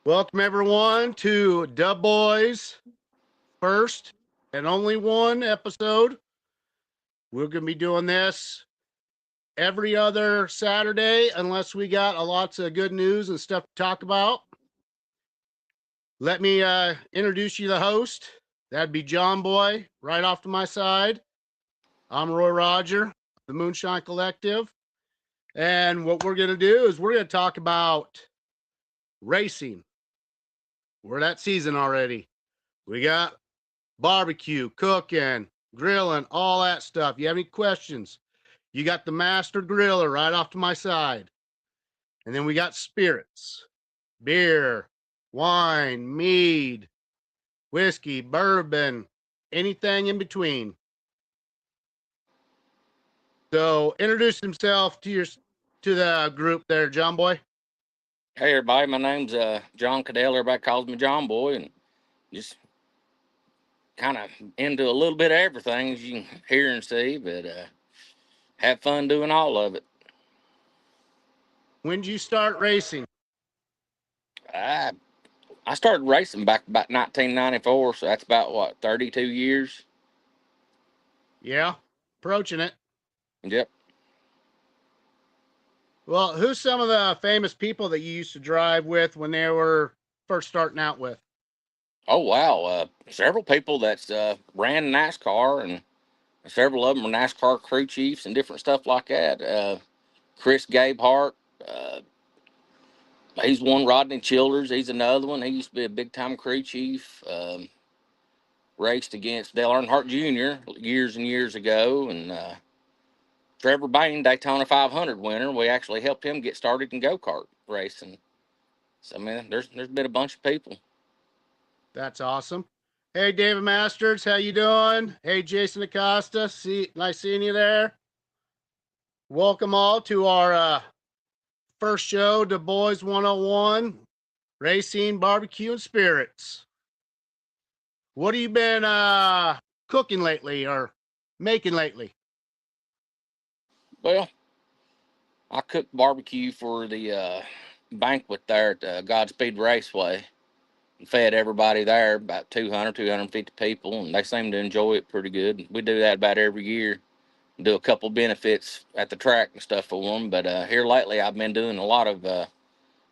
Welcome everyone to Dub Boys first and only one episode. We're going to be doing this every other Saturday unless we got lots of good news and stuff to talk about. Let me introduce you the host. That'd be John Boy right off to my side. I'm Roy Roger, the Moonshine Collective. And what we're going to do is we're going to talk about racing. We're that season already. We got barbecue, cooking, grilling, all that stuff. You have any questions? You got the master griller right off to my side. And then we got spirits, beer, wine, mead, whiskey, bourbon, anything in between. So introduce himself to the group there, John Boy. Hey everybody, my name's John Cadell. Everybody calls me John Boy, and just kind of into a little bit of everything, as you can hear and see, but have fun doing all of it. When did you start racing? I I started racing back about 1994, so that's about what 32 years. Yeah, approaching it. Yep. Well, who's some of the famous people that you used to drive with when they were first starting out with? Oh wow, several people that's ran NASCAR, and several of them are NASCAR crew chiefs and different stuff like that. Chris Gabehart. He's one. Rodney Childers, he's another one. He used to be a big time crew chief. Raced against Dale Earnhardt Jr. years and years ago, and Trevor Bain, Daytona 500 winner. We actually helped him get started in go kart racing. So man, there's been a bunch of people. That's awesome. Hey, David Masters, how you doing? Hey, Jason Acosta, nice seeing you there. Welcome all to our first show, The Boys 101, Racing, Barbecue, and Spirits. What have you been cooking lately or making lately? Well, I cooked barbecue for the banquet there at Godspeed Raceway. And fed everybody there, about 200, 250 people, and they seem to enjoy it pretty good. We do that about every year. Do a couple benefits at the track and stuff for them. But here lately, I've been doing a lot of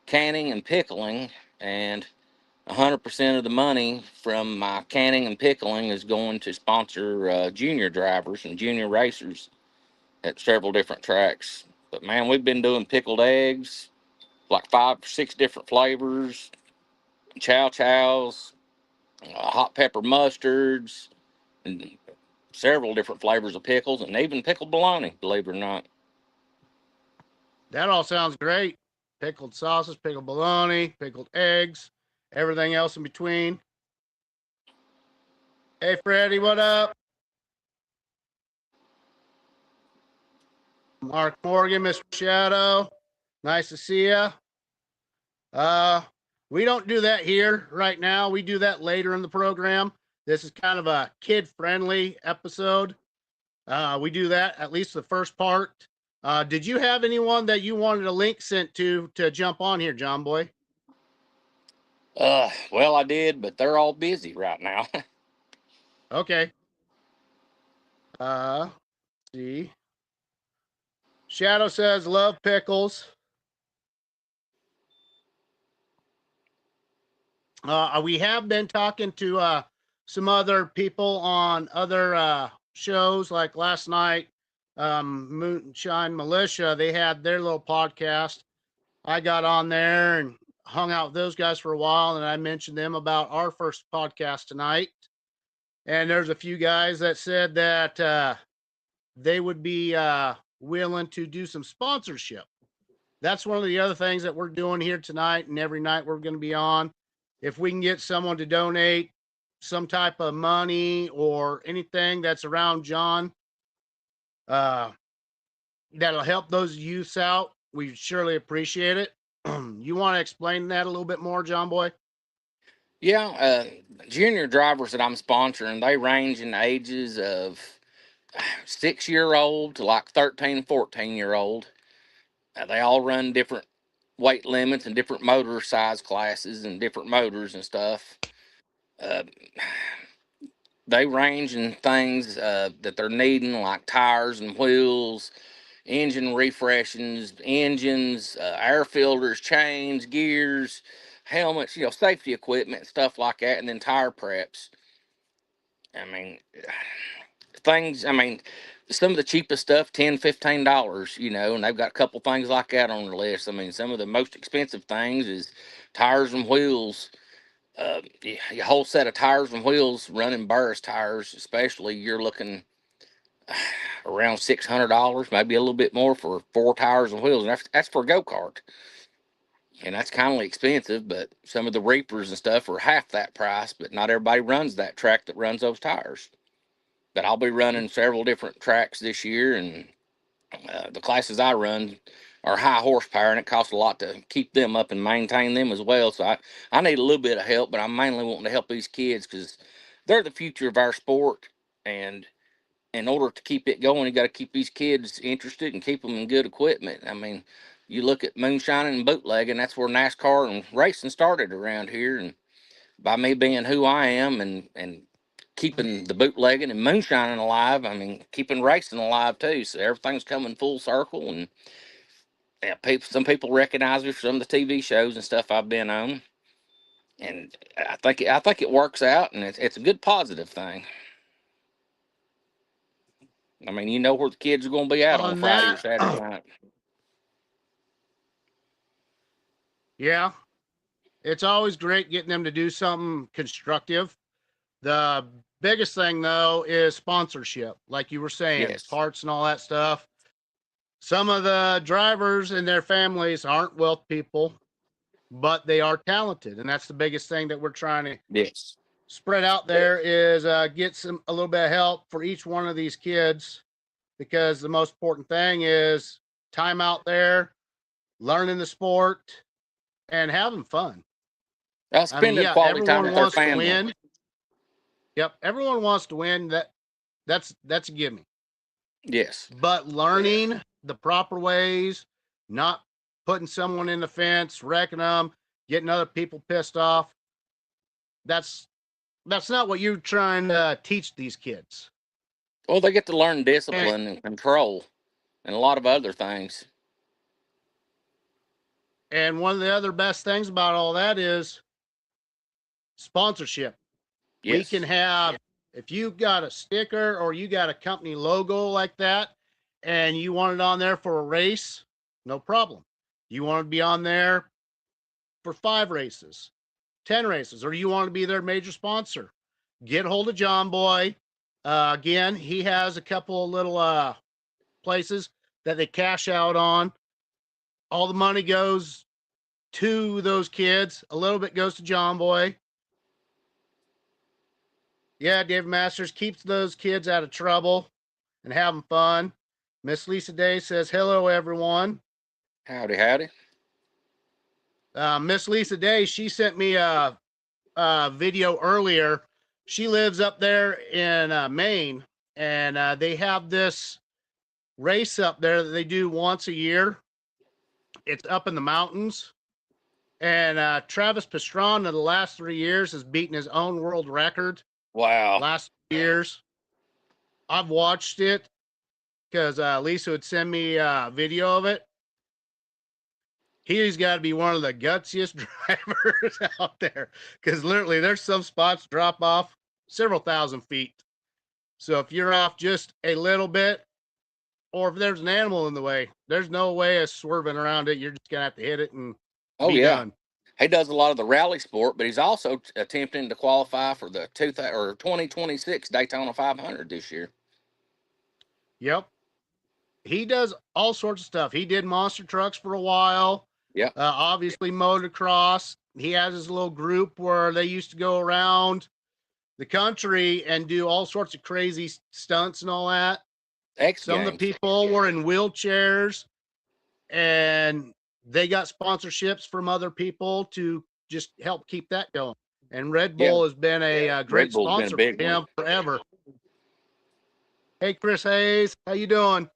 canning and pickling, and 100% of the money from my canning and pickling is going to sponsor junior drivers and junior racers at several different tracks. But man, we've been doing pickled eggs, like 5 or 6 different flavors, chow chows, hot pepper mustards, and several different flavors of pickles, and even pickled bologna, believe it or not. That all sounds great. Pickled sausage, pickled bologna, pickled eggs, everything else in between. Hey, Freddie, what up? Mark Morgan, Mr. Shadow, nice to see you. We don't do that here right now. We do that later in the program. This is kind of a kid-friendly episode. We do that at least the first part. Did you have anyone that you wanted a link sent to jump on here, John Boy? Well, I did, but they're all busy right now. Okay. See. Shadow says love pickles. We have been talking to some other people on other shows, like last night, Moonshine Militia. They had their little podcast. I got on there and hung out with those guys for a while, and I mentioned them about our first podcast tonight. And there's a few guys that said that they would be willing to do some sponsorship. That's one of the other things that we're doing here tonight, and every night we're going to be on. If we can get someone to donate some type of money or anything that's around John, that'll help those youths out, we surely appreciate it. You want to explain that a little bit more, John Boy? Yeah, junior drivers that I'm sponsoring, they range in ages of 6-year-old to like 13, 14-year-old. They all run different weight limits and different motor size classes and different motors and stuff. Uh, they range in things that they're needing, like tires and wheels, engine refreshings, engines, air filters, chains, gears, helmets, safety equipment, stuff like that, and then tire preps. I mean, things, some of the cheapest stuff, $10, $15, and they've got a couple things like that on the list. I mean, some of the most expensive things is tires and wheels. A whole set of tires and wheels, running Burris tires, especially, you're looking around $600, maybe a little bit more for 4 tires and wheels. And that's for a go-kart. And that's kind of expensive, but some of the Reapers and stuff are half that price, but not everybody runs that track that runs those tires. But I'll be running several different tracks this year, and the classes I run are high horsepower, and it costs a lot to keep them up and maintain them as well. So I need a little bit of help, but I'm mainly wanting to help these kids because they're the future of our sport. And in order to keep it going, you got to keep these kids interested and keep them in good equipment. I mean, you look at moonshining and bootlegging, that's where NASCAR and racing started around here. And by me being who I am and keeping the bootlegging and moonshining alive, keeping racing alive too. So everything's coming full circle. And yeah, some people recognize me for some of the TV shows and stuff I've been on. And I think it works out, and it's a good positive thing. I mean, you know where the kids are going to be at on Friday or Saturday night. Yeah, it's always great getting them to do something constructive. The biggest thing, though, is sponsorship. Like you were saying, Yes. parts and all that stuff. Some of the drivers and their families aren't wealth people, but they are talented. And that's the biggest thing that we're trying to spread out there is get a little bit of help for each one of these kids, because the most important thing is time out there, learning the sport, and having fun. Spending quality time with their family. To win. Yep, everyone wants to win. That's a gimme. Yes. But learning the proper ways, not putting someone in the fence, wrecking them, getting other people pissed off. That's not what you're trying to teach these kids. Well, they get to learn discipline and control and a lot of other things. And one of the other best things about all that is sponsorship. Yes. We can have, if you got a sticker or you got a company logo like that and you want it on there for a race, no problem. You want to be on there for 5 races, 10 races, or you want to be their major sponsor, get hold of John Boy. Again, he has a couple of little places that they cash out on. All the money goes to those kids. A little bit goes to John Boy. Yeah, Dave Masters keeps those kids out of trouble and having fun. Miss Lisa Day says, hello, everyone. Howdy, howdy. Miss Lisa Day, she sent me a video earlier. She lives up there in Maine, and they have this race up there that they do once a year. It's up in the mountains. And Travis Pastrana, the last 3 years, has beaten his own world record. Wow. Last years. I've watched it because Lisa would send me a video of it. He's got to be one of the gutsiest drivers out there, because literally there's some spots drop off several thousand feet. So if you're off just a little bit, or if there's an animal in the way, there's no way of swerving around it. You're just going to have to hit it and be done. He does a lot of the rally sport, but he's also attempting to qualify for the 2026 Daytona 500 this year. Yep. He does all sorts of stuff. He did monster trucks for a while. Yeah. Obviously motocross. He has his little group where they used to go around the country and do all sorts of crazy stunts and all that. Some of the people were in wheelchairs, and they got sponsorships from other people to just help keep that going. And Red Bull has been a great sponsor for him forever. Hey, Chris Hayes, how you doing?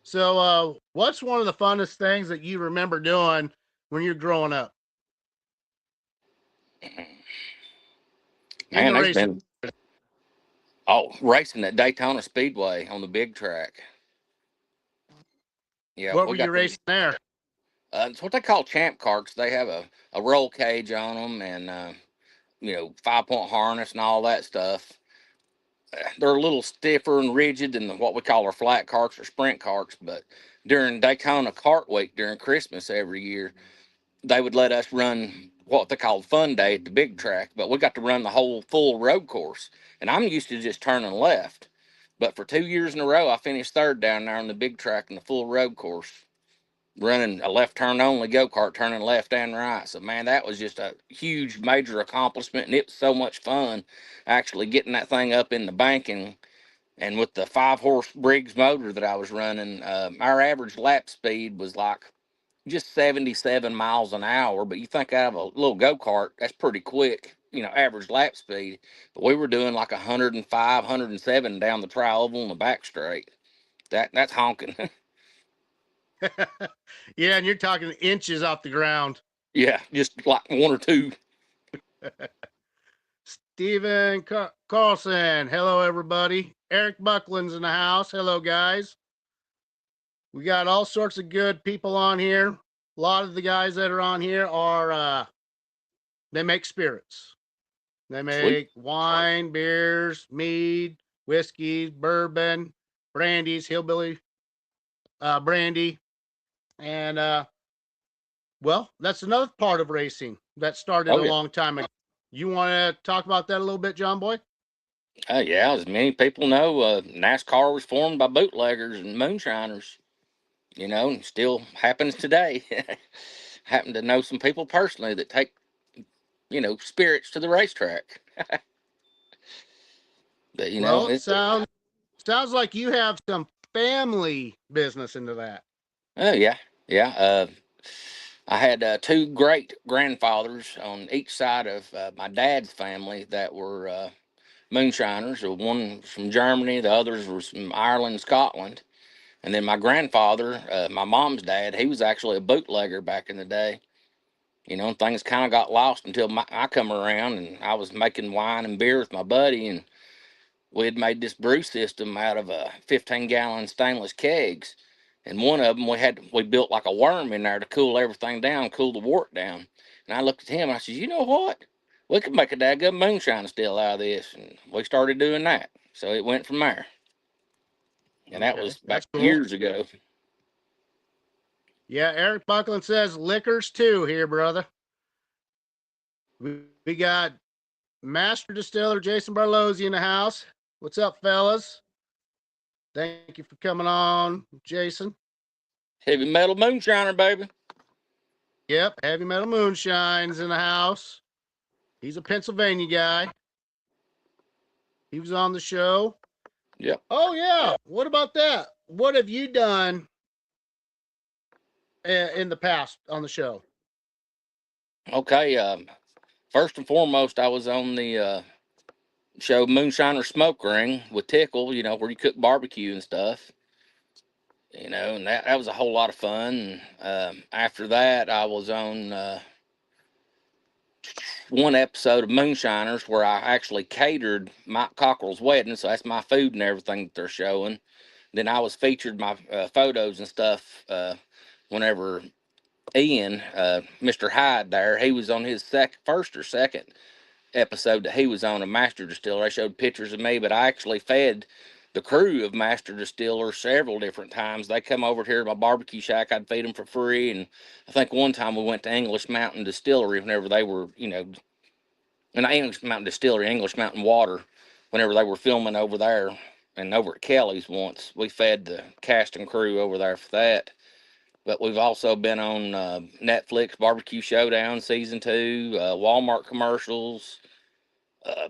So, what's one of the funnest things that you remember doing when you're growing up in Man, the there's racing? been racing at Daytona Speedway on the big track. Yeah, What we were you got the racing there? it's what they call champ carts. They have a roll cage on them and 5-point harness and all that stuff. They're a little stiffer and rigid than what we call our flat carts or sprint carts. But during Daytona Kart Week during Christmas every year, they would let us run what they called Fun Day at the big track. But we got to run the whole full road course, and I'm used to just turning left. But for 2 years in a row, I finished third down there on the big track in the full road course, running a left turn only go kart, turning left and right. So man, that was just a huge major accomplishment, and it was so much fun actually getting that thing up in the banking. And with the 5-horse Briggs motor that I was running, our average lap speed was like just 77 miles an hour. But you think out of a little go kart, that's pretty quick, average lap speed. But we were doing like 105, 107 down the tri-oval and the back straight. That's honking. Yeah, and you're talking inches off the ground. Yeah, just like one or two. Steven Carlson. Hello, everybody. Eric Buckland's in the house. Hello, guys. We got all sorts of good people on here. A lot of the guys that are on here are they make spirits. They Sweet. make wine, beers, mead, whiskeys, bourbon, brandies, hillbilly brandy, and well, that's another part of racing that started Oh a yeah. long time ago. You want to talk about that a little bit, John Boy? Yeah, as many people know, NASCAR was formed by bootleggers and moonshiners, and still happens today. Happen to know some people personally that take, spirits to the racetrack. But, Well, it it, sounds like you have some family business into that. oh, yeah, yeah. I had two great grandfathers on each side of my dad's family that were moonshiners. One was from Germany, the others were from Ireland, Scotland. And then my grandfather, my mom's dad, he was actually a bootlegger back in the day. And things kind of got lost until I come around, and I was making wine and beer with my buddy, and we had made this brew system out of 15-gallon stainless kegs. And one of them we built like a worm in there to cool everything down, cool the wort down. And I looked at him and I said, you know what? We could make a daggum moonshine still out of this. And we started doing that. So it went from there. And that Okay, was back that's cool. years ago. Yeah, Eric Buckland says liquors too here, brother. We got Master Distiller Jason Barlozzi in the house. What's up, fellas? Thank you for coming on, Jason. Heavy metal moonshiner, baby. Yep, Heavy Metal Moonshine's in the house. He's a Pennsylvania guy. He was on the show. Yep. Oh yeah. What about that? What have you done in the past on the show? Okay. First and foremost, I was on the show Moonshiner Smoke Ring with Tickle, where you cook barbecue and stuff. And that was a whole lot of fun. And after that, I was on one episode of Moonshiners where I actually catered Mike Cockrell's wedding, so that's my food and everything that they're showing. Then I was featured my photos and stuff whenever Ian, Mr. Hyde there, he was on his first or second episode that he was on a Master Distiller. I showed pictures of me, but I actually fed the crew of Master Distiller several different times. They come over here to my barbecue shack. I'd feed them for free. And I think one time we went to English Mountain Distillery whenever they were, and English Mountain Distillery, English Mountain Water, whenever they were filming over there. And over at Kelly's once, we fed the cast and crew over there for that. But we've also been on Netflix Barbecue Showdown Season 2, Walmart commercials,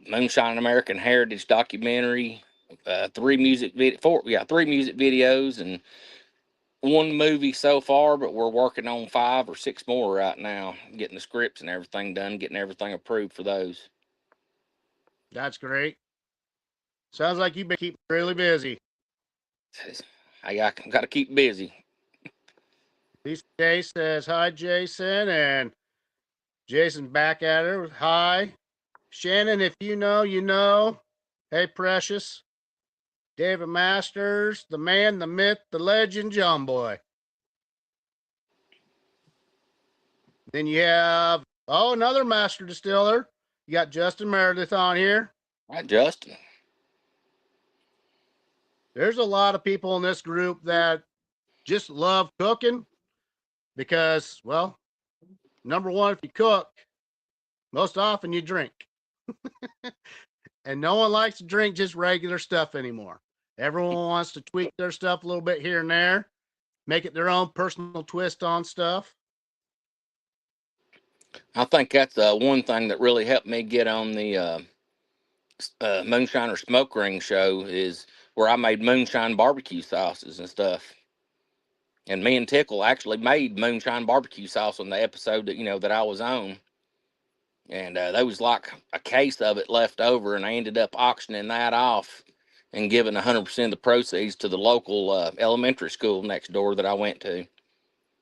Moonshine American Heritage documentary, three music videos, and one movie so far. But we're working on 5 or 6 more right now, getting the scripts and everything done, getting everything approved for those. That's great. Sounds like you've been keeping really busy. I got to keep busy. Lisa Day says hi, Jason, and Jason's back at her. Hi, Shannon. If you know, you know. Hey, Precious. David Masters, the man, the myth, the legend, John Boy. Then you have another master distiller. You got Justin Meredith on here. Right, Justin. There's a lot of people in this group that just love cooking because, well, number one, if you cook, most often you drink. And no one likes to drink just regular stuff anymore. Everyone wants to tweak their stuff a little bit here and there, make it their own personal twist on stuff. I think that's one thing that really helped me get on the Moonshiner Smoke Ring show is where I made moonshine barbecue sauces and stuff. And me and Tickle actually made moonshine barbecue sauce on the episode that I was on. And there was like a case of it left over, and I ended up auctioning that off and giving 100% of the proceeds to the local elementary school next door that I went to.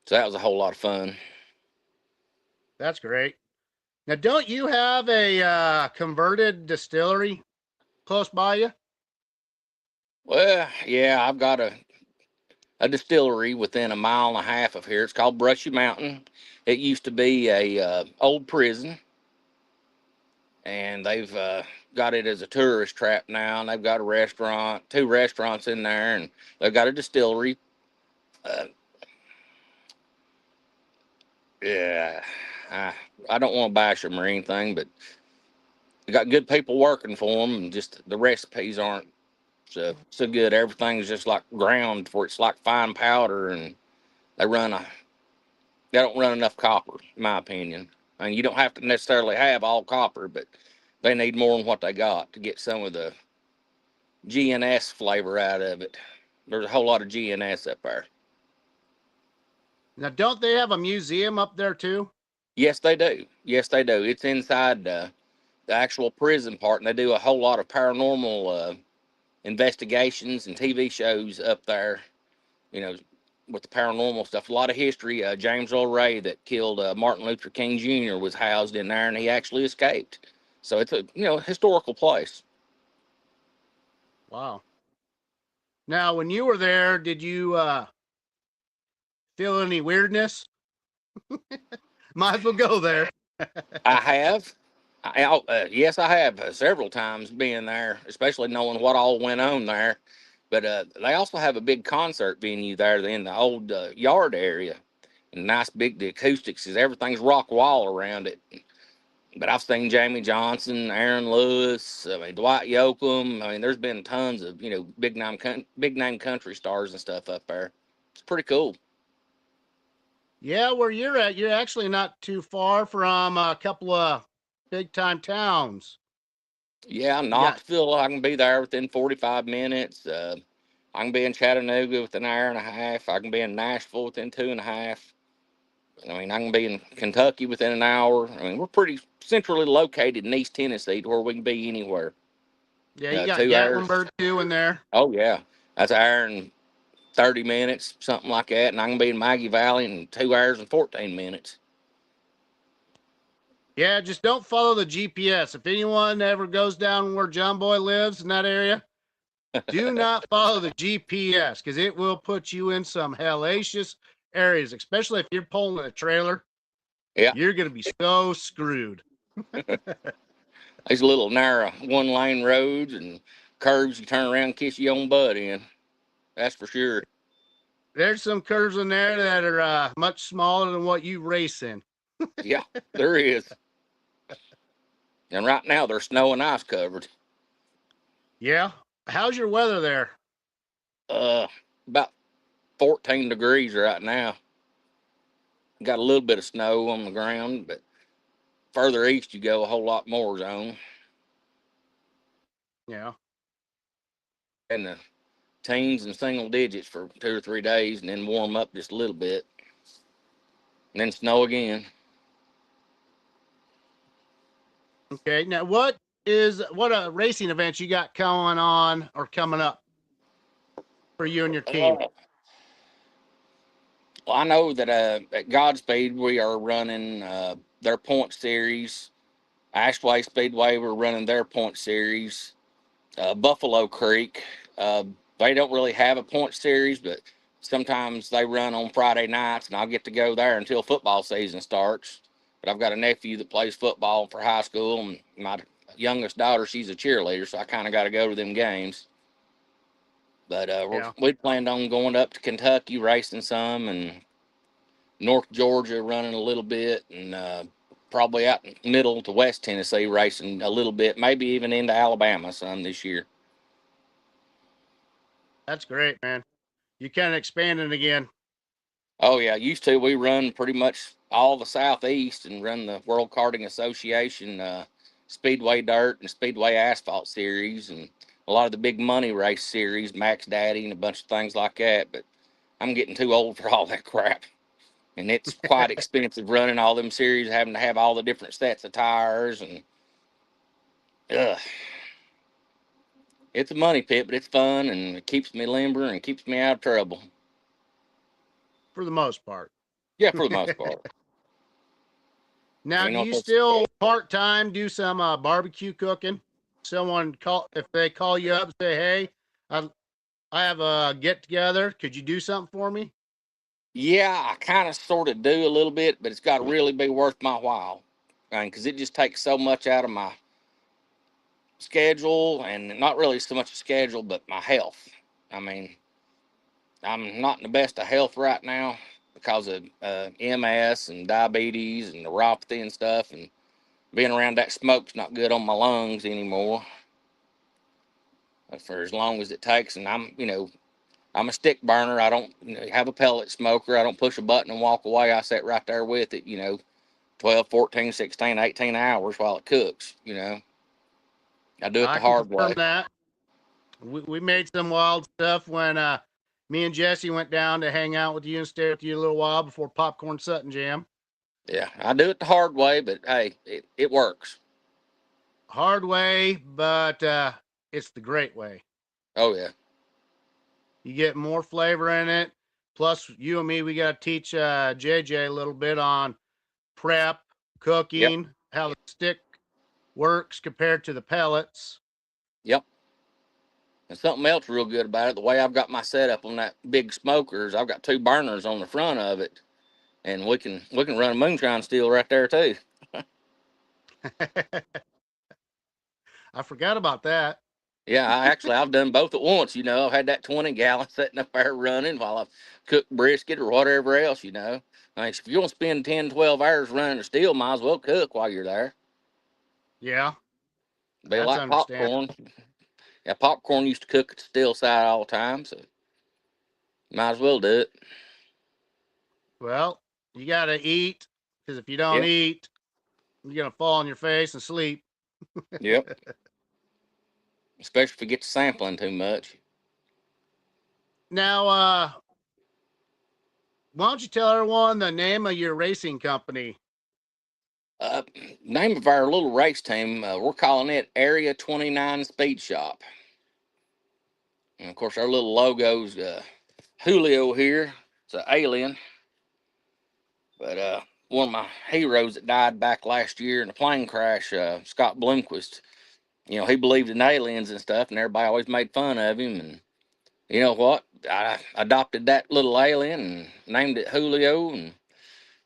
So that was a whole lot of fun. That's great. Now, don't you have a converted distillery close by you? Well, yeah, I've got a distillery within a mile and a half of here. It's called Brushy Mountain. It used to be a old prison, and they've got it as a tourist trap now. And they've got a restaurant, two restaurants in there, and they've got a distillery. Uh, yeah, I don't want to bash them or anything, but they got good people working for them, and just the recipes aren't so good. Everything's just like ground for it's like fine powder, and they run a they don't run enough copper, in my opinion. I mean, you don't have to necessarily have all copper, but they need more than what they got to get some of the GNS flavor out of it. There's a whole lot of GNS up there. Now, don't they have a museum up there too? Yes, they do. Yes, they do. It's inside the actual prison part, and they do a whole lot of paranormal investigations and TV shows up there. You know, with the paranormal stuff, a lot of history. James Earl Ray that killed Martin Luther King Jr. was housed in there, and he actually escaped. So it's a historical place. Wow. Now, when you were there, did you feel any weirdness? Might as well go there. I have. Yes, I have several times being there, especially knowing what all went on there. But they also have a big concert venue there in the old yard area. And nice big, the acoustics is everything's rock wall around it. But I've seen Jamie Johnson, Aaron Lewis, I mean Dwight Yoakam. I mean, there's been tons of big name country stars and stuff up there. It's pretty cool. Yeah, where you're at, you're actually not too far from a couple of big time towns. Yeah, Yeah. Knoxville, I can be there within 45 minutes. I can be in Chattanooga within an hour and a half. I can be in Nashville within 2.5. I mean, I can be in Kentucky within an hour. I mean, we're pretty centrally located in East Tennessee to where we can be anywhere. Yeah, you got 2 hours. Gatlinburg too in there. Oh, yeah. That's an hour and 30 minutes, something like that. And I can be in Maggie Valley in 2 hours and 14 minutes. Yeah, just don't follow the GPS. If anyone ever goes down where John Boy lives in that area, do not follow the GPS because it will put you in some hellacious areas, especially if you're pulling a trailer. Yeah. You're going to be so screwed. These little narrow one-lane roads and curves you turn around and kiss your own butt in. That's for sure. There's some curves in there that are much smaller than what you race in. Yeah, there is. And right now they're snow and ice covered. Yeah. How's your weather there? About 14 degrees right now. Got a little bit of snow on the ground, but further east you go, a whole lot more zone. Yeah. And the teens and single digits for 2 or 3 days, and then warm up just a little bit, and then snow again. Okay. Now, what racing events you got going on or coming up? for you and your team? Well, I know that at Godspeed we are running their point series. Ashway Speedway, we're running their point series. Buffalo Creek, they don't really have a point series, but sometimes they run on Friday nights, and I'll get to go there until football season starts. But I've got a nephew that plays football for high school, and my youngest daughter, she's a cheerleader, so I kind of got to go to them games. But Yeah. we planned on going up to Kentucky racing some, and North Georgia running a little bit, and probably out middle to West Tennessee racing a little bit, maybe even into Alabama some this year. That's great, man. You kind of expanding again. Oh yeah, used to we run pretty much all the Southeast and run the World Karting Association Speedway Dirt and Speedway Asphalt series and a lot of the big money race series, Max Daddy and a bunch of things like that. But I'm getting too old for all that crap. And it's quite expensive running all them series, having to have all the different sets of tires and it's a money pit, but it's fun and it keeps me limber and keeps me out of trouble. For the most part. Yeah, for the most part. Now, You do know, you still part-time do some barbecue cooking? Someone if they call you up and say, hey, I have a get together. Could you do something for me? yeah, I kind of sort of do a little bit, but it's got to really be worth my while. Because it just takes so much out of my schedule, and not really so much a schedule, but my health. I mean, I'm not in the best of health right now because of MS and diabetes and neuropathy and stuff, and being around that smoke's not good on my lungs anymore for as long as it takes. And I'm a stick burner. I don't have a pellet smoker. I don't push a button and walk away. I sit right there with it, 12, 14, 16, 18 hours while it cooks, I do it I the can hard confirm way. that. We made some wild stuff when me and Jesse went down to hang out with you and stay with you a little while before Popcorn Sutton Jam. Yeah, I do it the hard way, but hey, it works. Hard way, but it's the great way. Oh, yeah. You get more flavor in it. Plus, you and me, we got to teach JJ a little bit on prep, Yep. cooking, how the stick works compared to the pellets. Yep. And something else real good about it, the way I've got my setup on that big smokers, I've got two burners on the front of it, and we can run a moonshine steel right there too. I forgot about that. Yeah, I've done both at once. I've had that 20-gallon sitting up there running while I've cooked brisket or whatever else. I mean, if you want to spend 10, 12 hours running a steel, might as well cook while you're there. Yeah, Be that's like understandable. popcorn. Yeah, popcorn used to cook at the steel side all the time, so might as well do it. Well, you got to eat because if you don't Yep. eat, you're going to fall on your face and sleep. Yep. Especially if you get to sampling too much. Now, why don't you tell everyone the name of your racing company? Uh, Name of our little race team, we're calling it Area 29 Speed Shop. And of course, our little logo's Julio here. It's an alien. But one of my heroes that died back last year in a plane crash, Scott Bloomquist, he believed in aliens and stuff, and everybody always made fun of him. And you know what? I adopted that little alien and named it Julio, and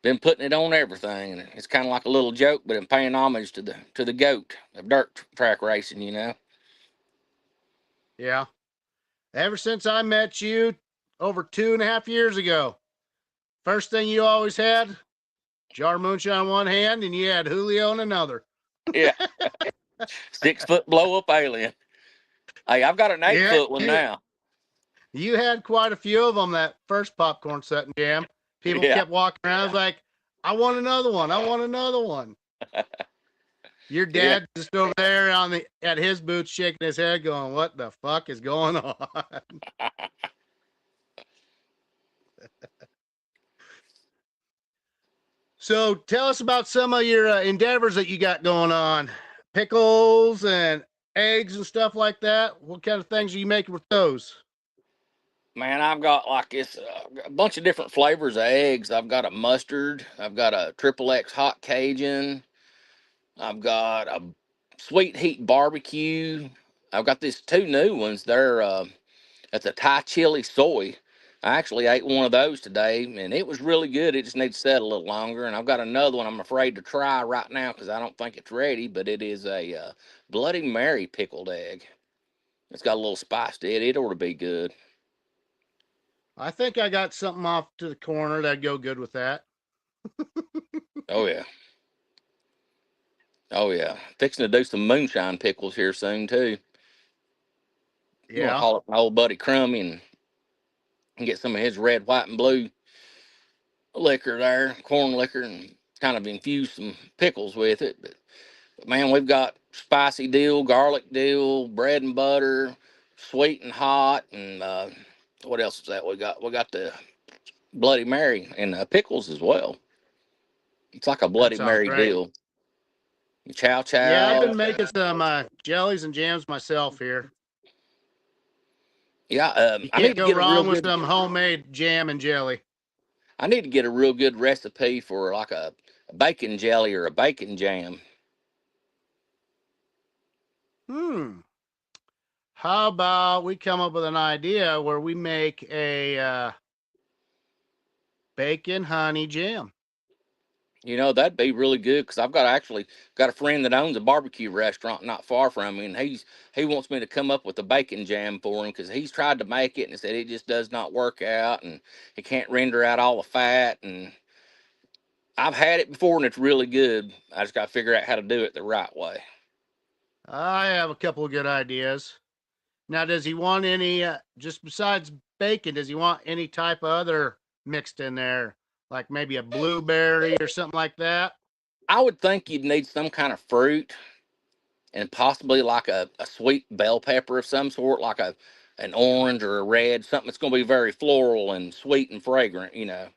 been putting it on everything. And it's kind of like a little joke, but I'm paying homage to the goat of dirt track racing. Yeah. Ever since I met you over 2.5 years ago, first thing you always had, jar of moonshine in one hand, and you had Julio in another. Yeah, 6-foot blow up alien. Hey, I've got an 8-foot one you, now. you had quite a few of them that first Popcorn Sutton Jam. People Yeah, kept walking around. I was like, I want another one. I want another one. Your yeah. dad just over there at his booth shaking his head, going, "What the fuck is going on?" So tell us about some of your endeavors that you got going on, pickles and eggs and stuff like that. What kind of things are you making with those? Man, I've got like this a bunch of different flavors of eggs. I've got a mustard. I've got a triple X hot Cajun. I've got a sweet heat barbecue. I've got these two new ones. They're that's a Thai chili soy. I actually ate one of those today, and it was really good. It just needs to set a little longer. And I've got another one I'm afraid to try right now because I don't think it's ready. But it is a Bloody Mary pickled egg. It's got a little spice to it. It ought to be good. I think I got something off to the corner that'd go good with that. Oh yeah. Oh yeah. Fixing to do some moonshine pickles here soon too. I'm gonna Yeah. call up my old buddy Crummy and get some of his red, white, and blue liquor there, corn liquor, and kind of infuse some pickles with it. But man, we've got spicy dill, garlic dill, bread and butter, sweet and hot, and what else is that? We got the Bloody Mary and pickles as well. It's like a That Bloody sounds Mary great. deal. Chow Yeah, I've chow. been making some jellies and jams myself here. Yeah, You I need can't to go get a real wrong with good. some homemade jam and jelly. I need to get a real good recipe for like a bacon jelly or a bacon jam. How about we come up with an idea where we make a bacon honey jam? You know, that'd be really good because I've got actually got a friend that owns a barbecue restaurant not far from me, and he wants me to come up with a bacon jam for him because he's tried to make it and said it just does not work out and he can't render out all the fat. And I've had it before and it's really good. I just got to figure out how to do it the right way. I have a couple of good ideas. Now, does he want any, just besides bacon, does he want any type of other mixed in there? Like maybe a blueberry or something like that? I would think you'd need some kind of fruit and possibly like a sweet bell pepper of some sort, like an orange or a red, something that's going to be very floral and sweet and fragrant, you know.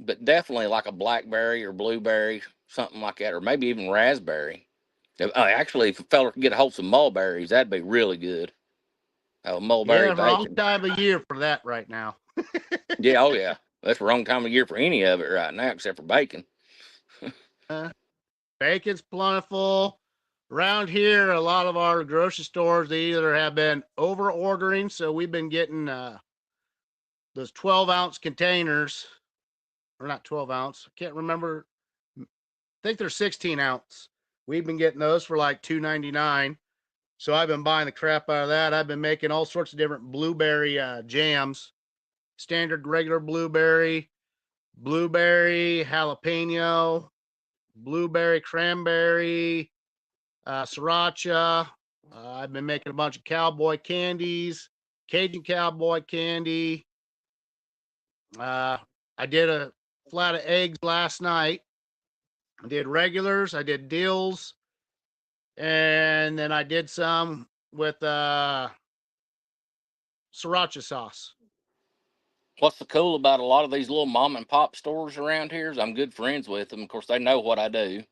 But definitely like a blackberry or blueberry, something like that, or maybe even raspberry. Actually, if a fella could get a hold of some mulberries, that'd be really good. Oh, mulberry Yeah, wrong bacon. time of year for that right now. Yeah, oh yeah. That's the wrong time of year for any of it right now, except for bacon. Uh, Bacon's plentiful. Around here, a lot of our grocery stores, they either have been over ordering, so we've been getting those 12-ounce containers, or not 12-ounce. I can't remember. I think they're 16-ounce. We've been getting those for like $2.99. So I've been buying the crap out of that. I've been making all sorts of different blueberry jams, standard regular blueberry, blueberry jalapeno, blueberry cranberry, sriracha. I've been making a bunch of cowboy candies, Cajun cowboy candy. I did a flat of eggs last night. I did regulars, I did dills, and then I did some with sriracha sauce. What's the cool about a lot of these little mom and pop stores around here is I'm good friends with them. Of course, they know what I do.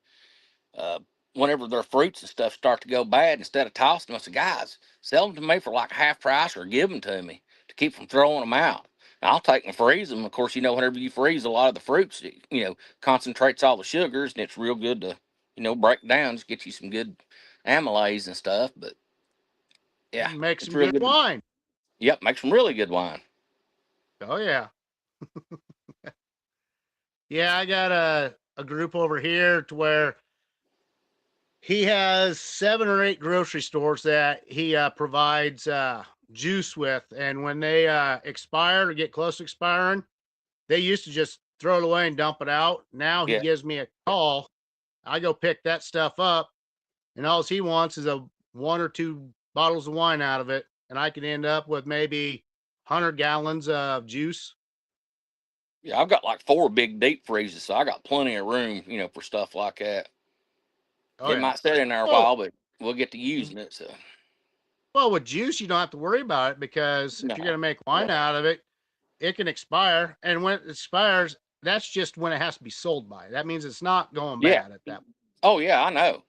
uh, Whenever their fruits and stuff start to go bad, instead of tossing them, I say, guys, sell them to me for like half price or give them to me to keep from throwing them out. And I'll take them and freeze them. Of course, you know, whenever you freeze a lot of the fruits, it, you know, concentrates all the sugars and it's real good to, you know, break down, just get you some good amylase and stuff. But yeah, Make it's some real good good. wine. Yep, makes some really good wine. Oh yeah. Yeah, I got a group over here to where he has 7 or 8 grocery stores that he provides juice with, and when they expire or get close to expiring, they used to just throw it away and dump it out. Now he Yeah. gives me a call. I go pick that stuff up, and all he wants is a 1 or 2 bottles of wine out of it, and I can end up with maybe 100 gallons of juice. Yeah, I've got like 4 big deep freezers, so I got plenty of room, you know, for stuff like that. Oh It yeah. might sit in there a Oh, while, but we'll get to using it. So well, with juice, you don't have to worry about it because if you're going no. to make wine out of it, it can expire. And when it expires, that's just when it has to be sold by. That means it's not going Yeah. bad at that. Oh yeah, I know.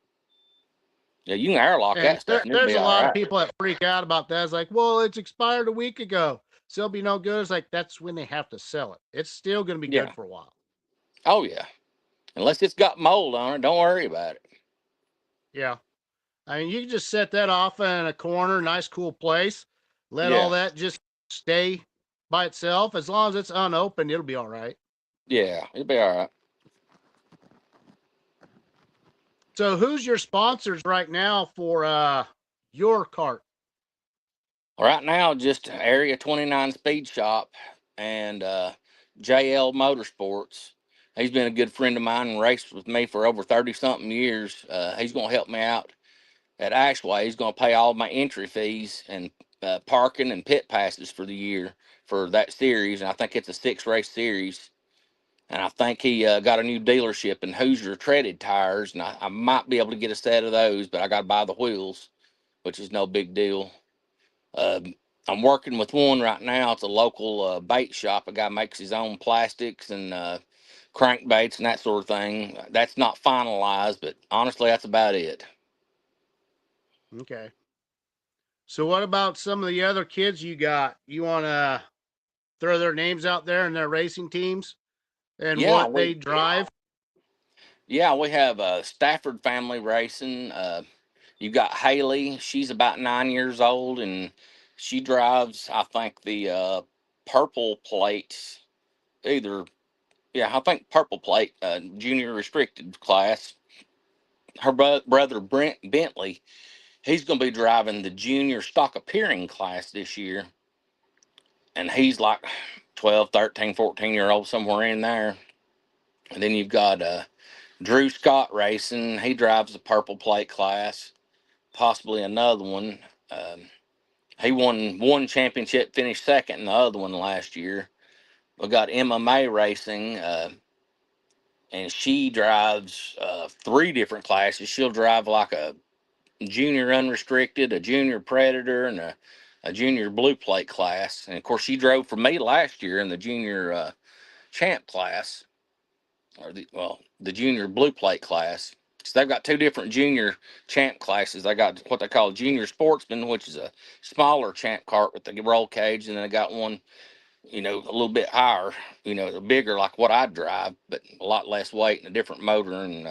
Yeah, you can airlock And that stuff and it'll there's be a all lot of right. people that freak out about that. It's like, well, it's expired a week ago. still be no good. It's like that's when they have to sell it. It's still going to be Yeah. good for a while. Oh yeah. Unless it's got mold on it, don't worry about it. Yeah. I mean, you can just set that off in a corner, nice, cool place. Let all Yeah. that just stay by itself. As long as it's unopened, it'll be all right. Yeah, it'll be all right. So, who's your sponsors right now for your cart? Right now, just Area 29 Speed Shop and JL Motorsports. He's been a good friend of mine and raced with me for over 30 something years. He's going to help me out at Ashway. He's going to pay all my entry fees and parking and pit passes for the year for that series. And I think it's a 6 race series. And I think he got a new dealership in Hoosier treaded tires. And I might be able to get a set of those, but I got to buy the wheels, which is no big deal. I'm working with one right now. It's a local bait shop. A guy makes his own plastics and crankbaits and that sort of thing. That's not finalized, but honestly, that's about it. Okay. So, what about some of the other kids you got? You want to throw their names out there and their racing teams and Yeah, what they drive? we have Stafford Family Racing. You got Haley. She's about 9 years old, and she drives, I think, the purple plates. I think purple plate, junior restricted class. Her brother Brent Bentley, he's going to be driving the junior stock appearing class this year, and he's like 12, 13, 14 year old, somewhere in there. And then you've got Drew Scott Racing. He drives the purple plate class, possibly another one. He won one championship, finished second in the other one last year. We got MMA Racing, and she drives 3 different classes. She'll drive like a junior unrestricted, a junior predator, and a junior blue plate class. And of course, she drove for me last year in the junior champ class, or the junior blue plate class. So they've got 2 different junior champ classes. They got what they call junior sportsman, which is a smaller champ cart with the roll cage, and then they got one, a little bit higher, bigger like what I drive, but a lot less weight and a different motor and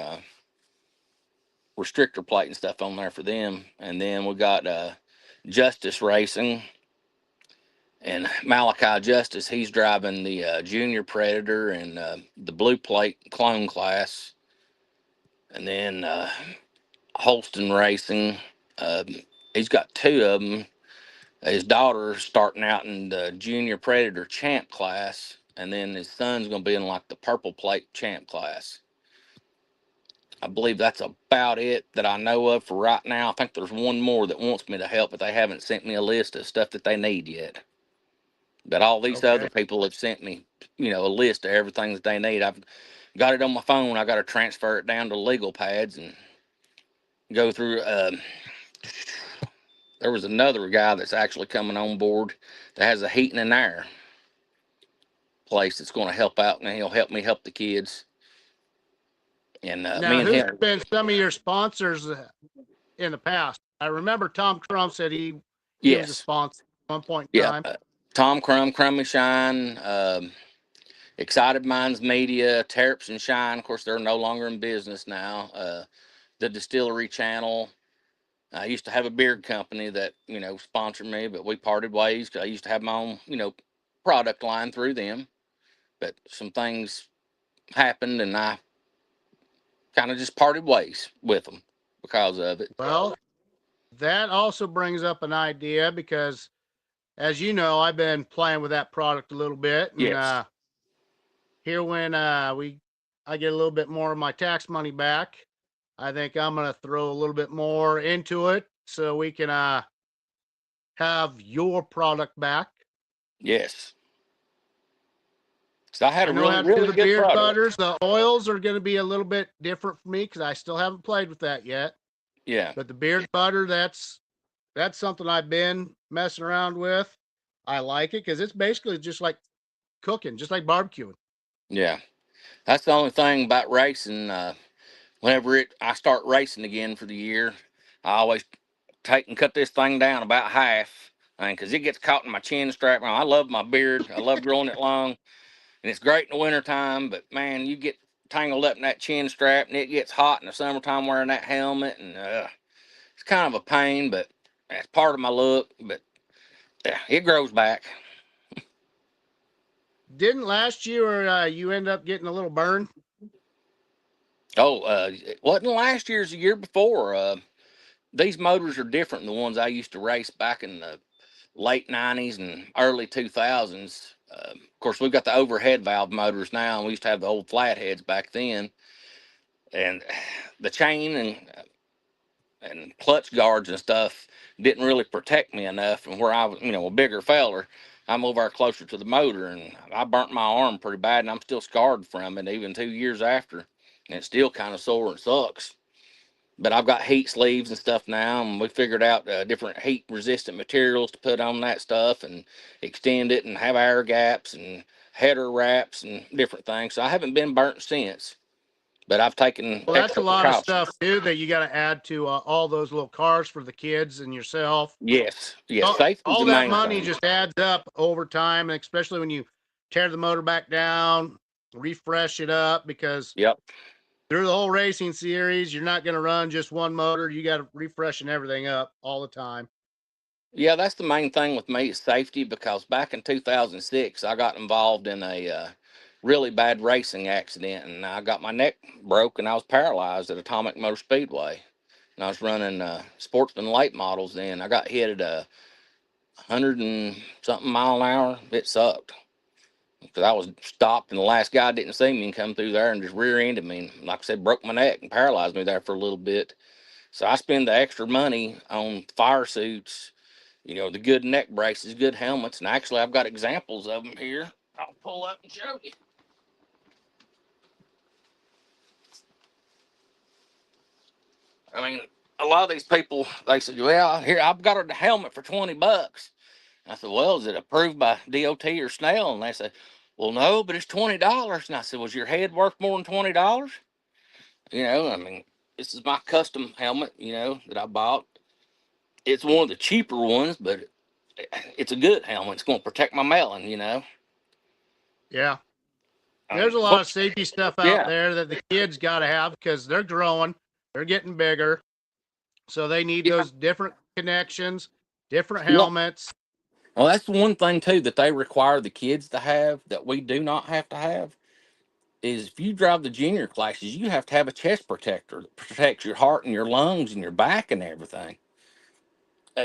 restrictor plate and stuff on there for them. And then we got Justice Racing, and Malachi Justice. He's driving the Junior Predator and the Blue Plate Clone class. And then Holston Racing. Uh, he's got 2 of them. His daughter's starting out in the Junior Predator Champ class, and then his son's going to be in like the Purple Plate Champ class. I believe that's about it that I know of for right now. I think there's one more that wants me to help, but they haven't sent me a list of stuff that they need yet. But all these Okay. other people have sent me, a list of everything that they need. I've got it on my phone. I got to transfer it down to legal pads and go through. There was another guy that's actually coming on board that has a heating and air place that's going to help out, and he'll help me help the kids. And me Now, and who's him, been some of your sponsors in the past? I remember Tom Crump said he was a yes, sponsor at one point in yeah, time. Tom Crum, Crummy Shine, Excited Minds Media, Terps and Shine. Of course, they're no longer in business now. The Distillery Channel. I used to have a beard company that, sponsored me, but we parted ways. I used to have my own, product line through them. But some things happened, and I kind of just parted ways with them because of it. Well, that also brings up an idea because, as you know, I've been playing with that product a little bit, and Yes. here when I get a little bit more of my tax money back, I think I'm gonna throw a little bit more into it so we can have your product back. Yes. So I had I a know how really, to do really the good beard product. butters. The oils are going to be a little bit different for me because I still haven't played with that yet. Yeah. But the beard butter, that's something I've been messing around with. I like it because it's basically just like cooking, just like barbecuing. Yeah. That's the only thing about racing. Whenever I start racing again for the year, I always take and cut this thing down about half I mean, because it gets caught in my chin strap. I love my beard. I love growing it long, and it's great in the wintertime. But man, you get tangled up in that chin strap, and it gets hot in the summertime wearing that helmet, and it's kind of a pain. But that's part of my look. But yeah, it grows back. Didn't last year you end up getting a little burn? Oh, it wasn't last year's, the year before. These motors are different than the ones I used to race back in the late 90s and early 2000s. Of course, we've got the overhead valve motors now, and we used to have the old flatheads back then. And the chain and clutch guards and stuff didn't really protect me enough. And where I was, a bigger feller, I'm over closer to the motor, and I burnt my arm pretty bad, and I'm still scarred from it even 2 years after. And it's still kind of sore and sucks. But I've got heat sleeves and stuff now, and we figured out different heat resistant materials to put on that stuff and extend it and have air gaps and header wraps and different things. So I haven't been burnt since, but I've taken Well, that's a extra lot of precautions. stuff too that you got to add to all those little cars for the kids and yourself. Yes, all, safety's all the that main money thing. just adds up over time, and especially when you tear the motor back down, refresh it up, because Yep. through the whole racing series, you're not going to run just one motor. You got to refreshen everything up all the time. Yeah, that's the main thing with me is safety, because back in 2006, I got involved in a really bad racing accident, and I got my neck broke, and I was paralyzed at Atomic Motor Speedway. And I was running Sportsman late models then. I got hit at 100 and something mile an hour. It sucked because I was stopped, and the last guy didn't see me and come through there and just rear-ended me. And like I said, broke my neck and paralyzed me there for a little bit. So I spend the extra money on fire suits, the good neck braces, good helmets. And actually, I've got examples of them here. I'll pull up and show you. I mean, a lot of these people, they said, well, here, I've got a helmet for $20. I said, well, is it approved by DOT or Snell? And they said, well, no, but it's $20. And I said, was your head worth more than $20? I mean, this is my custom helmet, that I bought. It's one of the cheaper ones, but it's a good helmet. It's going to protect my melon. Yeah. There's a lot of safety stuff out there that the kids got to have because they're growing, they're getting bigger. So they need those different connections, different helmets. Well, that's one thing too that they require the kids to have that we do not have to have is if you drive the junior classes, you have to have a chest protector that protects your heart and your lungs and your back and everything.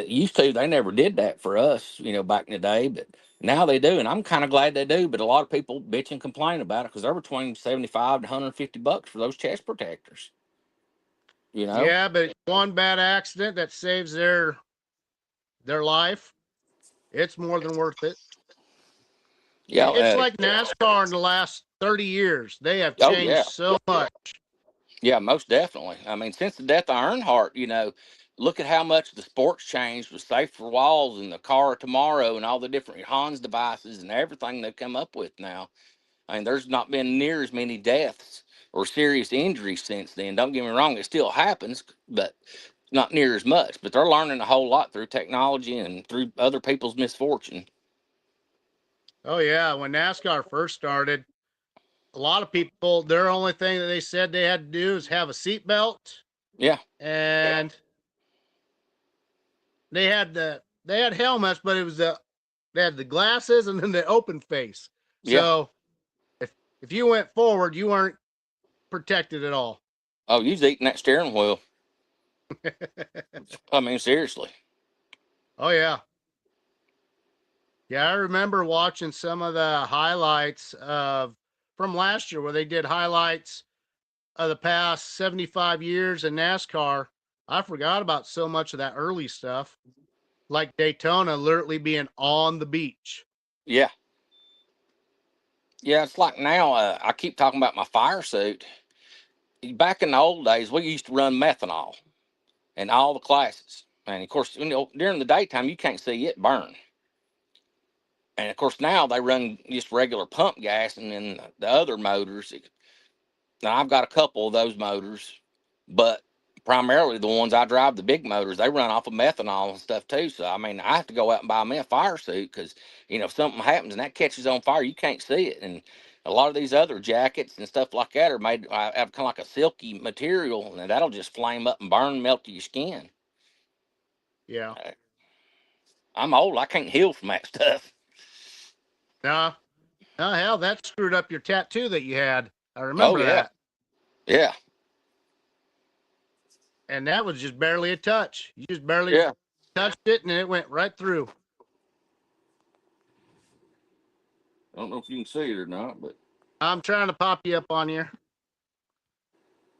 Used to, they never did that for us, back in the day, but now they do, and I'm kind of glad they do. But a lot of people bitch and complain about it because they're between $75 to $150 for those chest protectors. Yeah, but one bad accident that saves their life, it's more than worth it. Yeah, it's like NASCAR in the last 30 years. They have changed so much. Yeah, most definitely. I mean, since the death of Earnhardt, look at how much the sport's changed with safer walls and the car of tomorrow and all the different Hans devices and everything they've come up with now. I mean, there's not been near as many deaths or serious injuries since then. Don't get me wrong, it still happens, but not near as much. But they're learning a whole lot through technology and through other people's misfortune. Oh, yeah. When NASCAR first started, a lot of people, their only thing that they said they had to do is have a seatbelt. Yeah. And they had helmets, but it was they had the glasses and then the open face. So if you went forward, you weren't protected at all. Oh, you was eating that steering wheel. I mean, seriously. Oh, yeah. Yeah, I remember watching some of the highlights from last year where they did highlights of the past 75 years in NASCAR. I forgot about so much of that early stuff, like Daytona literally being on the beach. Yeah. Yeah, it's like now, I keep talking about my fire suit. Back in the old days, we used to run methanol in all the classes. And of course, during the daytime, you can't see it burn. And of course, now they run just regular pump gas, and then the other motors. Now, I've got a couple of those motors, but primarily the ones I drive, the big motors, they run off of methanol and stuff too. So I mean, I have to go out and buy me a fire suit because if something happens and that catches on fire, you can't see it. And a lot of these other jackets and stuff like that are made out of kind of like a silky material, and that'll just flame up and burn, melt to your skin. Yeah. I'm old; I can't heal from that stuff. No, hell, that screwed up your tattoo that you had. I Oh remember yeah, that. yeah, And that was just barely a touch. You just barely yeah. touched it, and it went right through. I don't know if you can see it or not, but I'm trying to pop you up on here.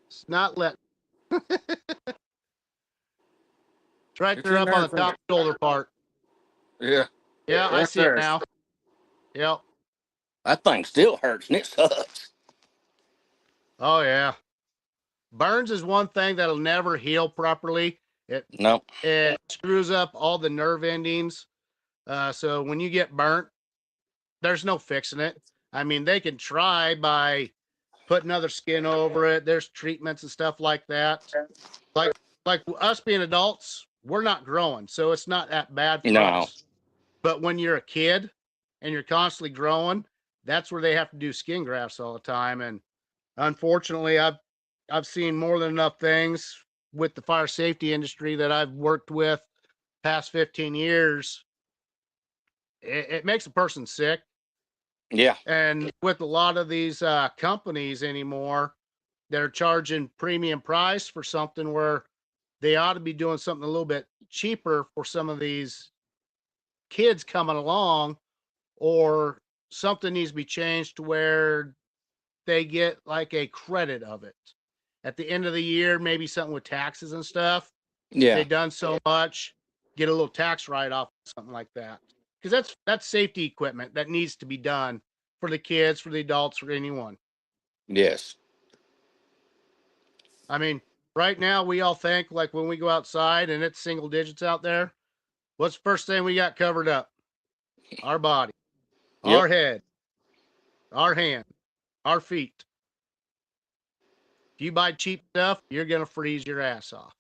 It's not let. It's right it's there in up there on the top shoulder part. Yeah, Yeah, I right see there. it now. Yep. That thing still hurts and it sucks. Oh yeah. Burns is one thing that'll never heal properly. Nope. It screws up all the nerve endings. So when you get burnt, there's no fixing it. I mean, they can try by putting other skin over it. There's treatments and stuff like that. Like us being adults, we're not growing, so it's not that bad for No. us. But when you're a kid and you're constantly growing, that's where they have to do skin grafts all the time. And unfortunately, I've seen more than enough things with the fire safety industry that I've worked with past 15 years. It makes a person sick. Yeah. And with a lot of these companies anymore, they're charging premium price for something where they ought to be doing something a little bit cheaper for some of these kids coming along, or something needs to be changed to where they get like a credit of it at the end of the year, maybe something with taxes and stuff. If Yeah. they've done so much, get a little tax write-off, something like that. Because that's safety equipment that needs to be done for the kids, for the adults, for anyone. Yes. I mean, right now we all think like when we go outside and it's single digits out there, what's the first thing we got covered up? Our body, Yep. our head, our hand, our feet. If you buy cheap stuff, you're gonna freeze your ass off.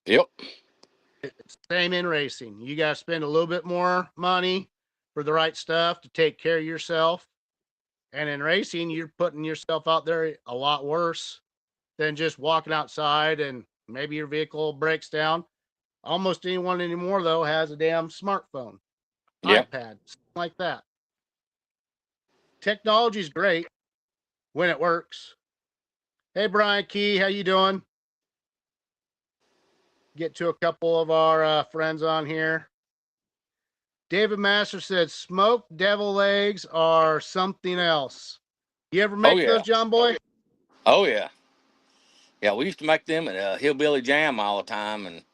Yep. It's the same in racing. You gotta spend a little bit more money for the right stuff to take care of yourself. And in racing, you're putting yourself out there a lot worse than just walking outside and maybe your vehicle breaks down. Almost anyone anymore, though, has a damn smartphone, Yep. iPad, something like that. Technology's great when it works. Hey, Brian Key, how you doing? Get to a couple of our friends on here. David Master said, smoked devil eggs are something else. You ever make yeah. those, John Boy? Oh yeah. Yeah, we used to make them at Hillbilly Jam all the time, and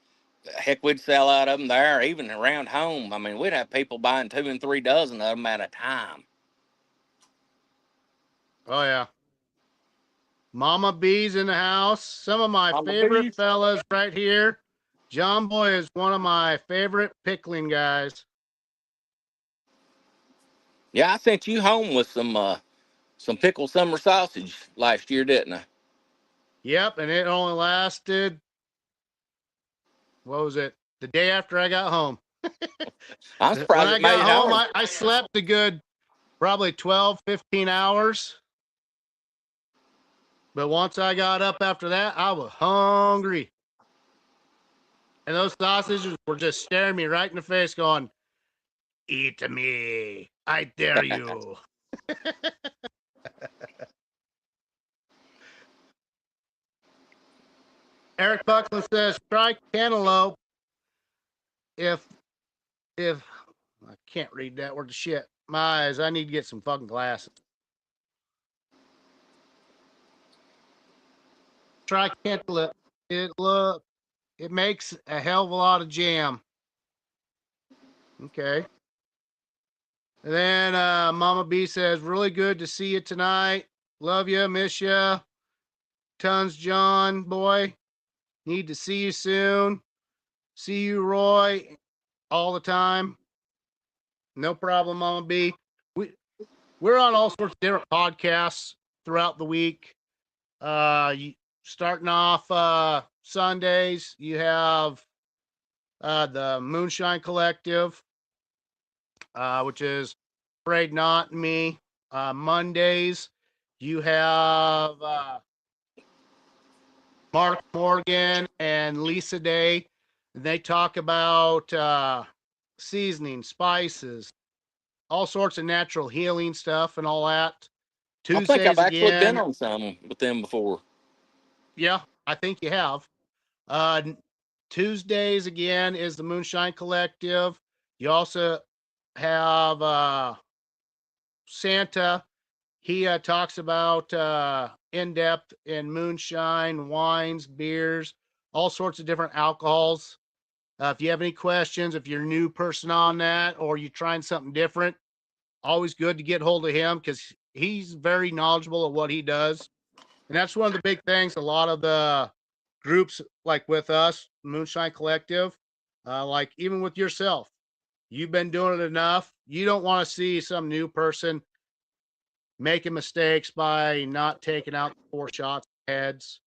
heck, we'd sell out of them there, even around home. I mean, we'd have people buying 2 and 3 dozen of them at a time. Oh, yeah. Mama B's in the house. Some of my Mama favorite B's. fellas right here. John Boy is one of my favorite pickling guys. Yeah, I sent you home with some pickled summer sausage last year, didn't I? Yep, and it only lasted, what was it? The day after I got home. I'm When surprised I it made got it home, home. I slept a good probably 12, 15 hours. But once I got up after that, I was hungry. And those sausages were just staring me right in the face, going, eat me. I dare you. Eric Buckland says, try cantaloupe if I can't read that word. Shit. My eyes, I need to get some fucking glasses. Try cantaloupe. It makes a hell of a lot of jam. Okay. And then Mama B says, really good to see you tonight. Love you, miss you. Tons, John boy. Need to see you soon. See you, Roy, all the time. No problem, Mama B. We're on all sorts of different podcasts throughout the week. starting off Sundays, you have the Moonshine Collective, which is Afraid Not Me. Mondays, you have Mark Morgan and Lisa Day. They talk about seasoning, spices, all sorts of natural healing stuff and all that. I think I've Tuesdays actually been again. on some with them before. Yeah, I think you have. Uh, Tuesdays again is the Moonshine Collective. You also have Santa. He talks about in depth in moonshine, wines, beers, all sorts of different alcohols. If you have any questions, if you're a new person on that or you're trying something different, always good to get hold of him because he's very knowledgeable of what he does. And that's one of the big things. A lot of the groups, like with us, Moonshine Collective, like even with yourself, you've been doing it enough. You don't want to see some new person making mistakes by not taking out 4 shots heads.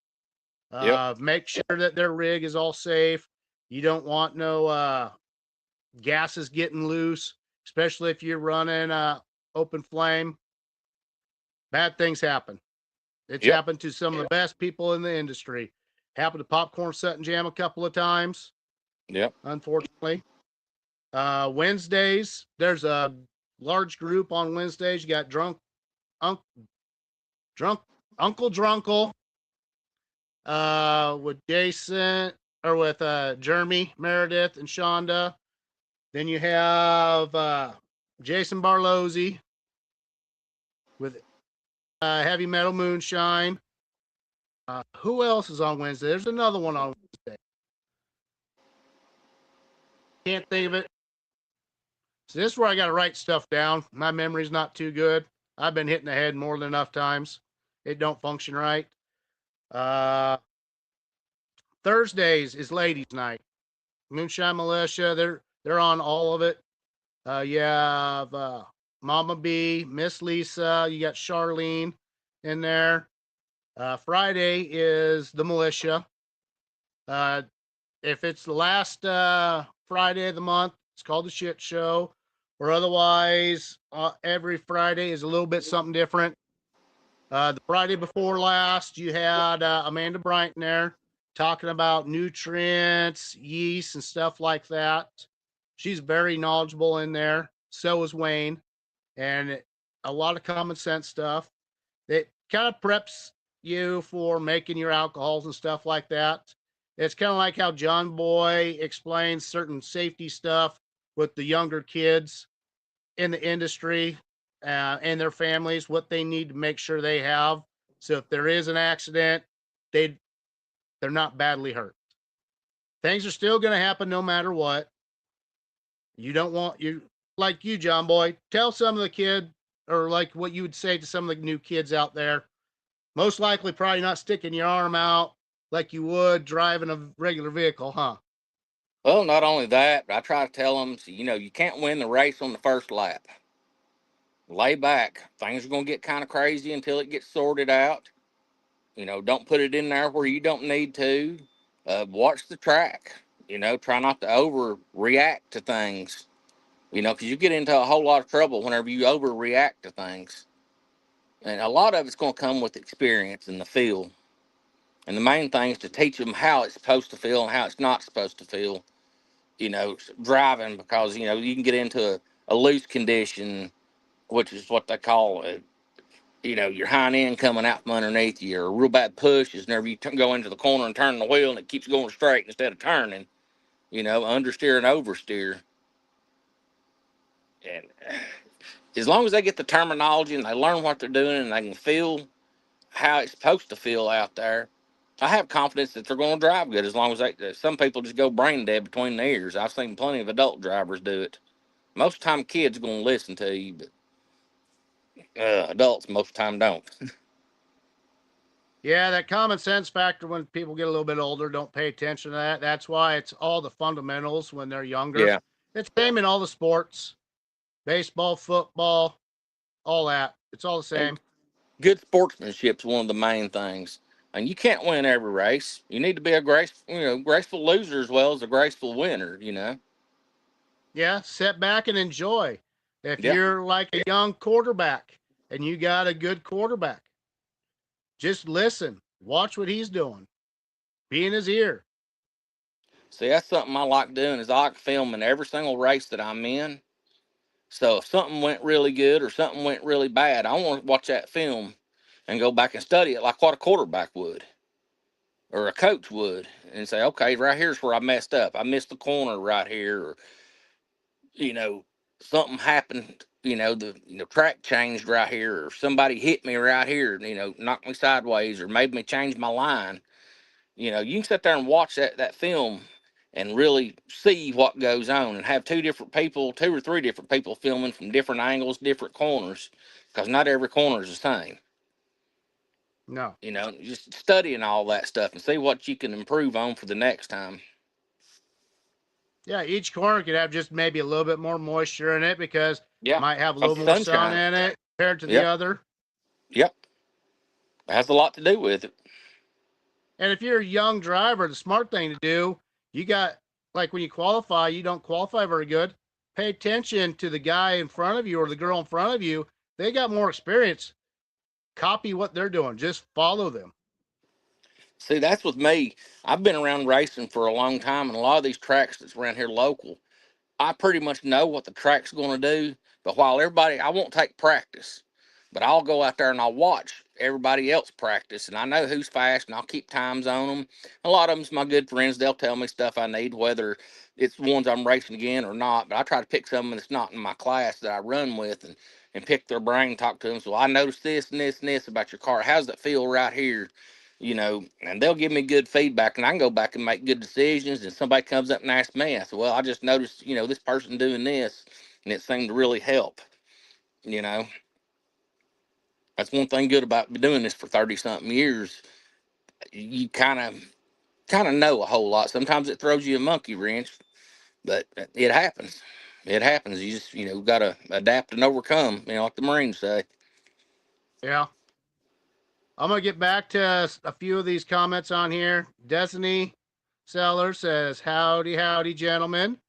Yep. Make sure that their rig is all safe. You don't want no gases getting loose, especially if you're running open flame. Bad things happen. It's Yep. happened to some of the best people in the industry. Happened to Popcorn Set and Jam a couple of times, Yep. unfortunately. Wednesdays, there's a large group on Wednesdays. You got Uncle Drunkle, with Jason or with Jeremy Meredith and Shonda. Then you have Jason Barlozzi with Heavy Metal Moonshine. Who else is on Wednesday? There's another one on Wednesday. Can't think of it. So this is where I got to write stuff down. My memory's not too good. I've been hitting the head more than enough times. It don't function right. Thursdays is ladies' night. Moonshine Militia, they're on all of it. You have Mama B, Miss Lisa, you got Charlene in there. Friday is the Militia. If it's the last Friday of the month, it's called the Shit Show. Or otherwise, every Friday is a little bit something different. The Friday before last, you had Amanda Bryant there talking about nutrients, yeast, and stuff like that. She's very knowledgeable in there. So is Wayne, and a lot of common sense stuff. It kind of preps you for making your alcohols and stuff like that. It's kind of like how John Boy explains certain safety stuff with the younger kids in the industry and their families, what they need to make sure they have. So if there is an accident, they're not badly hurt. Things are still going to happen no matter what. You don't want you like you, John Boy. Tell some of the kid, or like what you would say to some of the new kids out there. Most likely, probably not sticking your arm out like you would driving a regular vehicle, huh? Well, not only that, but I try to tell them, you can't win the race on the first lap. Lay back. Things are going to get kind of crazy until it gets sorted out. Don't put it in there where you don't need to. Watch the track. Try not to overreact to things. Because you get into a whole lot of trouble whenever you overreact to things. And a lot of it's going to come with experience in the field. And the main thing is to teach them how it's supposed to feel and how it's not supposed to feel. Driving, because you can get into a loose condition, which is what they call it. Your hind end coming out from underneath you, or a real bad push is whenever you go into the corner and turn the wheel and it keeps going straight instead of turning. Understeer and oversteer. And as long as they get the terminology and they learn what they're doing and they can feel how it's supposed to feel out there, I have confidence that they're going to drive good. As long as some people just go brain dead between the ears. I've seen plenty of adult drivers do it. Most of the time, kids are going to listen to you, but adults most of the time don't. Yeah, that common sense factor when people get a little bit older, don't pay attention to that. That's why it's all the fundamentals when they're younger. Yeah. It's same in all the sports, baseball, football, all that. It's all the And same. good sportsmanship is one of the main things. And you can't win every race. You need to be a graceful loser as well as a graceful winner. Yeah, sit back and enjoy. If Yeah. you're like a young quarterback and you got a good quarterback, just listen, watch what he's doing, be in his ear. See, that's something I like doing is I like filming every single race that I'm in. So if something went really good or something went really bad, I want to watch that film and go back and study it like what a quarterback would or a coach would and say, okay, right here's where I messed up. I missed the corner right here, or you know, something happened, the track changed right here, or somebody hit me right here, knocked me sideways or made me change my line. You can sit there and watch that film and really see what goes on and have two or three different people filming from different angles, different corners, because not every corner is the same. No. Just studying all that stuff and see what you can improve on for the next time. Yeah, each corner could have just maybe a little bit more moisture in it because Yeah, might have a because little the more sun sunshine. in it compared to the Yep, other. yep. It has a lot to do with it. And if you're a young driver, the smart thing to do, you got like when you qualify, you don't qualify very good. Pay attention to the guy in front of you or the girl in front of you. They got more experience. Copy what they're doing. Just follow them. See, that's with me. I've been around racing for a long time, and a lot of these tracks that's around here local, I pretty much know what the track's going to do. But while I won't take practice, but I'll go out there and I'll watch everybody else practice, and I know who's fast, and I'll keep times on them. A lot of them's my good friends. They'll tell me stuff I need, whether it's ones I'm racing again or not. But I try to pick someone that's not in my class that I run with, and pick their brain, talk to them. So I noticed this and this and this about your car. How's it feel right here? And they'll give me good feedback, and I can go back and make good decisions. And somebody comes up and asks me, I said, well, I just noticed, this person doing this, and it seemed to really help. You know, that's one thing good about doing this for 30 something years. You kind of know a whole lot. Sometimes it throws you a monkey wrench, but it happens. It happens. You just, got to adapt and overcome, like the Marines say. Yeah. I'm going to get back to a few of these comments on here. Destiny Seller says, howdy, howdy, gentlemen.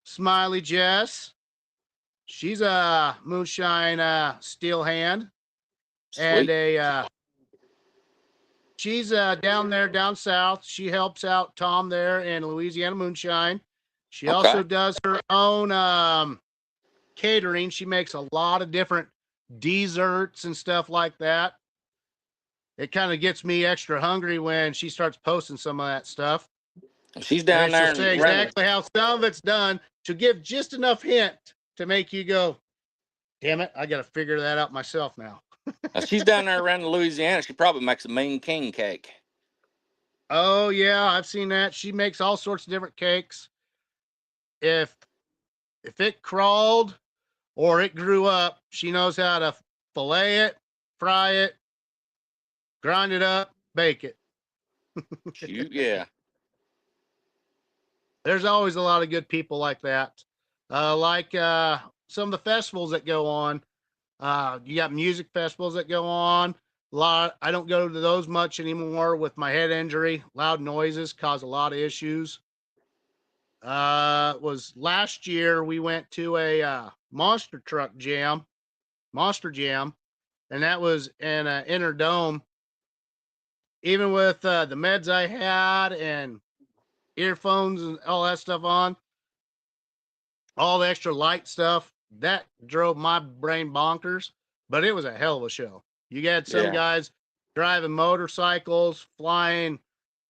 Smiley Jess. She's a moonshine steel hand. And Sweet. she's down there, down south. She helps out Tom there in Louisiana Moonshine. She Okay. also does her own catering. She makes a lot of different desserts and stuff like that. It kind of gets me extra hungry when she starts posting some of that stuff. She's And down then she'll there say and running. exactly how some of it's done to give just enough hint to make you go, damn it, I got to figure that out myself now. Now, she's down there around Louisiana. She probably makes a mean king cake. Oh, yeah, I've seen that. She makes all sorts of different cakes. If it crawled or it grew up, she knows how to fillet it, fry it, grind it up, bake it. Shoot, yeah. There's always a lot of good people like that. Like some of the festivals that go on. You got music festivals that go on. I don't go to those much anymore with my head injury. Loud noises cause a lot of issues. Was last year we went to a monster jam, and that was in an inner dome. Even with the meds I had and earphones and all that stuff on, all the extra light stuff, that drove my brain bonkers. But it was a hell of a show. You got some Yeah. guys driving motorcycles, flying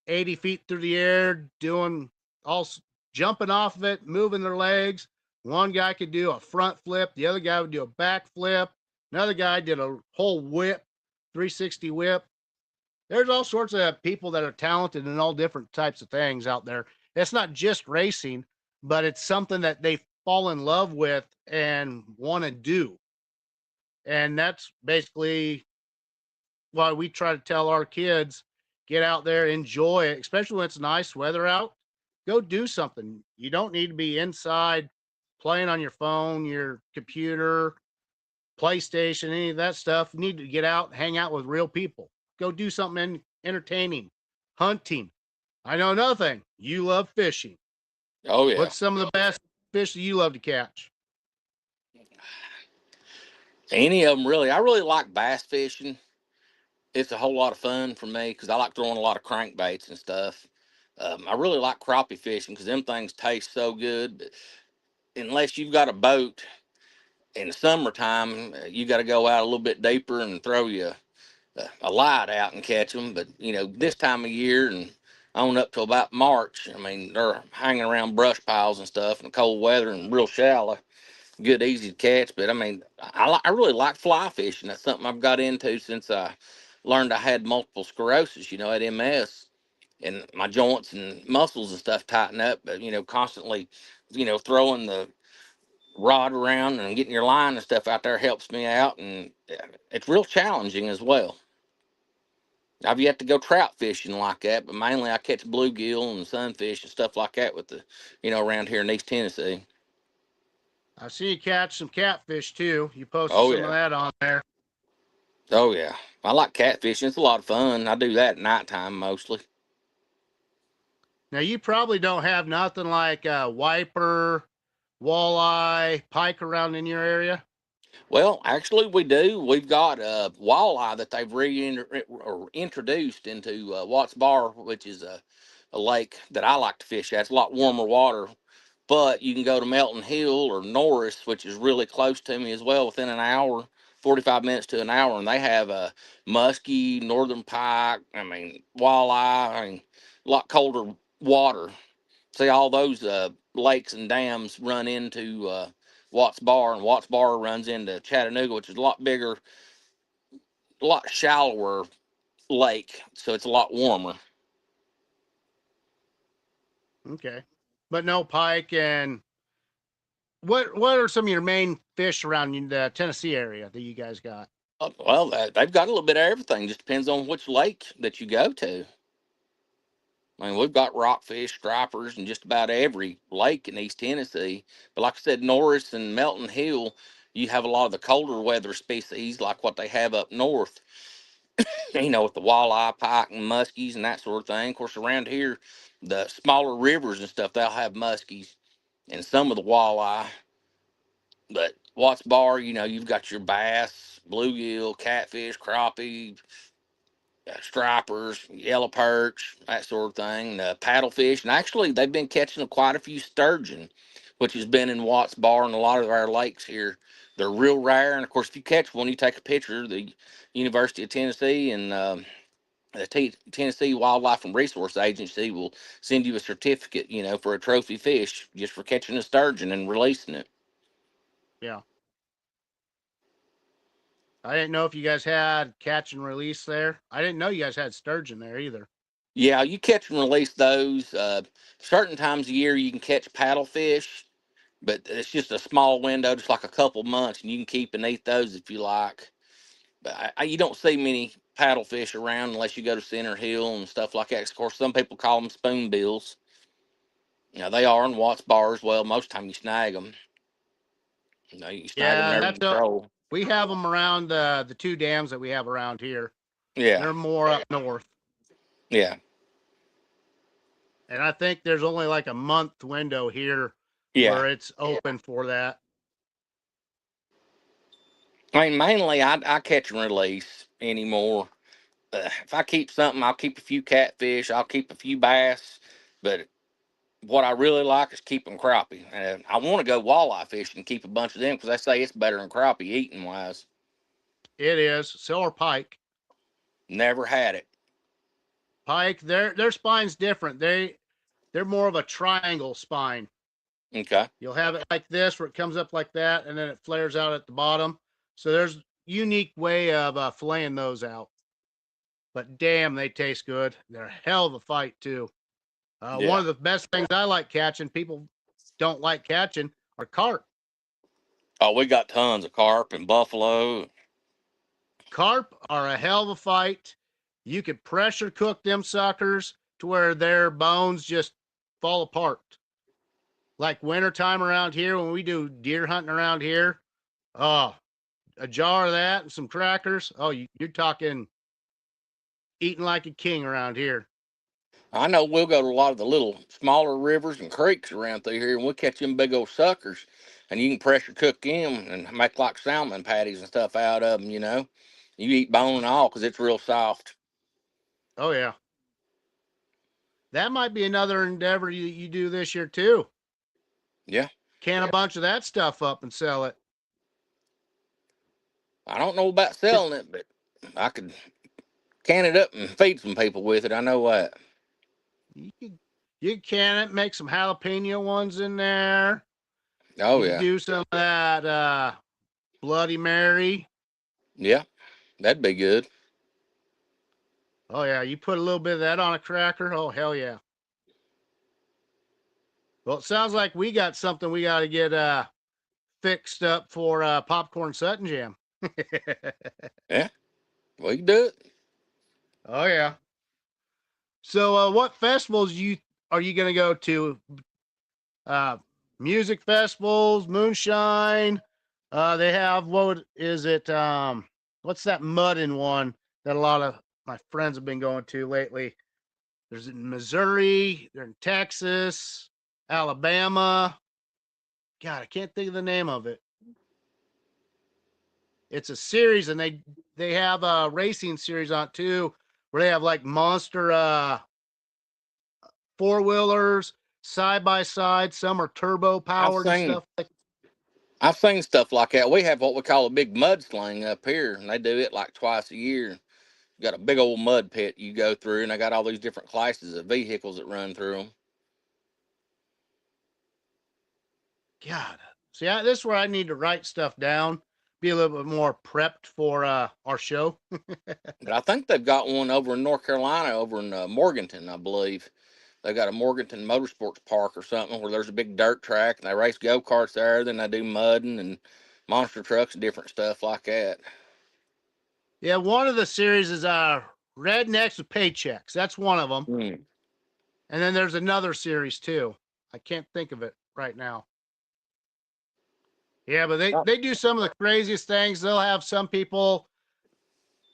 80 feet through the air, doing all jumping off of it, moving their legs. One guy could do a front flip, the other guy would do a back flip, another guy did a whole whip, 360 whip. There's all sorts of people that are talented in all different types of things out there. It's not just racing, but it's something that they fall in love with and want to do. And that's basically why we try to tell our kids, get out there, enjoy it, especially when it's nice weather out. Go do something. You don't need to be inside playing on your phone, your computer, PlayStation, any of that stuff. You need to get out, hang out with real people. Go do something entertaining, hunting. I know nothing. You love fishing. Oh yeah. What's some of the best fish that you love to catch? Any of them really. I really like bass fishing. It's a whole lot of fun for me because I like throwing a lot of crankbaits and stuff. I really like crappie fishing because them things taste so good. But unless you've got a boat in the summertime, you got to go out a little bit deeper and throw you a light out and catch them. But this time of year and on up to about March, I mean, they're hanging around brush piles and stuff in the cold weather and real shallow, good, easy to catch. But I mean, I really like fly fishing. That's something I've got into since I learned I had multiple sclerosis, at MS, and my joints and muscles and stuff tighten up. But constantly, throwing the rod around and getting your line and stuff out there helps me out, and it's real challenging as well. I've yet to go trout fishing like that, but mainly I catch bluegill and sunfish and stuff like that with around here in East Tennessee. I see you catch some catfish too. You posted Oh some of yeah. that on there. Oh yeah. I like catfishing. It's a lot of fun. I do that at nighttime mostly. Now you probably don't have nothing like wiper, walleye, pike around in your area. Well, actually, we do. We've got walleye that they've reintroduced into Watts Bar, which is a lake that I like to fish at. It's a lot warmer water, but you can go to Melton Hill or Norris, which is really close to me as well, within an hour, 45 minutes to an hour, and they have muskie, northern pike, I mean, walleye, I mean, a lot colder water. See, all those lakes and dams run into Watts Bar, and Watts Bar runs into Chattanooga, which is a lot bigger, a lot shallower lake, so it's a lot warmer. Okay, but no pike. And what are some of your main fish around the Tennessee area that you guys got? Well, they've got a little bit of everything. Just depends on which lake that you go to. I mean, we've got rockfish, stripers, and just about every lake in East Tennessee. But like I said, Norris and Melton Hill, you have a lot of the colder weather species like what they have up north, with the walleye, pike, and muskies and that sort of thing. Of course, around here, the smaller rivers and stuff, they'll have muskies and some of the walleye. But Watts Bar, you've got your bass, bluegill, catfish, crappie, stripers, yellow perch, that sort of thing, paddlefish. And actually, they've been catching quite a few sturgeon, which has been in Watts Bar and a lot of our lakes here. They're real rare. And of course, if you catch one, you take a picture. The University of Tennessee and the Tennessee Wildlife and Resource Agency will send you a certificate, for a trophy fish just for catching a sturgeon and releasing it. Yeah, I didn't know if you guys had catch and release there. I didn't know you guys had sturgeon there either. Yeah, you catch and release those. Certain times of year you can catch paddlefish, but it's just a small window, just like a couple months, and you can keep and eat those if you like. But you don't see many paddlefish around unless you go to Center Hill and stuff like that. Of course, some people call them spoonbills. They are in Watts Bar as well. Most of the time you snag them. You can snag them Yeah, there that's in control. we have them around the two dams that we have around here. Yeah, They're more up north, yeah, and I think there's only like a month window here yeah. where it's open for that. I mean, mainly I catch and release anymore. If I keep something, I'll keep a few catfish, I'll keep a few bass, but what I really like is keeping crappie. I want to go walleye fishing and keep a bunch of them because they say it's better than crappie eating wise. It is silver pike. Never had it. Pike, their spine's different. They're more of a triangle spine. Okay. You'll have it like this where it comes up like that and then it flares out at the bottom. So there's unique way of filleting those out. But damn, they taste good. They're a hell of a fight too. One Yeah. of the best things I like catching, people don't like catching, are carp. Oh, we got tons of carp and buffalo. Carp are a hell of a fight. You could pressure cook them suckers to where their bones just fall apart. Like wintertime around here when we do deer hunting around here. Oh, a jar of that and some crackers. Oh, you're talking eating like a king around here. I know we'll go to a lot of the little smaller rivers and creeks around through here, and we'll catch them big old suckers, and you can pressure cook them and make like salmon patties and stuff out of them. You know, you eat bone and all because it's real soft. Oh yeah, that might be another endeavor you do this year too. Yeah, Can a bunch of that stuff up and sell it. I don't know about selling it, but I could can it up and feed some people with it. I know that. You can it, make some jalapeno ones in there. Oh You could yeah, do some of that Bloody Mary. yeah, that'd be good. Oh yeah, you put a little bit of that on a cracker. Oh hell yeah. Well, it sounds like we got something we got to get fixed up for popcorn Sutton Jam. Yeah, we can do it. Oh yeah. So what festivals are you gonna go to? Uh music festivals, moonshine. They have what is it? What's that muddin one that a lot of my friends have been going to lately? There's in Missouri, they're in Texas, Alabama. God, I can't think of the name of it. It's a series, and they have a racing series on it too, where they have like monster four wheelers side by side. Some are turbo I've powered and seen stuff like. I've seen stuff like that. We have what we call a big mudsling up here, and they do it like twice a year. You got a big old mud pit you go through, and they got all these different classes of vehicles that run through them. God, see, this is where I need to write stuff down, be a little bit more prepped for our show. But I think they've got one over in North Carolina, over in Morganton, I believe. They got a Morganton Motorsports Park or something where there's a big dirt track, and they race go karts there. Then they do mudding and monster trucks and different stuff like that. Yeah, one of the series is Rednecks with Paychecks. That's one of them. Mm. And then there's another series too. I can't think of it right now. Yeah, but they do some of the craziest things. They'll have some people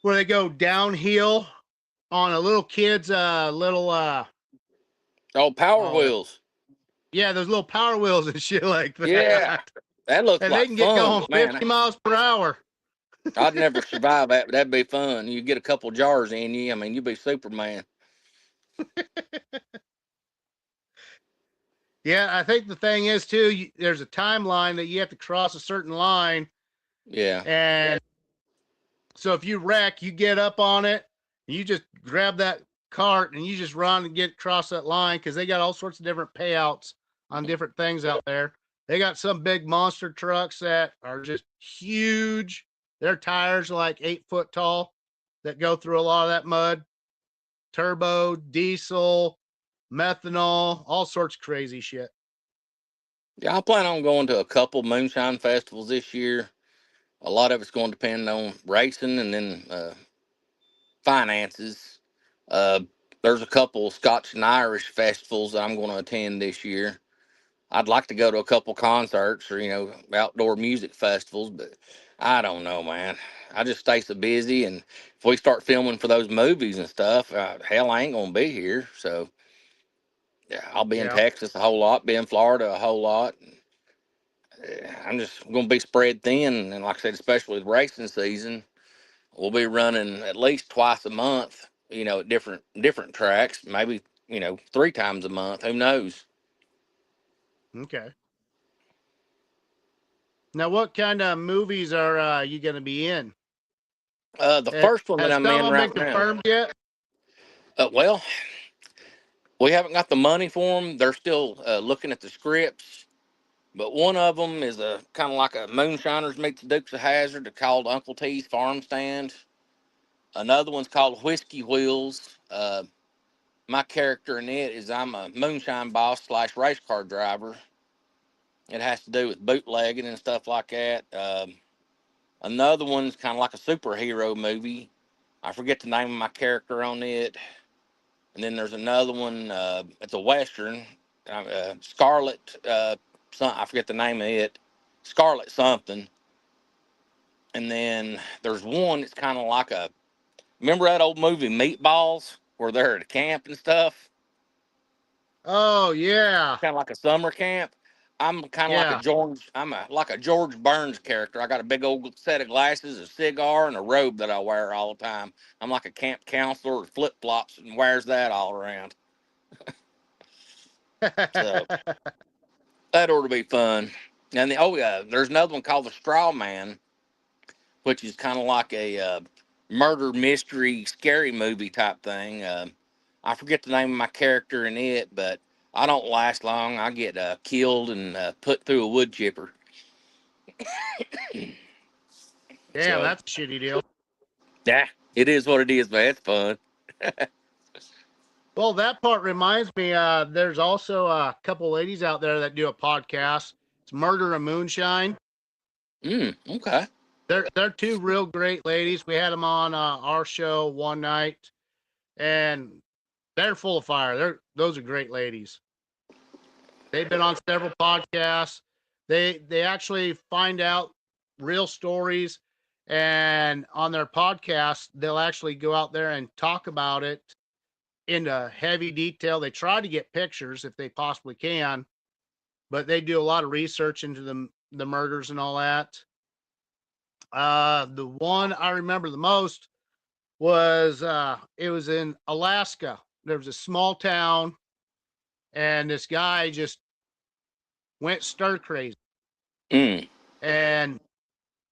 where they go downhill on a little kid's little Oh, Power oh Wheels. yeah, those little power wheels and shit like Yeah, that. that looks And they like can get fun, going but man, 50 miles per hour. I'd never survive that, but that'd be fun. You get a couple jars in you. I mean, you'd be Superman. Yeah, I think the thing is too, there's a timeline that you have to cross a certain line. Yeah. And so if you wreck, you get up on it, and you just grab that cart and you just run and get across that line because they got all sorts of different payouts on different things out there. They got some big monster trucks that are just huge. Their tires are like 8 foot tall that go through a lot of that mud. Turbo, diesel, methanol, all sorts of crazy shit. Yeah, I plan on going to a couple moonshine festivals this year. A lot of it's going to depend on racing and then finances. Uh, there's a couple Scotch and Irish festivals that I'm going to attend this year. I'd like to go to a couple concerts or outdoor music festivals, but I don't know, man. I just stay so busy, and if we start filming for those movies and stuff, hell, I ain't gonna be here. So yeah, I'll be in Yeah. Texas a whole lot, be in Florida a whole lot. I'm just gonna be spread thin, and like I said, especially with racing season, we'll be running at least twice a month. At different tracks, maybe 3 times a month. Who knows? Okay. Now, what kind of movies are you going to be in? The first one that Has I'm some in of them been right now. confirmed yet? Well, we haven't got the money for them. They're still looking at the scripts. But one of them is a kind of like a Moonshiners meets Dukes of Hazzard, called Uncle T's Farm Stand. Another one's called Whiskey Wheels. My character in it is I'm a moonshine boss / race car driver. It has to do with bootlegging and stuff like that. Another one's kind of like a superhero movie. I forget the name of my character on it. And then there's another one. It's a western. Scarlet. I forget the name of it. Scarlet something. And then there's one. It's kind of like Remember that old movie Meatballs, where they're at a camp and stuff? Oh yeah, Kind of like a summer camp. I'm kind of like a yeah. George. Like a George Burns character. I got a big old set of glasses, a cigar, and a robe that I wear all the time. I'm like a camp counselor with flip flops and wears that all around. So that ought to be fun. And oh yeah, there's another one called the Straw Man, which is kind of like a murder mystery, scary movie type thing. I forget the name of my character in it, but I don't last long. I get killed and put through a wood chipper. Damn, So that's a shitty deal. yeah, it is what it is, man. It's fun. Well, that part reminds me. There's also a couple ladies out there that do a podcast. It's Murder and Moonshine. Okay. They're two real great ladies. We had them on our show one night, and they're full of fire. Those are great ladies. They've been on several podcasts. They actually find out real stories, and on their podcast, they'll actually go out there and talk about it into heavy detail. They try to get pictures if they possibly can, but they do a lot of research into the murders and all that. The one I remember the most was it was in Alaska. There was a small town, and this guy just went stir crazy Mm. and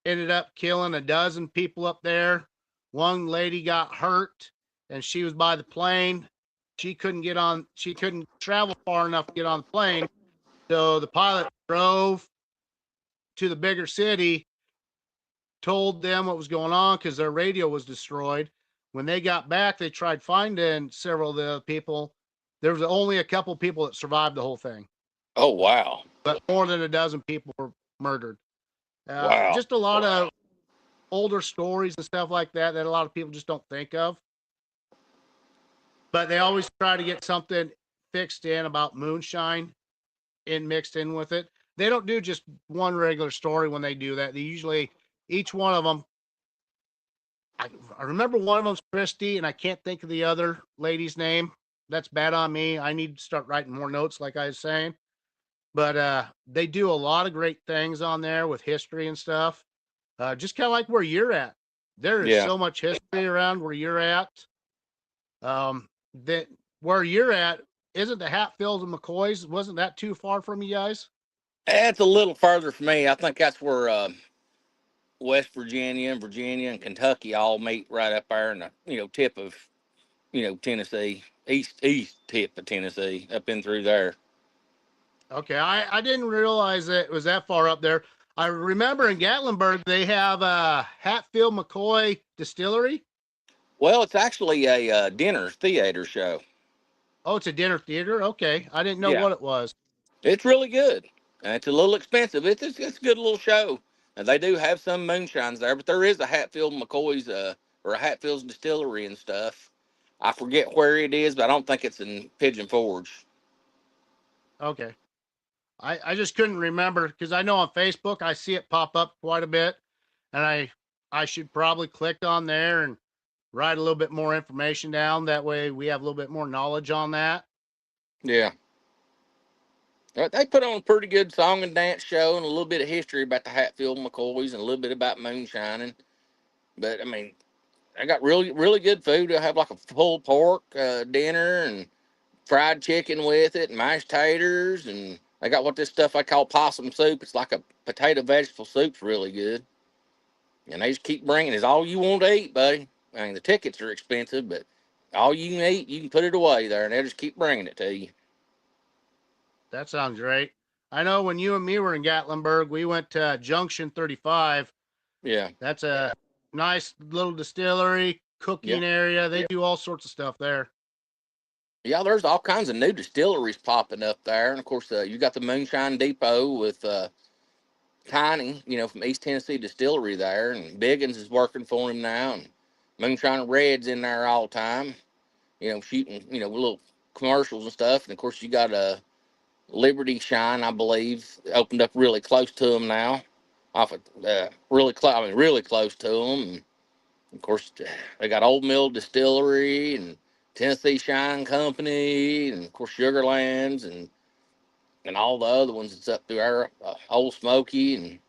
ended up killing a dozen people up there. One lady got hurt, and she was by the plane. She couldn't get on. She couldn't travel far enough to get on the plane. So the pilot drove to the bigger city, told them what was going on because their radio was destroyed. When they got back, they tried finding several of the people. There was only a couple people that survived the whole thing, Oh wow. but more than a dozen people were murdered. Wow. Just a lot of older stories and stuff like that that a lot of people just don't think of. But they always try to get something fixed in about moonshine in mixed in with it. They don't do just one regular story when they do that. They usually each one of them. I remember one of them's Christy, and I can't think of the other lady's name. That's bad on me. I need to start writing more notes, like I was saying. But they do a lot of great things on there with history and stuff. Just kind of like where you're at. There is Yeah. so much history around where you're at. That where you're at isn't the Hatfields and McCoys. Wasn't that too far from you guys? It's a little further for me. I think that's where West Virginia and Kentucky all meet right up there in the tip of Tennessee, east tip of Tennessee, up in through there. Okay, I didn't realize that it was that far up there. I remember in Gatlinburg they have a Hatfield McCoy distillery. Well, it's actually a dinner theater show. Oh, it's a dinner theater. Okay, I didn't know Yeah, what it was. it's really good. It's a little expensive. It's a good little show. And they do have some moonshines there, but there is a Hatfield McCoy's or a Hatfield's distillery and stuff. I forget where it is, but I don't think it's in Pigeon Forge. Okay, I just couldn't remember because I know on Facebook I see it pop up quite a bit, and I should probably click on there and write a little bit more information down. That way we have a little bit more knowledge on that. Yeah. They put on a pretty good song and dance show and a little bit of history about the Hatfield McCoys and a little bit about moonshining. But I mean, I got really good food. I have like a pulled pork dinner and fried chicken with it, and mashed taters, and I got what this stuff I call possum soup. It's like a potato vegetable soup's really good. And they just keep bringing it. It's all you want to eat, buddy. I mean, the tickets are expensive, but all you can eat, you can put it away there, and they'll just keep bringing it to you. That sounds great. I know when you and me were in Gatlinburg, we went to Junction 35. Yeah, That's a nice little distillery, yeah, cooking area. They do all sorts of stuff there. yeah. There's all kinds of new distilleries popping up there, and of course, you got the Moonshine Depot with Tiny, from East Tennessee Distillery there, and Biggins is working for him now, and Moonshine Red's in there all the time, shooting, little commercials and stuff. And of course, you got a Liberty Shine, I believe, opened up really close to him now, off of really close. I mean, really close to him. And Of course, they got Old Mill Distillery and Tennessee Shine Company, and of course Sugarlands, and all the other ones that's up through our Old Smoky. And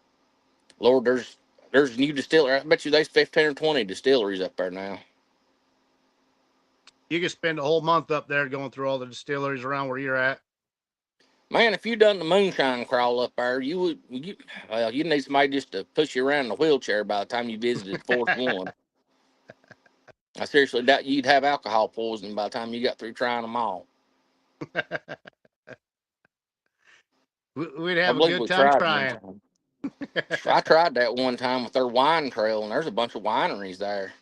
Lord, there's new distillery. I bet you there's 15 or 20 distilleries up there now. You could spend a whole month up there going through all the distilleries around where you're at. Man, if you done the moonshine crawl up there, you need somebody just to push you around in a wheelchair by the time you visited the fourth one. I seriously doubt you'd have alcohol poisoning by the time you got through trying them all. We'd I have a believe good we time tried one trying. time. I tried that one time with their wine trail, and there's a bunch of wineries there.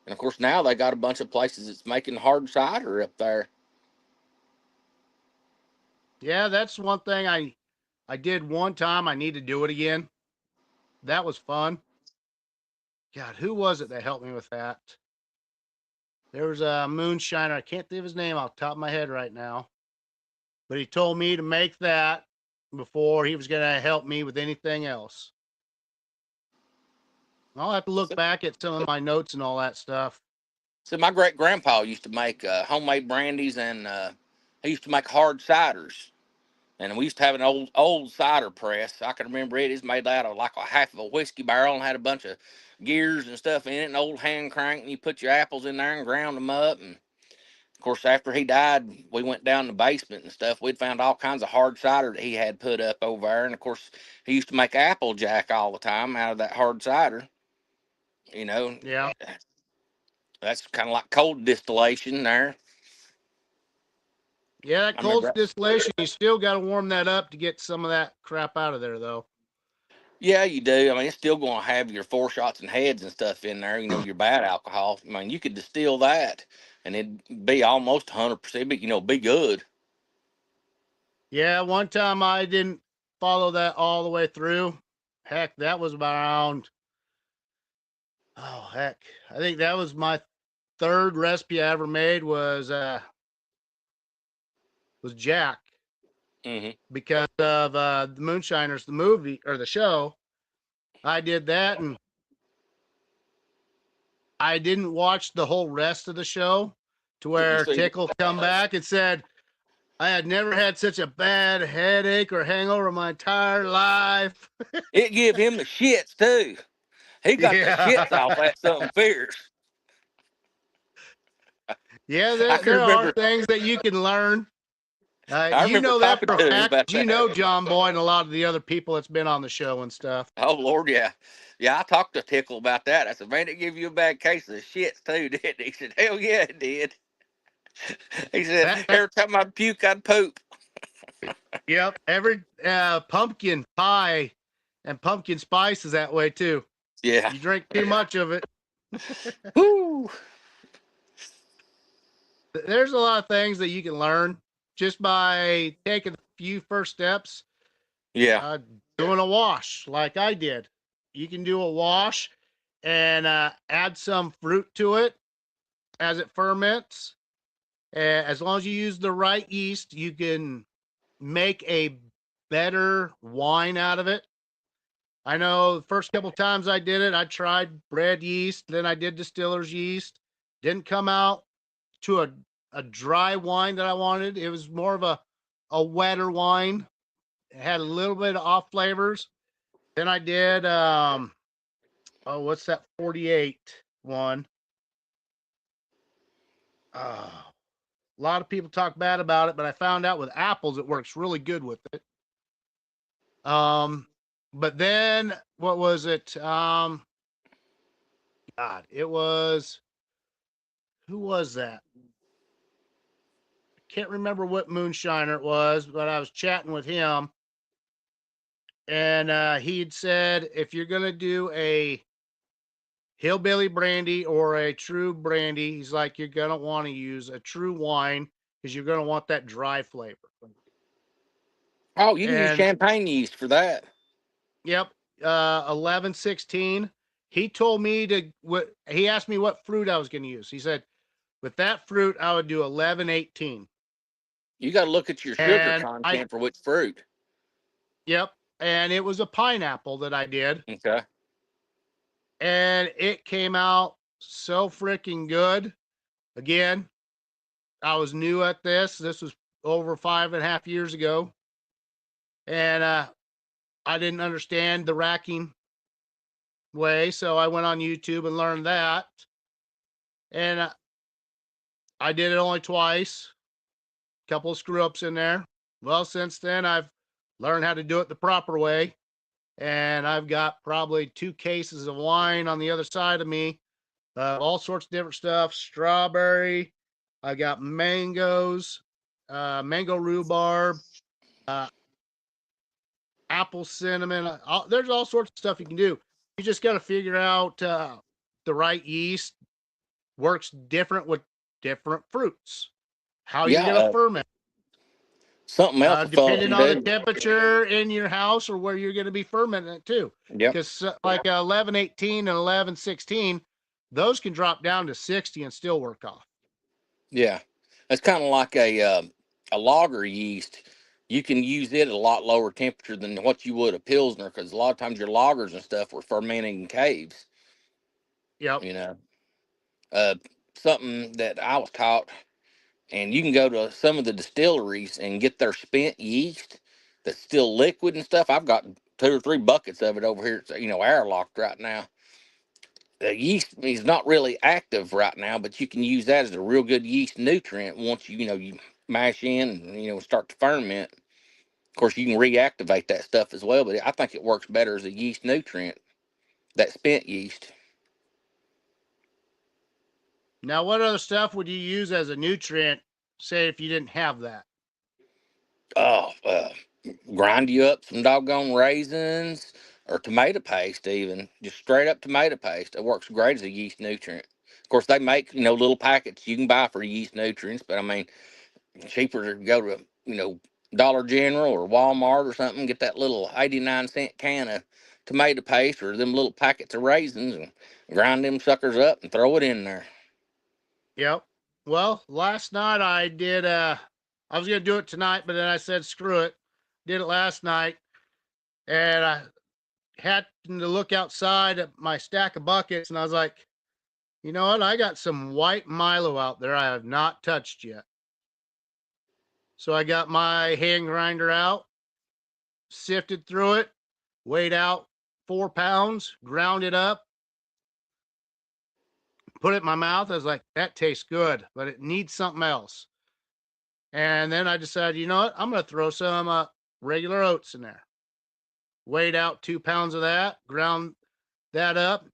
And of course, now they got a bunch of places that's making hard cider up there. Yeah, that's one thing I did one time. I need to do it again. That was fun. God, who was it that helped me with that? There was a moonshiner. I can't think of his name off the top of my head right now. But he told me to make that before he was going to help me with anything else. I'll have to look back at some of my notes and all that stuff. So my great grandpa used to make homemade brandies, and he used to make hard ciders. And we used to have an old cider press. I can remember it. It's made out of like a half of a whiskey barrel and had a bunch of gears and stuff in it, an old hand crank, and you put your apples in there and ground them up. And of course, after he died, we went down the basement and stuff. We'd found all kinds of hard cider that he had put up over there. And of course, he used to make Applejack all the time out of that hard cider. You know, Yeah. that's kind of like cold distillation there. Yeah, that I cold remember. distillation, you still got to warm that up to get some of that crap out of there, though. Yeah, you do. I mean, it's still going to have your foreshots and heads and stuff in there. You know, your bad alcohol. I mean, you could distill that, and it'd be almost 100%. But be good. Yeah, one time I didn't follow that all the way through. Heck, that was around. Oh heck, I think that was my third recipe I ever made was Jack. Mm-hmm. Because of the Moonshiners, the movie or the show. I did that, and I didn't watch the whole rest of the show to where See, Tickle come back and said, I had never had such a bad headache or hangover my entire life. it give him the shits too. He got the shits off Yeah. that something fierce. Yeah, I can there are remember. things that you can learn. I You remember know that talking for a to him fact. about You that. know John Boy and a lot of the other people that's been on the show and stuff. Oh Lord, yeah. I talked to Tickle about that. I said, man, it give you a bad case of the shits too, didn't it? He said, hell yeah, it did. He said, That every time I'd puke, I'd poop. Yep, every pumpkin pie and pumpkin spice is that way too. Yeah. You drink too much of it. Woo. There's a lot of things that you can learn just by taking a few first steps. Yeah. Doing a wash like I did. You can do a wash and add some fruit to it as it ferments. As long as you use the right yeast, you can make a better wine out of it. I know the first couple times I did it, I tried bread yeast, then I did distiller's yeast. Didn't come out to a dry wine that I wanted. It was more of a wetter wine. It had a little bit of off flavors. Then I did what's that 48 one? A lot of people talk bad about it, but I found out with apples it works really good with it. But then what was it? God, it was who was that? Can't remember what moonshiner it was, but I was chatting with him, and he'd said if you're gonna do a hillbilly brandy or a true brandy, he's like you're gonna want to use a true wine because you're gonna want that dry flavor. Oh, you can use And champagne yeast for that. yep, 1116. He told me he asked me what fruit I was going to use. He said, with that fruit, I would do 1118. You got to look at your sugar And content for which fruit. yep. And it was a pineapple that I did. Okay. And it came out so freaking good. Again, I was new at this. This was over 5.5 years ago. And I didn't understand the racking way. So I went on YouTube and learned that. And I did it only twice. Couple of screw ups in there. Well, since then, I've learned how to do it the proper way. And I've got probably 2 cases of wine on the other side of me. All sorts of different stuff. Strawberry. I got mangoes, mango rhubarb, apple cinnamon. There's all sorts of stuff you can do. You just got to figure out the right yeast. Works different with different fruits. How you're Yeah, going to ferment. something else a fella Depending can on the do. temperature in your house or where you're going to be fermenting it too. Yep. Because like 1118 and 1116, those can drop down to 60 and still work off. Yeah, it's kind of like a lager yeast. You can use it at a lot lower temperature than what you would a pilsner, because a lot of times your lagers and stuff were fermenting in caves. Yep. You know, uh, something that I was taught, and you can go to some of the distilleries and get their spent yeast that's still liquid and stuff. I've got 2 or 3 buckets of it over here. It's, airlocked right now. The yeast is not really active right now, but you can use that as a real good yeast nutrient once you mash in and start to ferment. Of course, you can reactivate that stuff as well, but I think it works better as a yeast nutrient, that spent yeast. Now, what other stuff would you use as a nutrient, say, if you didn't have that? Oh, grind you up some doggone raisins or tomato paste, even just straight up tomato paste. It works great as a yeast nutrient. Of course, they make little packets you can buy for yeast nutrients, but I mean, cheaper to go to Dollar General or Walmart or something, get that little 89-cent can of tomato paste or them little packets of raisins and grind them suckers up and throw it in there. Yep. Well, last night I did, I was going to do it tonight, but then I said, screw it. Did it last night. And I happened to look outside at my stack of buckets and I was like, you know what? I got some white Milo out there I have not touched yet. So I got my hand grinder out, sifted through it, weighed out 4 pounds, ground it up, put it in my mouth. I was like, that tastes good, but it needs something else. And then I decided, you know what? I'm going to throw some regular oats in there. Weighed out 2 pounds of that, ground that up.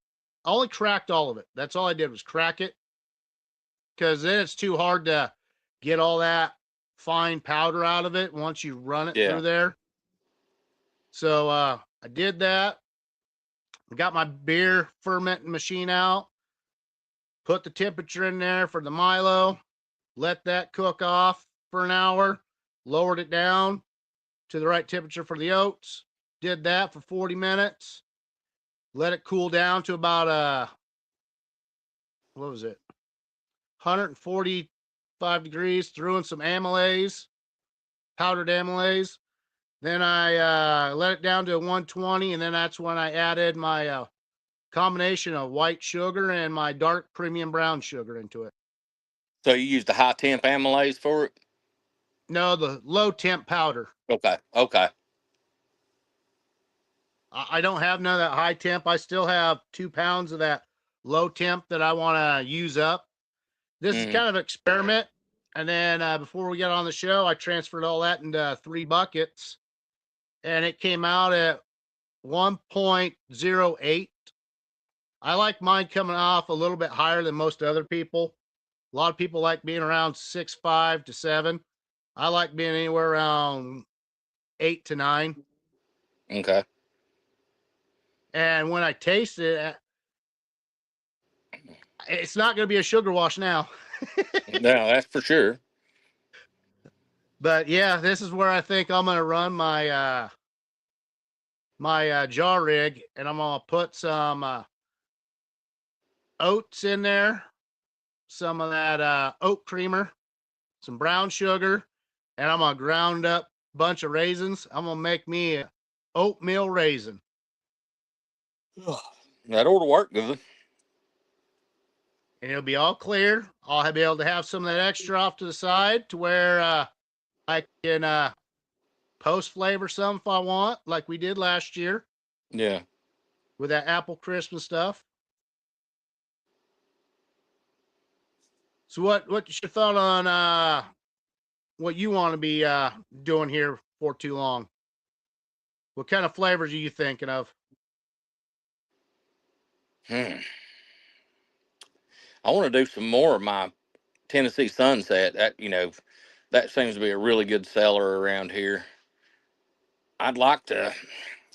I only cracked all of it. That's all I did was crack it, because then it's too hard to get all that fine powder out of it once you run it through there. So I did that. Got my beer fermenting machine out. Put the temperature in there for the Milo. Let that cook off for an hour. Lowered it down to the right temperature for the oats. Did that for 40 minutes. Let it cool down to about what was it? 145 degrees. Threw in some amylase, powdered amylase. Then I let it down to 120, and then that's when I added my combination of white sugar and my dark premium brown sugar into it. So you use the high temp amylase for it? No, the low temp powder. Okay. I don't have none of that high temp. I still have 2 pounds of that low temp that I want to use up. This is kind of an experiment. And then before we got on the show, I transferred all that into 3 buckets, and it came out at 1.08. I like mine coming off a little bit higher than most other people. A lot of people like being around 6.5 to 7. I like being anywhere around 8 to 9. Okay. And when I taste it, it's not going to be a sugar wash now. No, that's for sure. But yeah, this is where I think I'm going to run my my jar rig, and I'm going to put some oats in there, some of that oat creamer, some brown sugar, and I'm going to ground up a bunch of raisins. I'm going to make me a oatmeal raisin. That ought to work good. and it'll be all clear. I'll be able to have some of that extra off to the side to where I can post flavor some if I want, like we did last year Yeah. with that apple crisp and stuff. So what's your thought on what you want to be doing here for too long? What kind of flavors are you thinking of? I want to do some more of my Tennessee Sunset. That seems to be a really good seller around here. I'd like to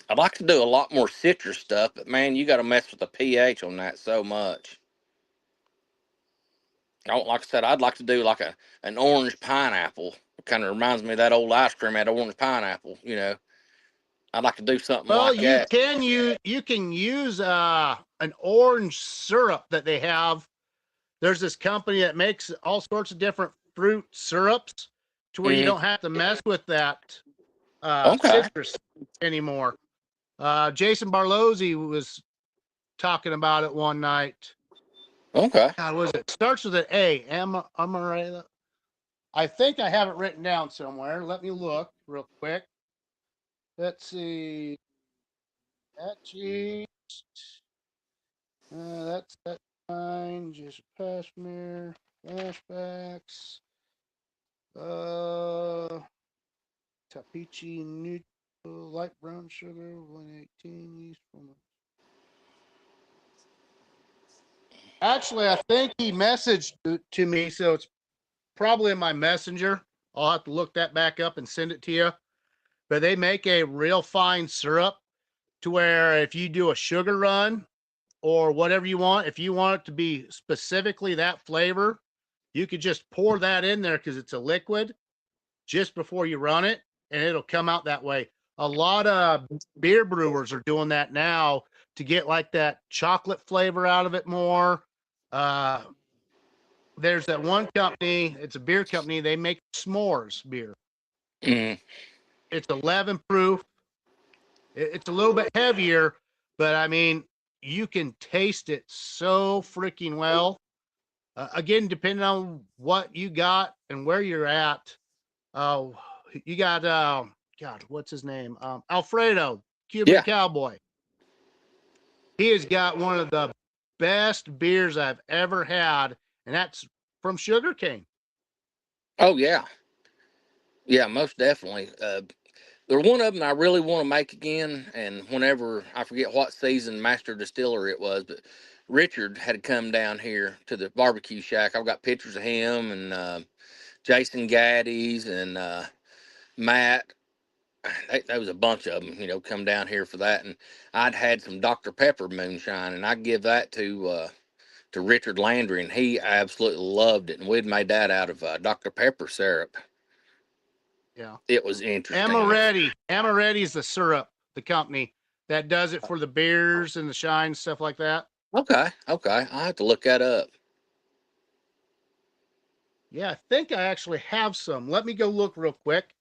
do a lot more citrus stuff, but man, you got to mess with the pH on that so much. Like I said, I'd like to do like an orange pineapple. It kind of reminds me of that old ice cream had orange pineapple. I'd like to do something Well, like that. you can use an orange syrup that they have. There's this company that makes all sorts of different fruit syrups to where you don't have to mess with that Okay. citrus anymore. Jason Barlozzi was talking about it one night. Okay. God, was it? Starts with an A. Amarela. I think I have it written down somewhere. Let me look real quick. Let's see. That cheese. That's fine. Just Pashmere. Flashbacks. Tapichi neutral, light brown sugar, 118 yeast from. Actually, I think he messaged to me, so it's probably in my messenger. I'll have to look that back up and send it to you. But they make a real fine syrup to where if you do a sugar run or whatever you want, if you want it to be specifically that flavor, you could just pour that in there because it's a liquid just before you run it, and it'll come out that way. A lot of beer brewers are doing that now to get like that chocolate flavor out of it more. There's that one company, it's a beer company, they make s'mores beer. It's 11 proof. It's a little bit heavier, but I mean, you can taste it so freaking well. Again, depending on what you got and where you're at. You got God, what's his name? Alfredo, Cuban Yeah. Cowboy. He has got one of the best beers I've ever had, and that's from Sugarcane. Oh yeah. Yeah, most definitely. There's one of them I really want to make again, and whenever I forget what season Master Distiller it was, but Richard had come down here to the barbecue shack. I've got pictures of him and Jason Gaddies and Matt. There was a bunch of them, come down here for that, and I'd had some Dr. Pepper moonshine, and I'd give that to Richard Landry, and he absolutely loved it, and we'd made that out of Dr. Pepper syrup. Yeah. It was interesting. Amaretti is the syrup, the company that does it for the beers and the shine, stuff like that. Okay. I have to look that up. Yeah, I think I actually have some. Let me go look real quick.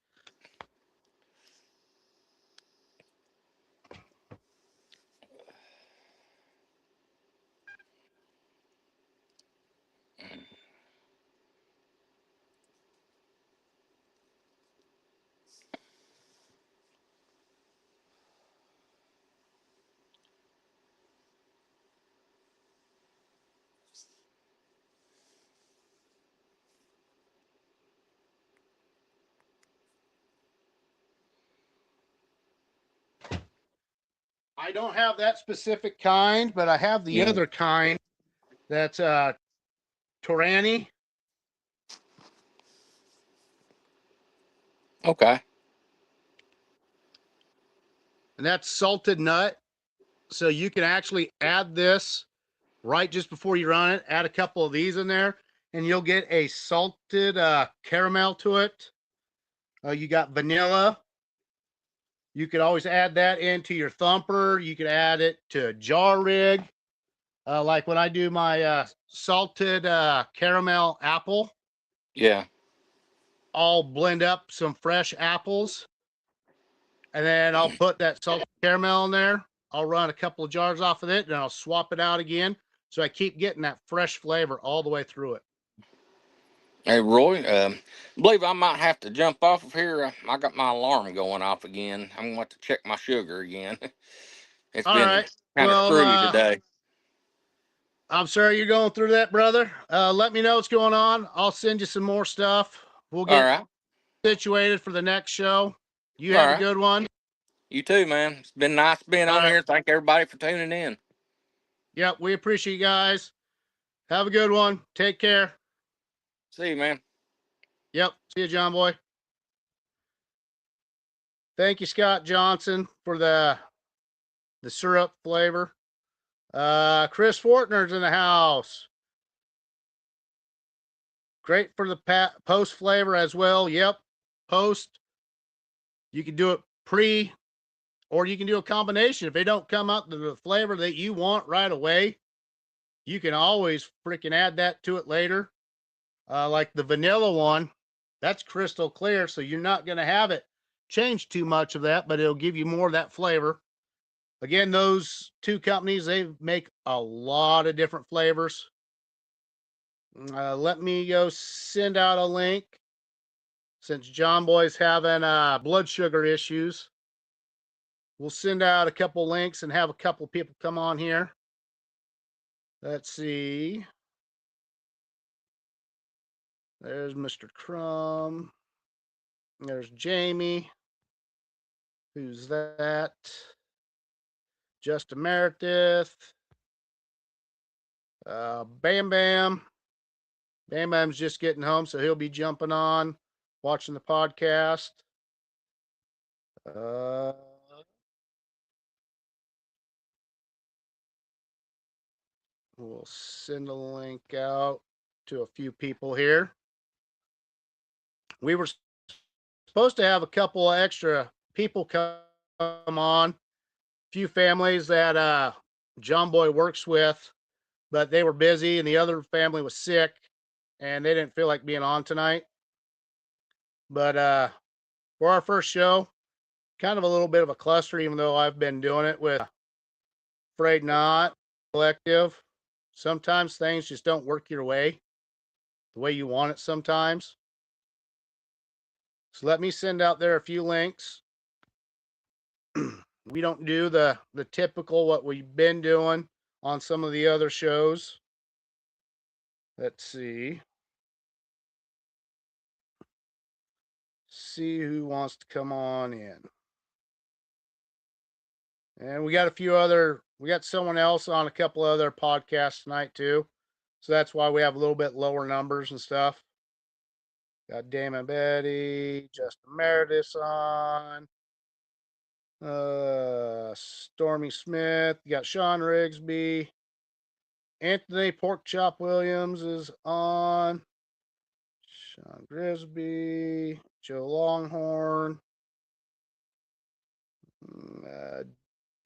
I don't have that specific kind, but I have the other kind. That's Torani. Okay. And that's salted nut. So you can actually add this right just before you run it. Add a couple of these in there, and you'll get a salted caramel to it. You got vanilla. You could always add that into your thumper. You could add it to jar rig. Like when I do my salted caramel apple. Yeah. I'll blend up some fresh apples, and then I'll put that salted caramel in there. I'll run a couple of jars off of it, and I'll swap it out again. So I keep getting that fresh flavor all the way through it. Hey, Roy, I believe I might have to jump off of here. I got my alarm going off again. I'm going to have to check my sugar again. It's All been right. kind of Well, screwy today. I'm sorry you're going through that, brother. Let me know what's going on. I'll send you some more stuff. We'll All get right. situated for the next show. You All have a right. good one. You too, man. It's been nice being All on right. here. Thank everybody for tuning in. Yep, we appreciate you guys. Have a good one. Take care. See you, man. Yep. See you, John Boy. Thank you, Scott Johnson, for the syrup flavor. Chris Fortner's in the house. Great for the post flavor as well. Yep. Post. You can do it pre, or you can do a combination. If they don't come up to the flavor that you want right away, you can always freaking add that to it later. Like the vanilla one, that's crystal clear, so you're not going to have it change too much of that, but it'll give you more of that flavor. Again, those two companies, they make a lot of different flavors. Let me go send out a link since John Boy's having blood sugar issues. We'll send out a couple links and have a couple people come on here. Let's see. There's Mr. Crumb. There's Jamie. Who's that? Justin Meredith. Bam Bam. Bam Bam's just getting home, so he'll be jumping on, watching the podcast. We'll send a link out to a few people here. We were supposed to have a couple of extra people come on, a few families that John Boy works with, but they were busy and the other family was sick and they didn't feel like being on tonight. But for our first show, kind of a little bit of a cluster, even though I've been doing it with Afraid Not Collective. Sometimes things just don't work your way, the way you want it sometimes. So let me send out there a few links. We don't do the typical what we've been doing on some of the other shows. Let's see. See who wants to come on in. And we got we got someone else on a couple other podcasts tonight too. So that's why we have a little bit lower numbers and stuff. Got Damon Betty, Justin Meredith on. Stormy Smith. You got Sean Rigsby. Anthony Porkchop Williams is on. Sean Grisby. Joe Longhorn.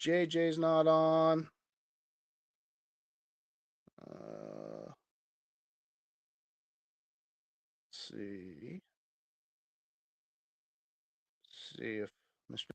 JJ's not on. Let's see. See if Mr.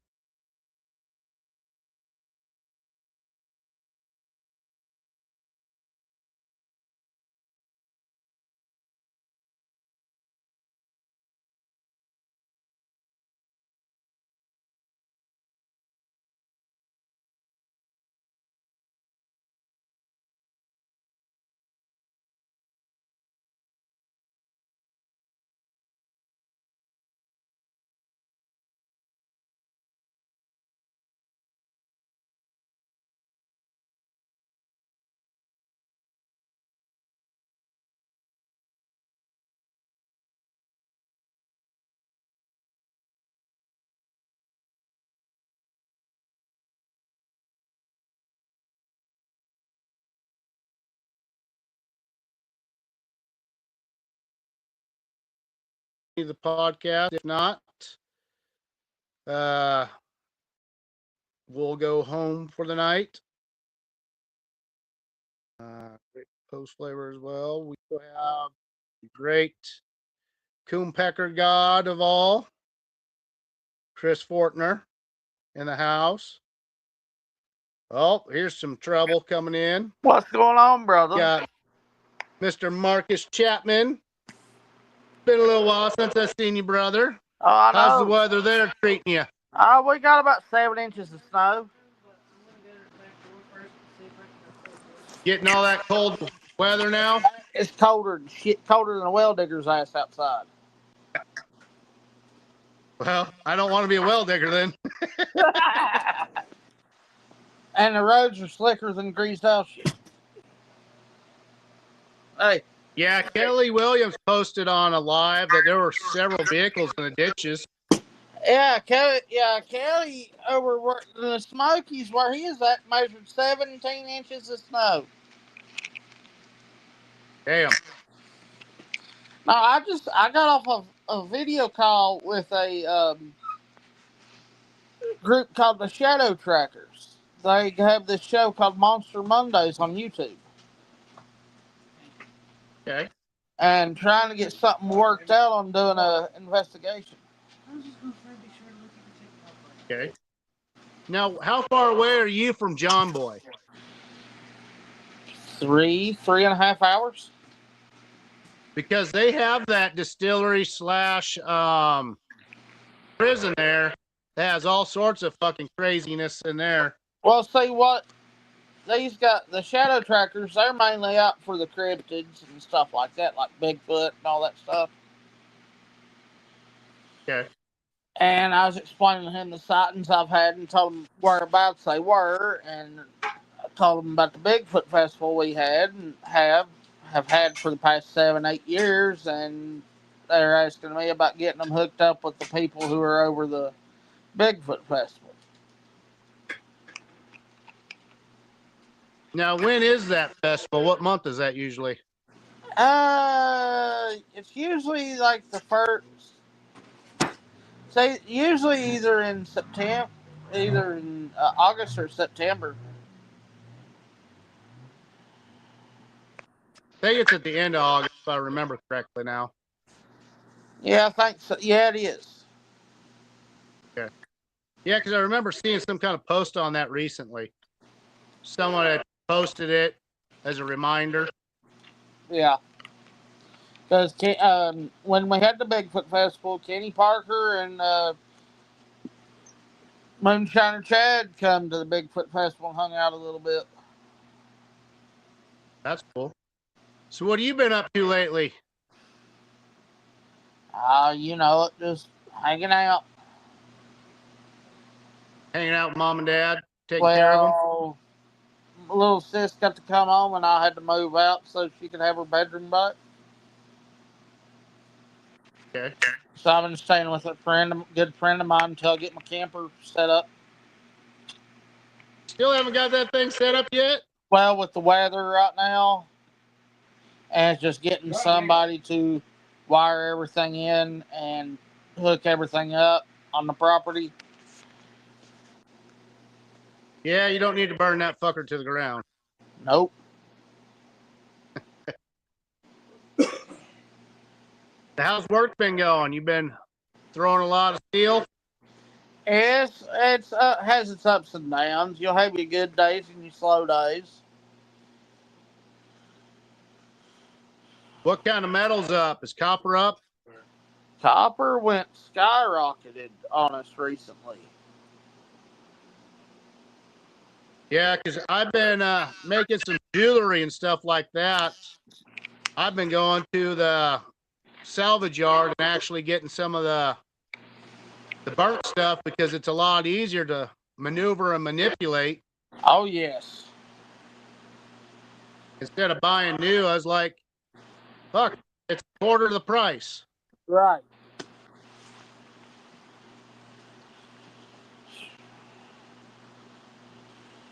the podcast. If not, we'll go home for the night. Great post flavor as well. We have the great coon pecker god of all, Chris Fortner, in the house. Oh, here's some trouble coming in. What's going on, brother? Got Mr. Marcus Chapman. Been a little while since I've seen you, brother. Oh, I know. How's the weather there treating you? We got about 7 inches of snow. Getting all that cold weather now? It's colder than a well digger's ass outside. Well, I don't want to be a well digger then. And the roads are slicker than greased out shit. Hey. Yeah, Kelly Williams posted on a live that there were several vehicles in the ditches. Yeah, Kelly over in the Smokies where he is at measured 17 inches of snow. Damn. No, I got off of a video call with a group called the Shadow Trackers. They have this show called Monster Mondays on YouTube. Okay. And trying to get something worked out on doing an investigation. Okay. Now, how far away are you from John Boy? 3.5 hours. Because they have that distillery / prison there that has all sorts of fucking craziness in there. Well, see what? These got the Shadow Trackers, they're mainly out for the cryptids and stuff like that, like Bigfoot and all that stuff. Okay. And I was explaining to him the sightings I've had and told him whereabouts they were, and I told him about the Bigfoot Festival we had and have had for the past 7-8 years, and they're asking me about getting them hooked up with the people who are over the Bigfoot Festival. Now, when is that festival? What month is that usually? It's usually like the first. Say usually either in September, either in August or September. I think it's at the end of August, if I remember correctly now. Yeah, I think so. Yeah, it is. Okay. Yeah, because I remember seeing some kind of post on that recently. Someone had posted it as a reminder. Yeah. Because when we had the Bigfoot Festival, Kenny Parker and Moonshiner Chad come to the Bigfoot Festival and hung out a little bit. That's cool. So what have you been up to lately? You know it, just hanging out. Hanging out with mom and dad, taking care of them? Well, little sis got to come home and I had to move out so she could have her bedroom back. Okay. So I've been staying with a good friend of mine until I get my camper set up. Still haven't got that thing set up yet? Well, with the weather right now, and it's just getting somebody to wire everything in and hook everything up on the property. Yeah, you don't need to burn that fucker to the ground. Nope. How's work been going? You been throwing a lot of steel? It's has its ups and downs. You'll have your good days and your slow days. What kind of metal's up? Is copper up? Copper went skyrocketed on us recently. Yeah, because I've been making some jewelry and stuff like that. I've been going to the salvage yard and actually getting some of the burnt stuff because it's a lot easier to maneuver and manipulate. Oh, yes. Instead of buying new, I was like, fuck, it's a quarter of the price. Right.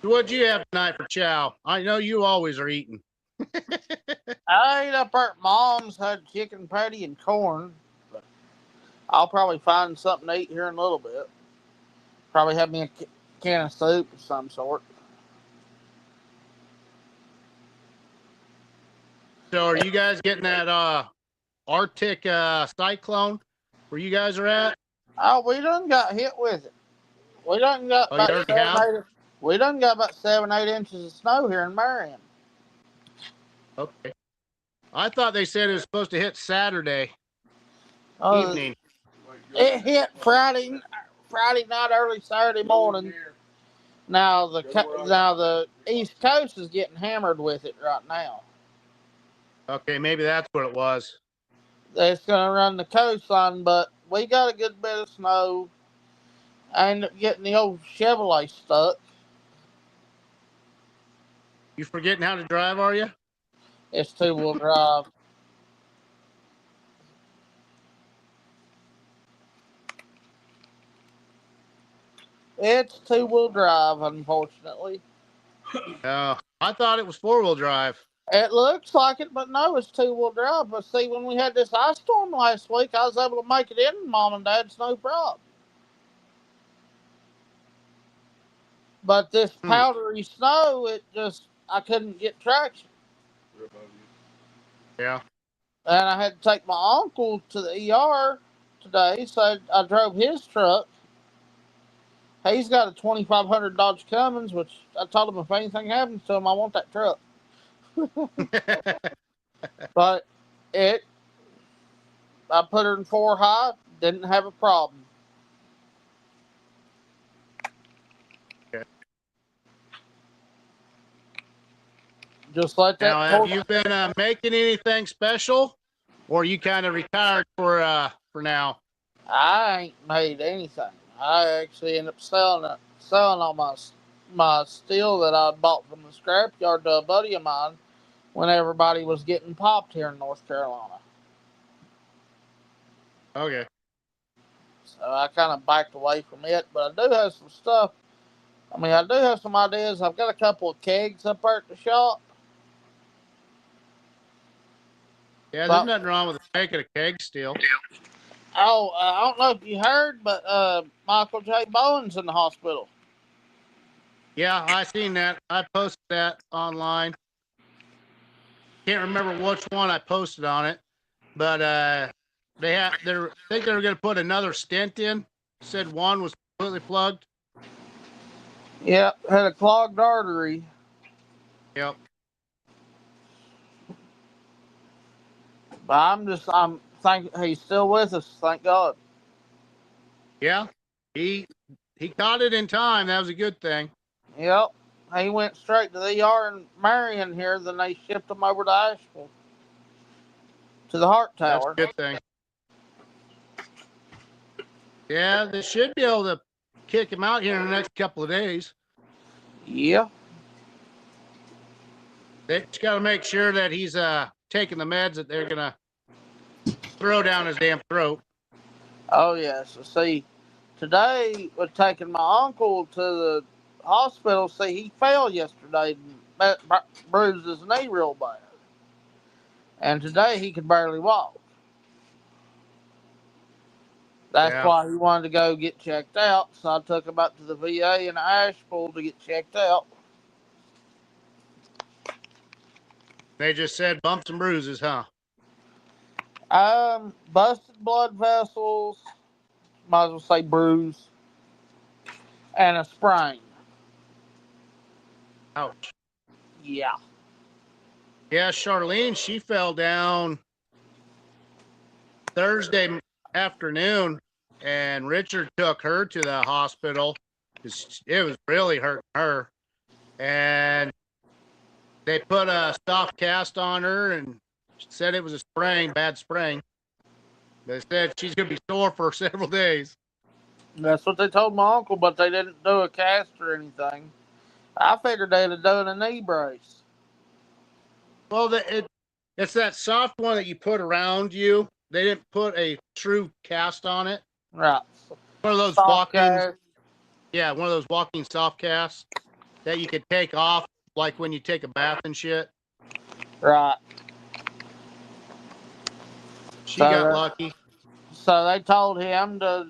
What'd you have tonight for chow? I know you always are eating. I ate up at Mom's, had chicken patty and corn. But I'll probably find something to eat here in a little bit. Probably have me a can of soup of some sort. So are you guys getting that Arctic cyclone where you guys are at? Oh, we done got hit with it. We done got Oh, you already have? We done got about 7-8 inches of snow here in Marion. Okay. I thought they said it was supposed to hit Saturday Uh, evening. it hit Friday night, early Saturday morning. Now the East Coast is getting hammered with it right now. Okay, maybe that's what it was. It's gonna run the coastline, but we got a good bit of snow. I ended up getting the old Chevrolet stuck. You forgetting how to drive, are you? It's 2-wheel drive. It's 2-wheel drive, unfortunately. I thought it was 4-wheel drive. It looks like it, but no, it's 2-wheel drive. But see, when we had this ice storm last week, I was able to make it in Mom and Dad's, no problem. But this powdery snow, I couldn't get traction. Yeah. And I had to take my uncle to the ER today, so I drove his truck. He's got a 2500 Dodge Cummins, which I told him if anything happens to him, I want that truck. But I put her in 4 high, didn't have a problem. Okay. Just let that. Now, have you been making anything special, or you kind of retired for now? I ain't made anything. I actually ended up selling all my steel that I bought from the scrapyard to a buddy of mine when everybody was getting popped here in North Carolina. Okay. So I kind of backed away from it, but I do have some stuff. I mean, I do have some ideas. I've got a couple of kegs up there at the shop. Yeah, there's nothing wrong with making a keg steel. Oh, I don't know if you heard, but Michael J. Bowen's in the hospital. Yeah, I seen that. I posted that online. Can't remember which one I posted on it, but I think they were going to put another stent in. Said one was completely plugged. Yep, had a clogged artery. Yep. But I'm thinking he's still with us. Thank God. Yeah, he caught it in time. That was a good thing. Yep, he went straight to the ER in Marion here. Then they shipped him over to Asheville to the Heart Tower. That's a good thing. Yeah, they should be able to kick him out here in the next couple of days. Yeah. They just got to make sure that he's taking the meds that they're gonna throw down his damn throat. Oh yeah. So see, today we're taking my uncle to the hospital. See, he fell yesterday and bruised his knee real bad, and today he could barely walk. That's why he wanted to go get checked out. So I took him up to the VA in Asheville to get checked out. They just said bumps and bruises, huh? Busted blood vessels, might as well say bruise, and a sprain. Ouch. Yeah. Yeah, Charlene, she fell down Thursday afternoon, and Richard took her to the hospital because it was really hurting her. And they put a soft cast on her and said it was a sprain, bad sprain. They said she's going to be sore for several days. That's what they told my uncle, but they didn't do a cast or anything. I figured they'd have done a knee brace. Well, it's that soft one that you put around you. They didn't put a true cast on it. Right. One of those yeah, one of those walking soft casts that you could take off, like when you take a bath and shit. Right. She got lucky. So they told him to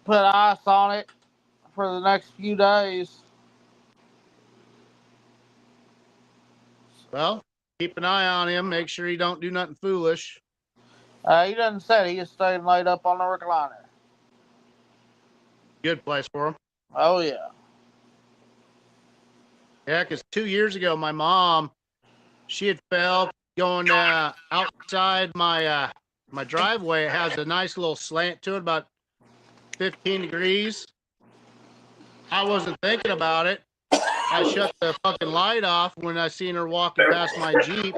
put ice on it for the next few days. Well, keep an eye on him. Make sure he don't do nothing foolish. He doesn't say he is staying laid up on the recliner. Good place for him. Oh, yeah. Yeah, because 2 years ago, my mom, she had fell going outside my my driveway. It has a nice little slant to it, about 15 degrees. I wasn't thinking about it. I shut the fucking light off when I seen her walking past my Jeep.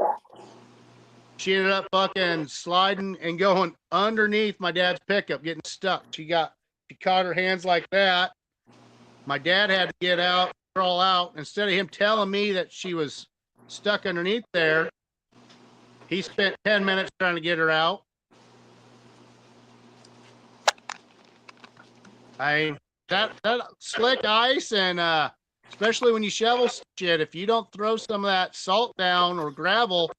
She ended up fucking sliding and going underneath my dad's pickup, getting stuck. She caught her hands like that. My dad had to get out, crawl out. Instead of him telling me that she was stuck underneath there, he spent 10 minutes trying to get her out. That slick ice, and especially when you shovel shit, if you don't throw some of that salt down or gravel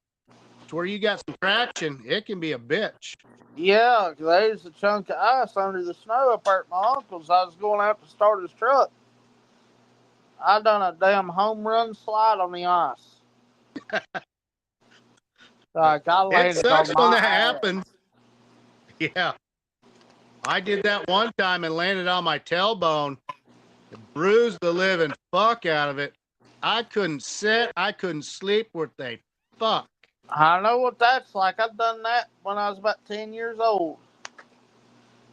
to where you got some traction, it can be a bitch. Yeah, there's a chunk of ice under the snow up there at my uncle's. I was going out to start his truck. I done a damn home run slide on the ice. Like, I landed It sucks on when my that ass. happens. Yeah. I did that one time and landed on my tailbone. It bruised the living fuck out of it. I couldn't sit. I couldn't sleep worth a fuck. I know what that's like. I've done that when I was about 10 years old.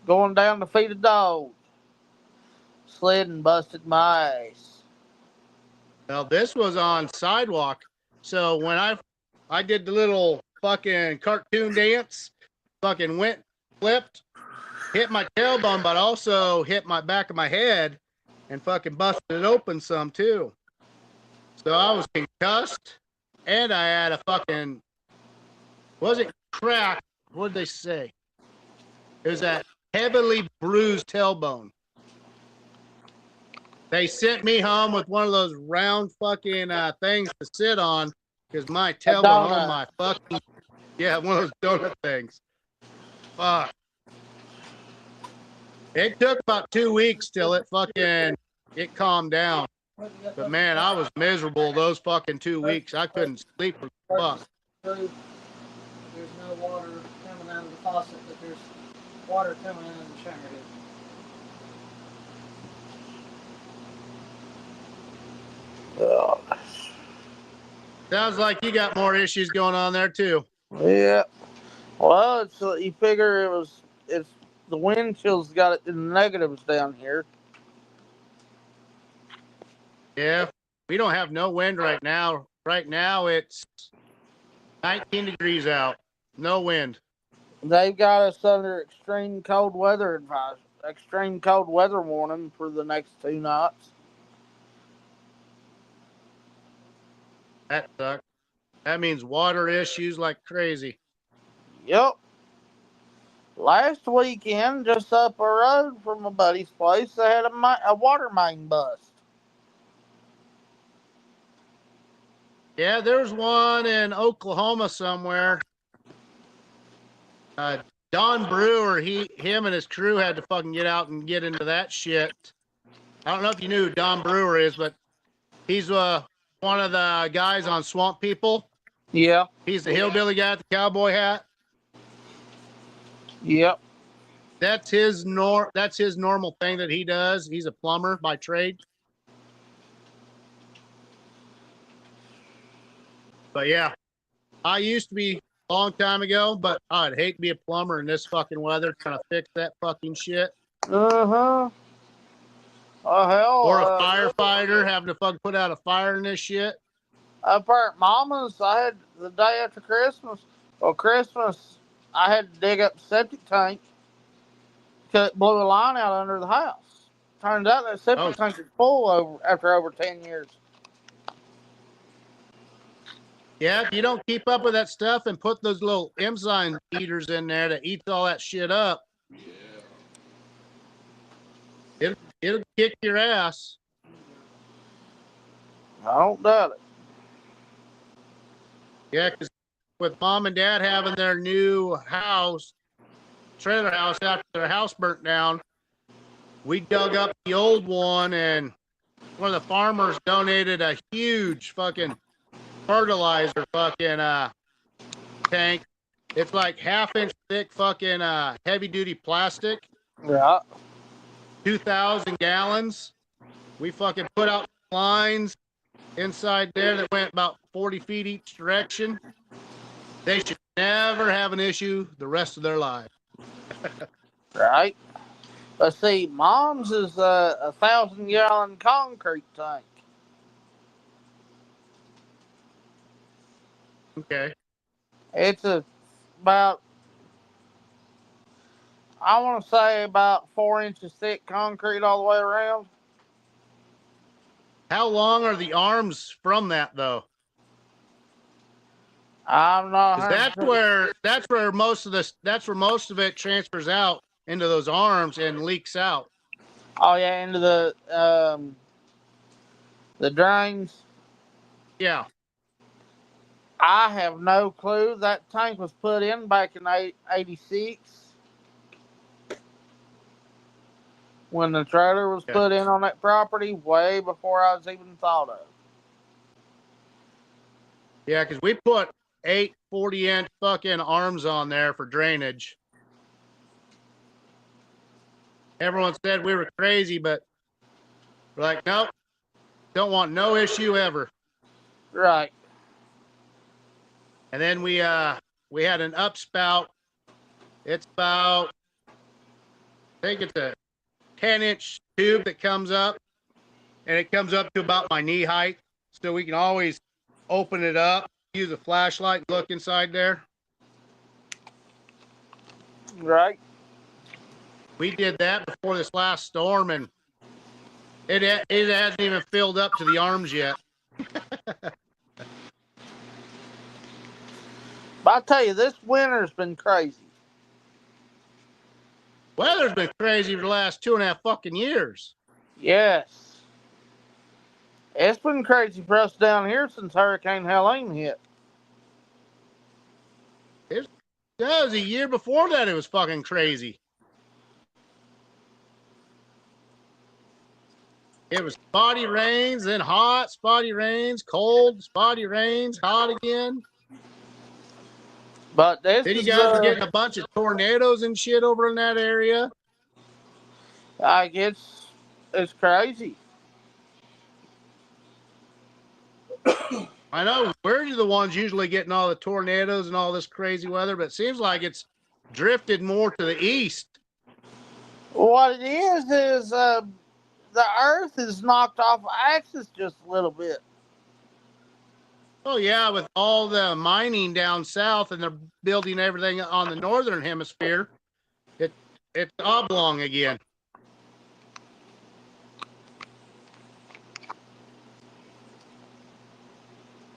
Going down to feed a dog. Slid and busted my ass. Well, this was on sidewalk. So when I did the little fucking cartoon dance, fucking went, flipped, hit my tailbone, but also hit my back of my head and fucking busted it open some too. So I was concussed and I had a fucking, wasn't cracked, what did they say? It was that heavily bruised tailbone. They sent me home with one of those round fucking things to sit on because my tailbone on my fucking, yeah, one of those donut things. Fuck. It took about 2 weeks till it calmed down. But man, I was miserable those fucking 2 weeks. I couldn't sleep for fuck. There's no water coming out of the faucet, but there's water coming out of the shower head. Sounds like you got more issues going on there too. Yeah. Well, it's you figure it's the wind chill's got it in the negatives down here. Yeah, we don't have no wind right now. Right now it's 19 degrees out. No wind. They've got us under extreme cold weather warning for the next 2 nights. That sucks. That means water issues like crazy. Yep. Last weekend, just up the road from my buddy's place, they had a water main bust. Yeah, there's one in Oklahoma somewhere. Don Brewer, him and his crew had to fucking get out and get into that shit. I don't know if you knew who Don Brewer is, but he's one of the guys on Swamp People. Yeah. He's the hillbilly guy with the cowboy hat. Yep. That's his normal thing that he does. He's a plumber by trade. But yeah, I used to be a long time ago, but I'd hate to be a plumber in this fucking weather trying to fix that fucking shit. Uh-huh. Oh, hell. Or a firefighter having to fucking put out a fire in this shit. Up there at Mama's, I had the day after Christmas, I had to dig up the septic tank because it blew a line out under the house. Turns out that septic tank is full after over 10 years. Yeah, if you don't keep up with that stuff and put those little enzyme eaters in there that eats all that shit up, it'll kick your ass. I don't doubt it. Yeah, because with mom and dad having their new trailer house after their house burnt down, we dug up the old one, and one of the farmers donated a huge fucking fertilizer fucking tank. It's like 1/2 inch thick fucking heavy duty plastic. Yeah. 2,000 gallons. We fucking put out lines, inside there that went about 40 feet each direction, they should never have an issue the rest of their life. Right. But see, Mom's is a 1,000-gallon concrete tank. Okay. It's about, I want to say about 4 inches thick concrete all the way around. How long are the arms from that though? I'm not 'Cause 100%. that's where most of it transfers out into those arms and leaks out. Oh yeah, into the drains. Yeah. I have no clue. That tank was put in back in '86 when the trailer was Yeah. put in on that property, way before I was even thought of. Yeah, because we put 8 40-inch fucking arms on there for drainage. Everyone said we were crazy, but we're like, nope, don't want no issue ever. Right. And then we had an upspout. It's about, I think it's a 10-inch tube that comes up, and it comes up to about my knee height. So we can always open it up, use a flashlight, and look inside there. Right. We did that before this last storm, and it hasn't even filled up to the arms yet. But I tell you, this winter's been crazy. Weather's been crazy for the last 2.5 fucking years. Yes. It's been crazy for us down here since Hurricane Helene hit. That was a year before that. It was fucking crazy. It was spotty rains, then hot, spotty rains, cold, spotty rains, hot again. But this Then you is, guys were getting a bunch of tornadoes and shit over in that area. like it's crazy. I know we're the ones usually getting all the tornadoes and all this crazy weather, but it seems like it's drifted more to the east. What it is the Earth is knocked off axis just a little bit. Oh yeah, with all the mining down south, and they're building everything on the northern hemisphere, it's oblong again.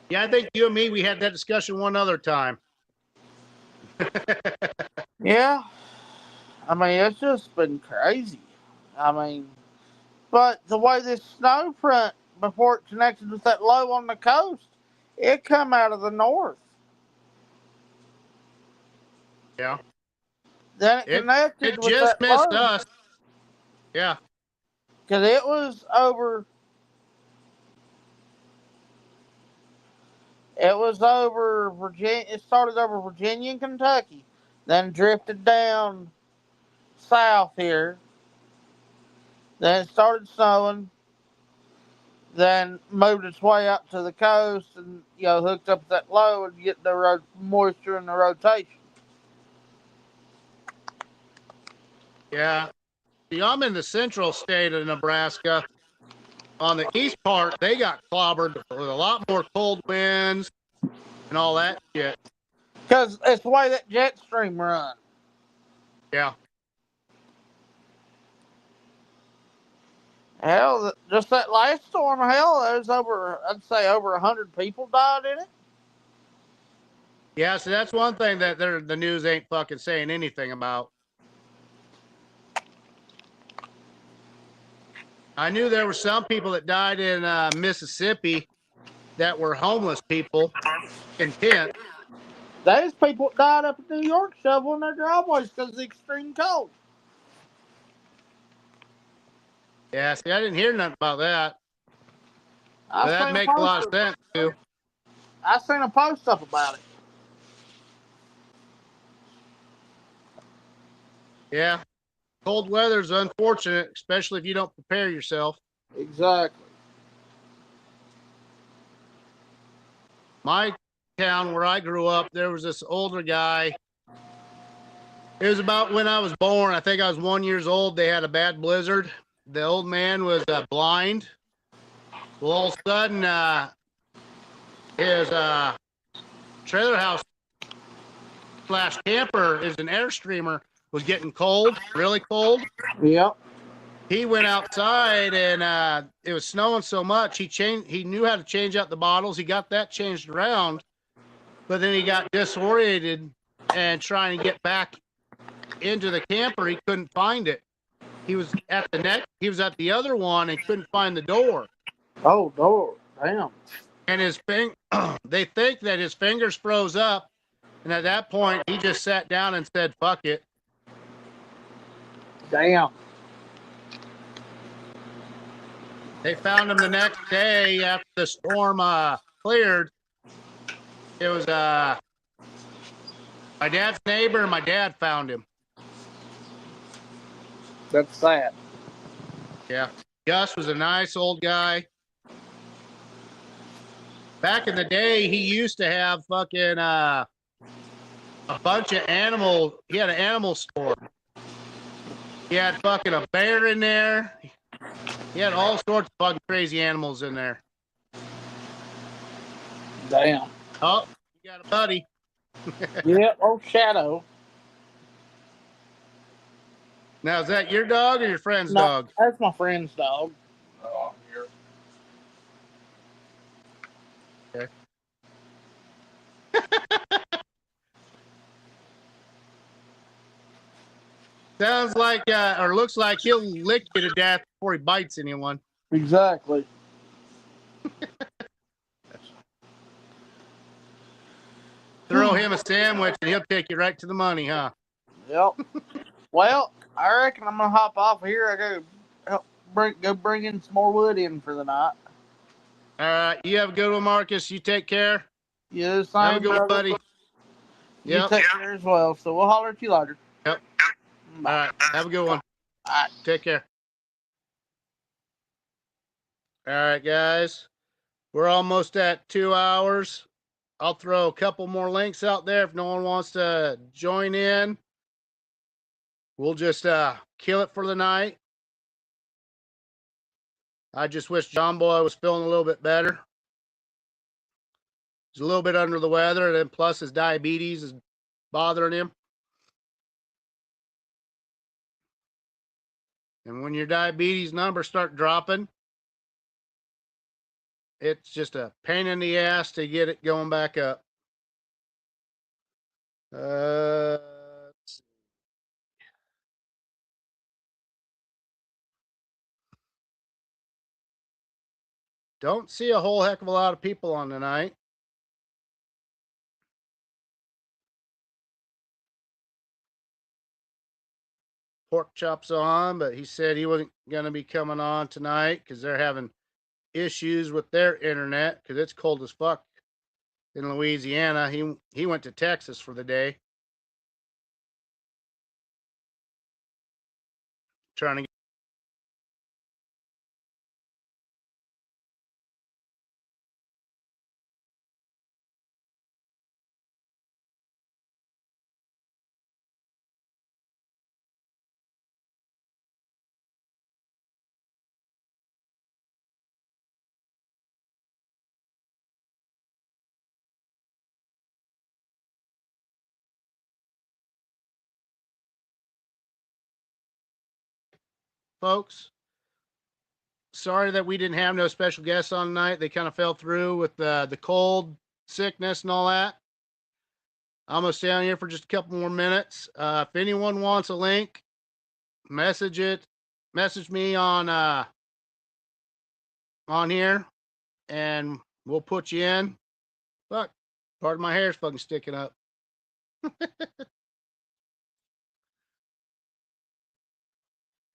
Yeah, I think you and me, we had that discussion one other time. Yeah. I mean, it's just been crazy. I mean, but the way this snow front, before it connected with that low on the coast, it come out of the north. Yeah. Then it connected It with just that missed low. us. Yeah. Because it was over. It was over Virginia. It started over Virginia and Kentucky, then drifted down south here. Then it started snowing. Then moved its way up to the coast, and hooked up that low and get the moisture and the rotation. Yeah. See, I'm in the central state of Nebraska. On the east part, they got clobbered with a lot more cold winds and all that shit. Because it's the way that jet stream run. Yeah. Hell, just that last storm, there's I'd say over 100 people died in it. Yeah, so that's one thing that the news ain't fucking saying anything about. I knew there were some people that died in Mississippi that were homeless people in tents. There's people that died up in New York shoveling their driveways because of the extreme cold. Yeah, see, I didn't hear nothing about that. But that seen makes a lot of sense, too. I seen a post up about it. Yeah. Cold weather's unfortunate, especially if you don't prepare yourself. Exactly. my town where I grew up, there was this older guy. It was about when I was born. I think I was 1 year old. They had a bad blizzard. The old man was blind. Well, all of a sudden, his trailer house / camper is an Airstreamer was getting cold, really cold. Yep. He went outside and it was snowing so much. He knew how to change out the bottles. He got that changed around, but then he got disoriented and trying to get back into the camper. He couldn't find it. He was at the other one and couldn't find the door. Oh, door. Damn. And they think that his fingers froze up. And at that point, he just sat down and said, fuck it. Damn. They found him the next day after the storm cleared. It was my dad's neighbor and my dad found him. That's sad. Yeah. Gus was a nice old guy. Back in the day, he used to have fucking a bunch of he had an animal store. He had fucking a bear in there. He had all sorts of fucking crazy animals in there. Damn. Oh, you got a buddy. Yep. Oh, Shadow. Now, is that your dog or your friend's No, dog? that's my friend's dog. Oh, here. Okay. Sounds like, or looks like he'll lick you to death before he bites anyone. Exactly. Throw him a sandwich and he'll take you right to the money, huh? Yep. Well, I reckon I'm gonna hop off here. I go bring in some more wood in for the night. All right. You have a good one, Marcus. You take care. Yeah, same, Have a good one, brother. buddy. You Yep. take care as well. So we'll holler at you later. Yep. Bye. All right. Have a good one. All right. Take care. All right, guys. We're almost at 2 hours. I'll throw a couple more links out there if no one wants to join in. We'll just kill it for the night. I just wish John Boy was feeling a little bit better. He's a little bit under the weather, and then plus his diabetes is bothering him. And when your diabetes numbers start dropping, it's just a pain in the ass to get it going back up. Let's see. Don't see a whole heck of a lot of people on tonight. Pork Chop's on, but he said he wasn't going to be coming on tonight because they're having issues with their internet because it's cold as fuck in Louisiana. He went to Texas for the day. Trying to get folks. Sorry that we didn't have no special guests on tonight. They kind of fell through with the cold, sickness, and all that. I'm gonna stay on here for just a couple more minutes. If anyone wants a link, message me on here, and we'll put you in. Fuck, part of my hair is fucking sticking up.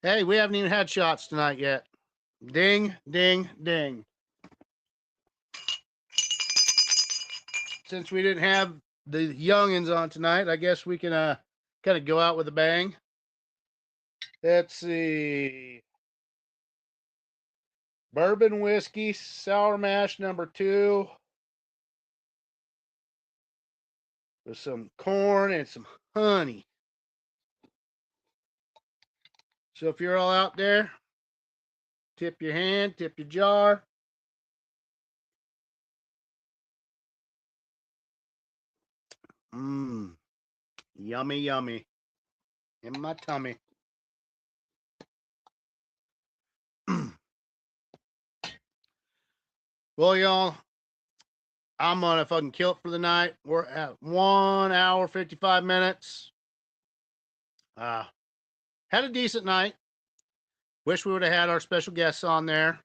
Hey, we haven't even had shots tonight yet. Ding, ding, ding. Since we didn't have the youngins on tonight, I guess we can kind of go out with a bang. Let's see. Bourbon whiskey, sour mash number 2. with some corn and some honey. So if you're all out there, tip your hand, tip your jar. Mmm, yummy, yummy. In my tummy. Well, y'all, I'm gonna fucking kill it for the night. We're at 1 hour 55 minutes. Had a decent night. Wish we would have had our special guests on there.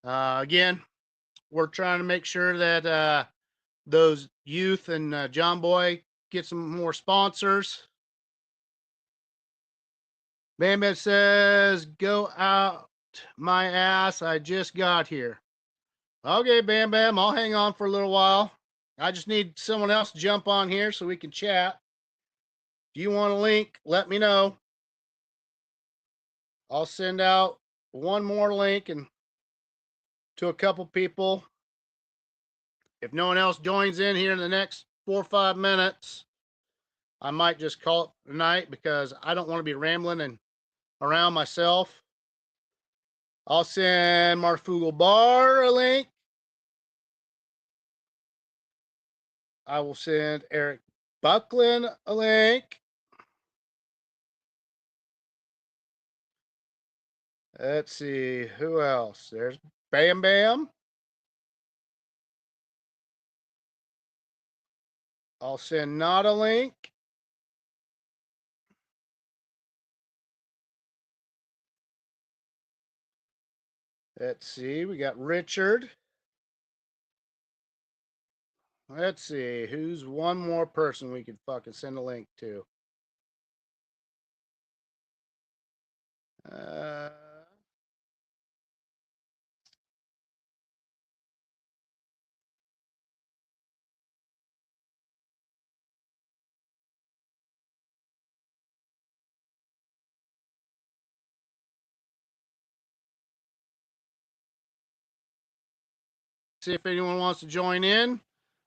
Again, we're trying to make sure that those youth and John Boy get some more sponsors. Bam Bam says, go out my ass. I just got here. Okay, Bam Bam, I'll hang on for a little while. I just need someone else to jump on here so we can chat. If you want a link, let me know. I'll send out one more link and to a couple people. If no one else joins in here in the next 4 or 5 minutes, I might just call it a night because I don't want to be rambling and around myself. I'll send Marfugal Bar a link. I will send Eric Buckland a link. Let's see, who else? There's Bam Bam. I'll send Not a link. Let's see, we got Richard. Let's see, who's one more person we could fucking send a link to? See if anyone wants to join in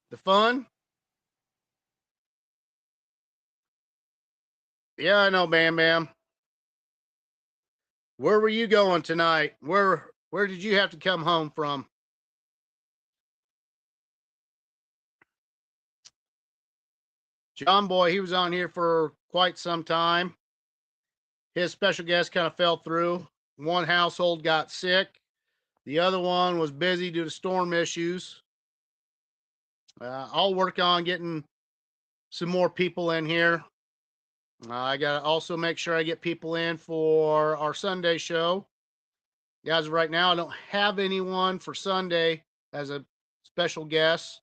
the fun. Yeah, I know, Bam Bam. Where were you going tonight? Where did you have to come home from? John Boy, he was on here for quite some time. His special guest kind of fell through. One household got sick. The other one was busy due to storm issues. I'll work on getting some more people in here. I got to also make sure I get people in for our Sunday show. As of right now, I don't have anyone for Sunday as a special guest.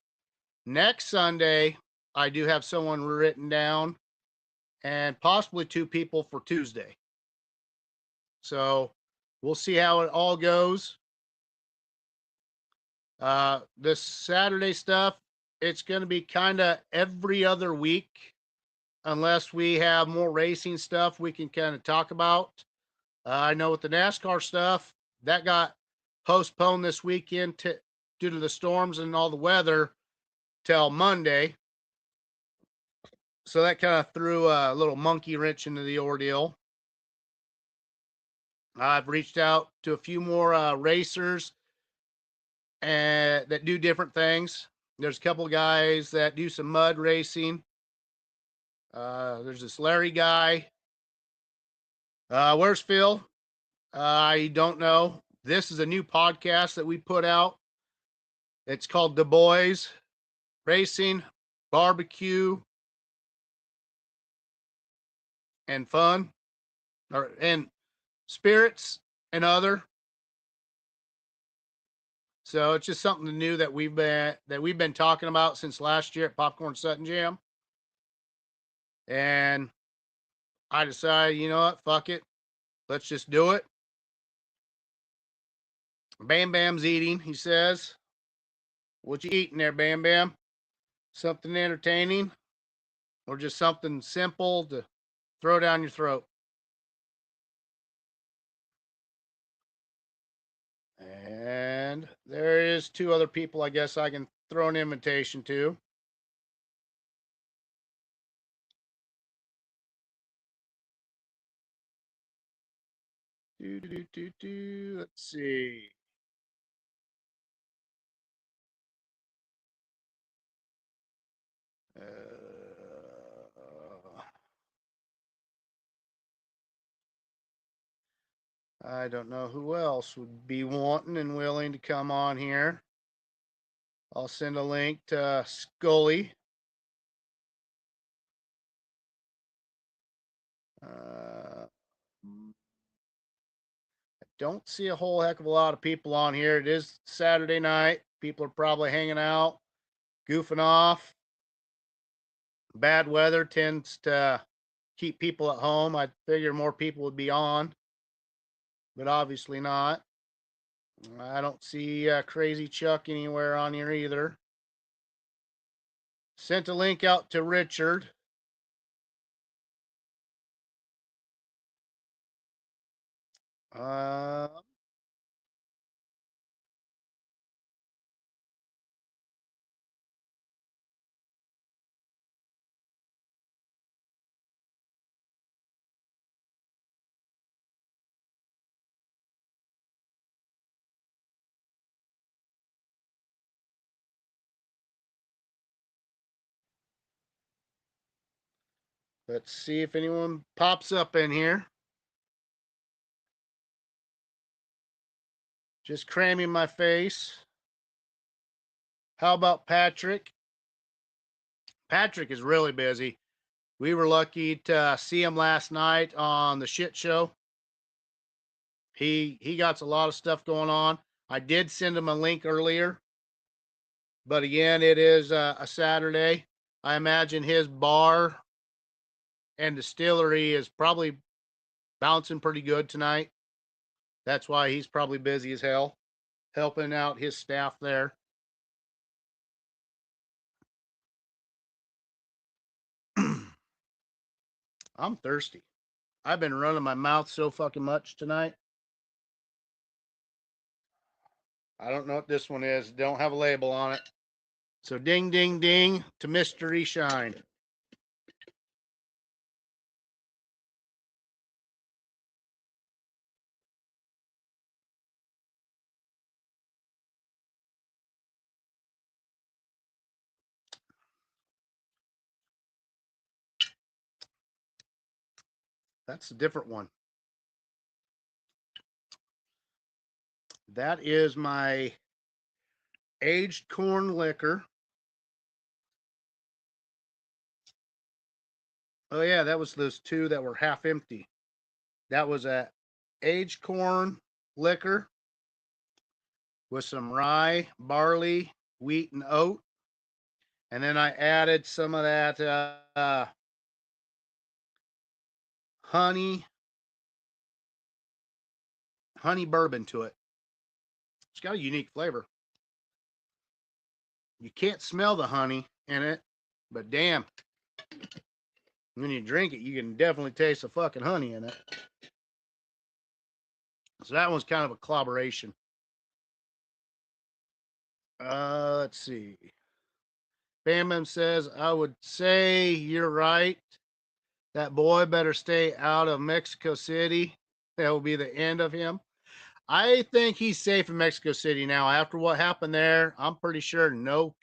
Next Sunday, I do have someone written down and possibly 2 people for Tuesday. So we'll see how it all goes. This Saturday stuff, it's going to be kind of every other week, unless we have more racing stuff we can kind of talk about. I know with the NASCAR stuff, that got postponed this weekend due to the storms and all the weather till Monday. So that kind of threw a little monkey wrench into the ordeal. I've reached out to a few more racers that do different things. There's a couple guys that do some mud racing. There's this Larry guy. Where's Phil? I don't know. This is a new podcast that we put out. It's called The Boys Racing, Barbecue, and Fun, and Spirits and Other. So it's just something new that we've been talking about since last year at Popcorn Sutton Jam. And I decided, you know what, fuck it. Let's just do it. Bam Bam's eating, he says. What you eating there, Bam Bam? Something entertaining? Or just something simple to throw down your throat? And there is 2 other people I guess I can throw an invitation to. Let's see. I don't know who else would be wanting and willing to come on here. I'll send a link to Scully. I don't see a whole heck of a lot of people on here. It is Saturday night. People are probably hanging out, goofing off. Bad weather tends to keep people at home. I figure more people would be on, but obviously not. I don't see Crazy Chuck anywhere on here either. Sent a link out to Richard. Let's see if anyone pops up in here. Just cramming my face. How about Patrick? Patrick is really busy. We were lucky to see him last night on the shit show. He got a lot of stuff going on. I did send him a link earlier, but again, it is a Saturday. I imagine his bar and distillery is probably bouncing pretty good tonight. That's why he's probably busy as hell, helping out his staff there. I'm thirsty. I've been running my mouth so fucking much tonight. I don't know what this one is. Don't have a label on it. So ding, ding, ding to Mystery Shine. That's a different one. That is my aged corn liquor. Oh yeah, that was those two that were half empty. That was a aged corn liquor with some rye, barley, wheat, and oat. And then I added some of that honey bourbon to it. It's got a unique flavor. You can't smell the honey in it, but damn, when you drink it, you can definitely taste the fucking honey in it. So that one's kind of a collaboration. Let's see. Bam says, I would say you're right. That boy better stay out of Mexico City. That will be the end of him. I think he's safe in Mexico City now. After what happened there, I'm pretty sure no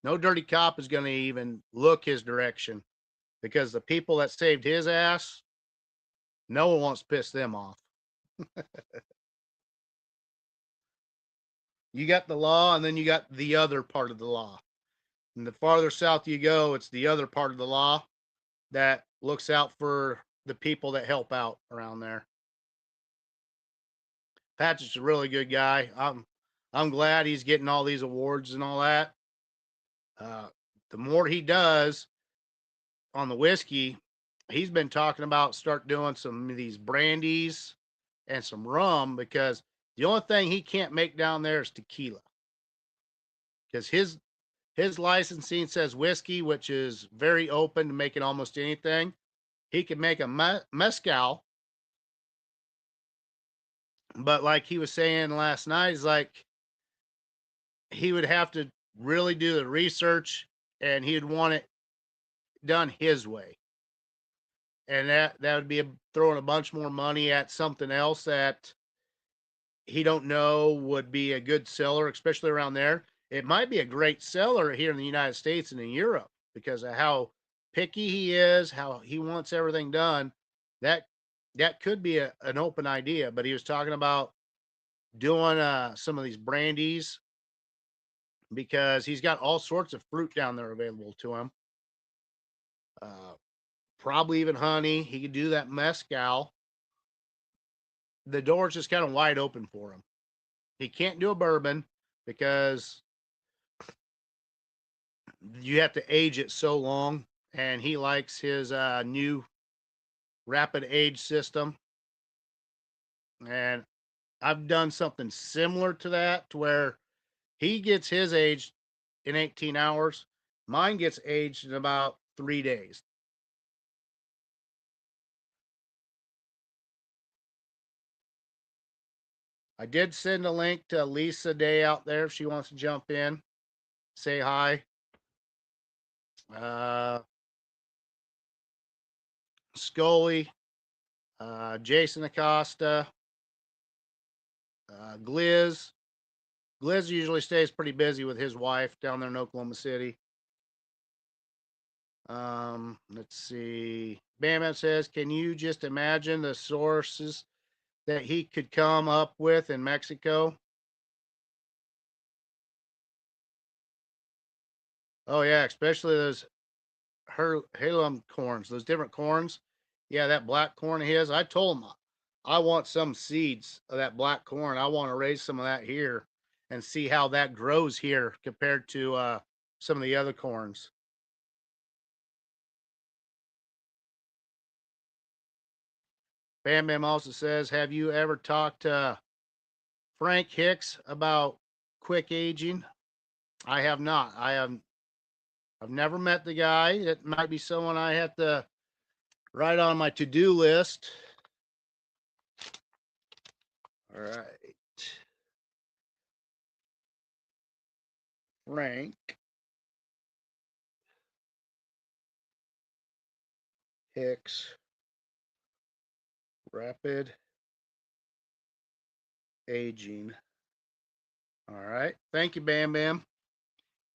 dirty cop is going to even look his direction, because the people that saved his ass, no one wants to piss them off. You got the law, and then you got the other part of the law. And the farther south you go, it's the other part of the law that looks out for the people that help out around there. Patrick's a really good guy. I'm glad he's getting all these awards and all that. The more he does on the whiskey, he's been talking about start doing some of these brandies and some rum, because the only thing he can't make down there is tequila, because his licensing says whiskey, which is very open to making almost anything. He can make a mezcal, but like he was saying last night, he's like, he would have to really do the research, and he'd want it done his way. and that would be throwing a bunch more money at something else that he don't know would be a good seller, especially around there. It might be a great seller here in the United States and in Europe because of how picky he is, how he wants everything done. That that could be an open idea. But he was talking about doing some of these brandies because he's got all sorts of fruit down there available to him. Probably even honey. He could do that mezcal. The door's just kind of wide open for him. He can't do a bourbon because you have to age it so long, and he likes his new rapid age system. And I've done something similar to that, to where he gets his aged in 18 hours. Mine gets aged in about 3 days. I did send a link to Lisa Day out there if she wants to jump in, say hi. Scully, Jason Acosta, Gliz. Gliz usually stays pretty busy with his wife down there in Oklahoma City. Let's see. Bam says, can you just imagine the sources that he could come up with in Mexico? Oh yeah, especially those Halum corns, those different corns. Yeah, that black corn of his. I told him I want some seeds of that black corn. I want to raise some of that here and see how that grows here compared to some of the other corns. Bam Bam also says, have you ever talked to Frank Hicks about quick aging? I have not. I've never met the guy. It might be someone I have to write on my to-do list. All right. Frank Hicks, rapid aging. All right. Thank you, Bam Bam.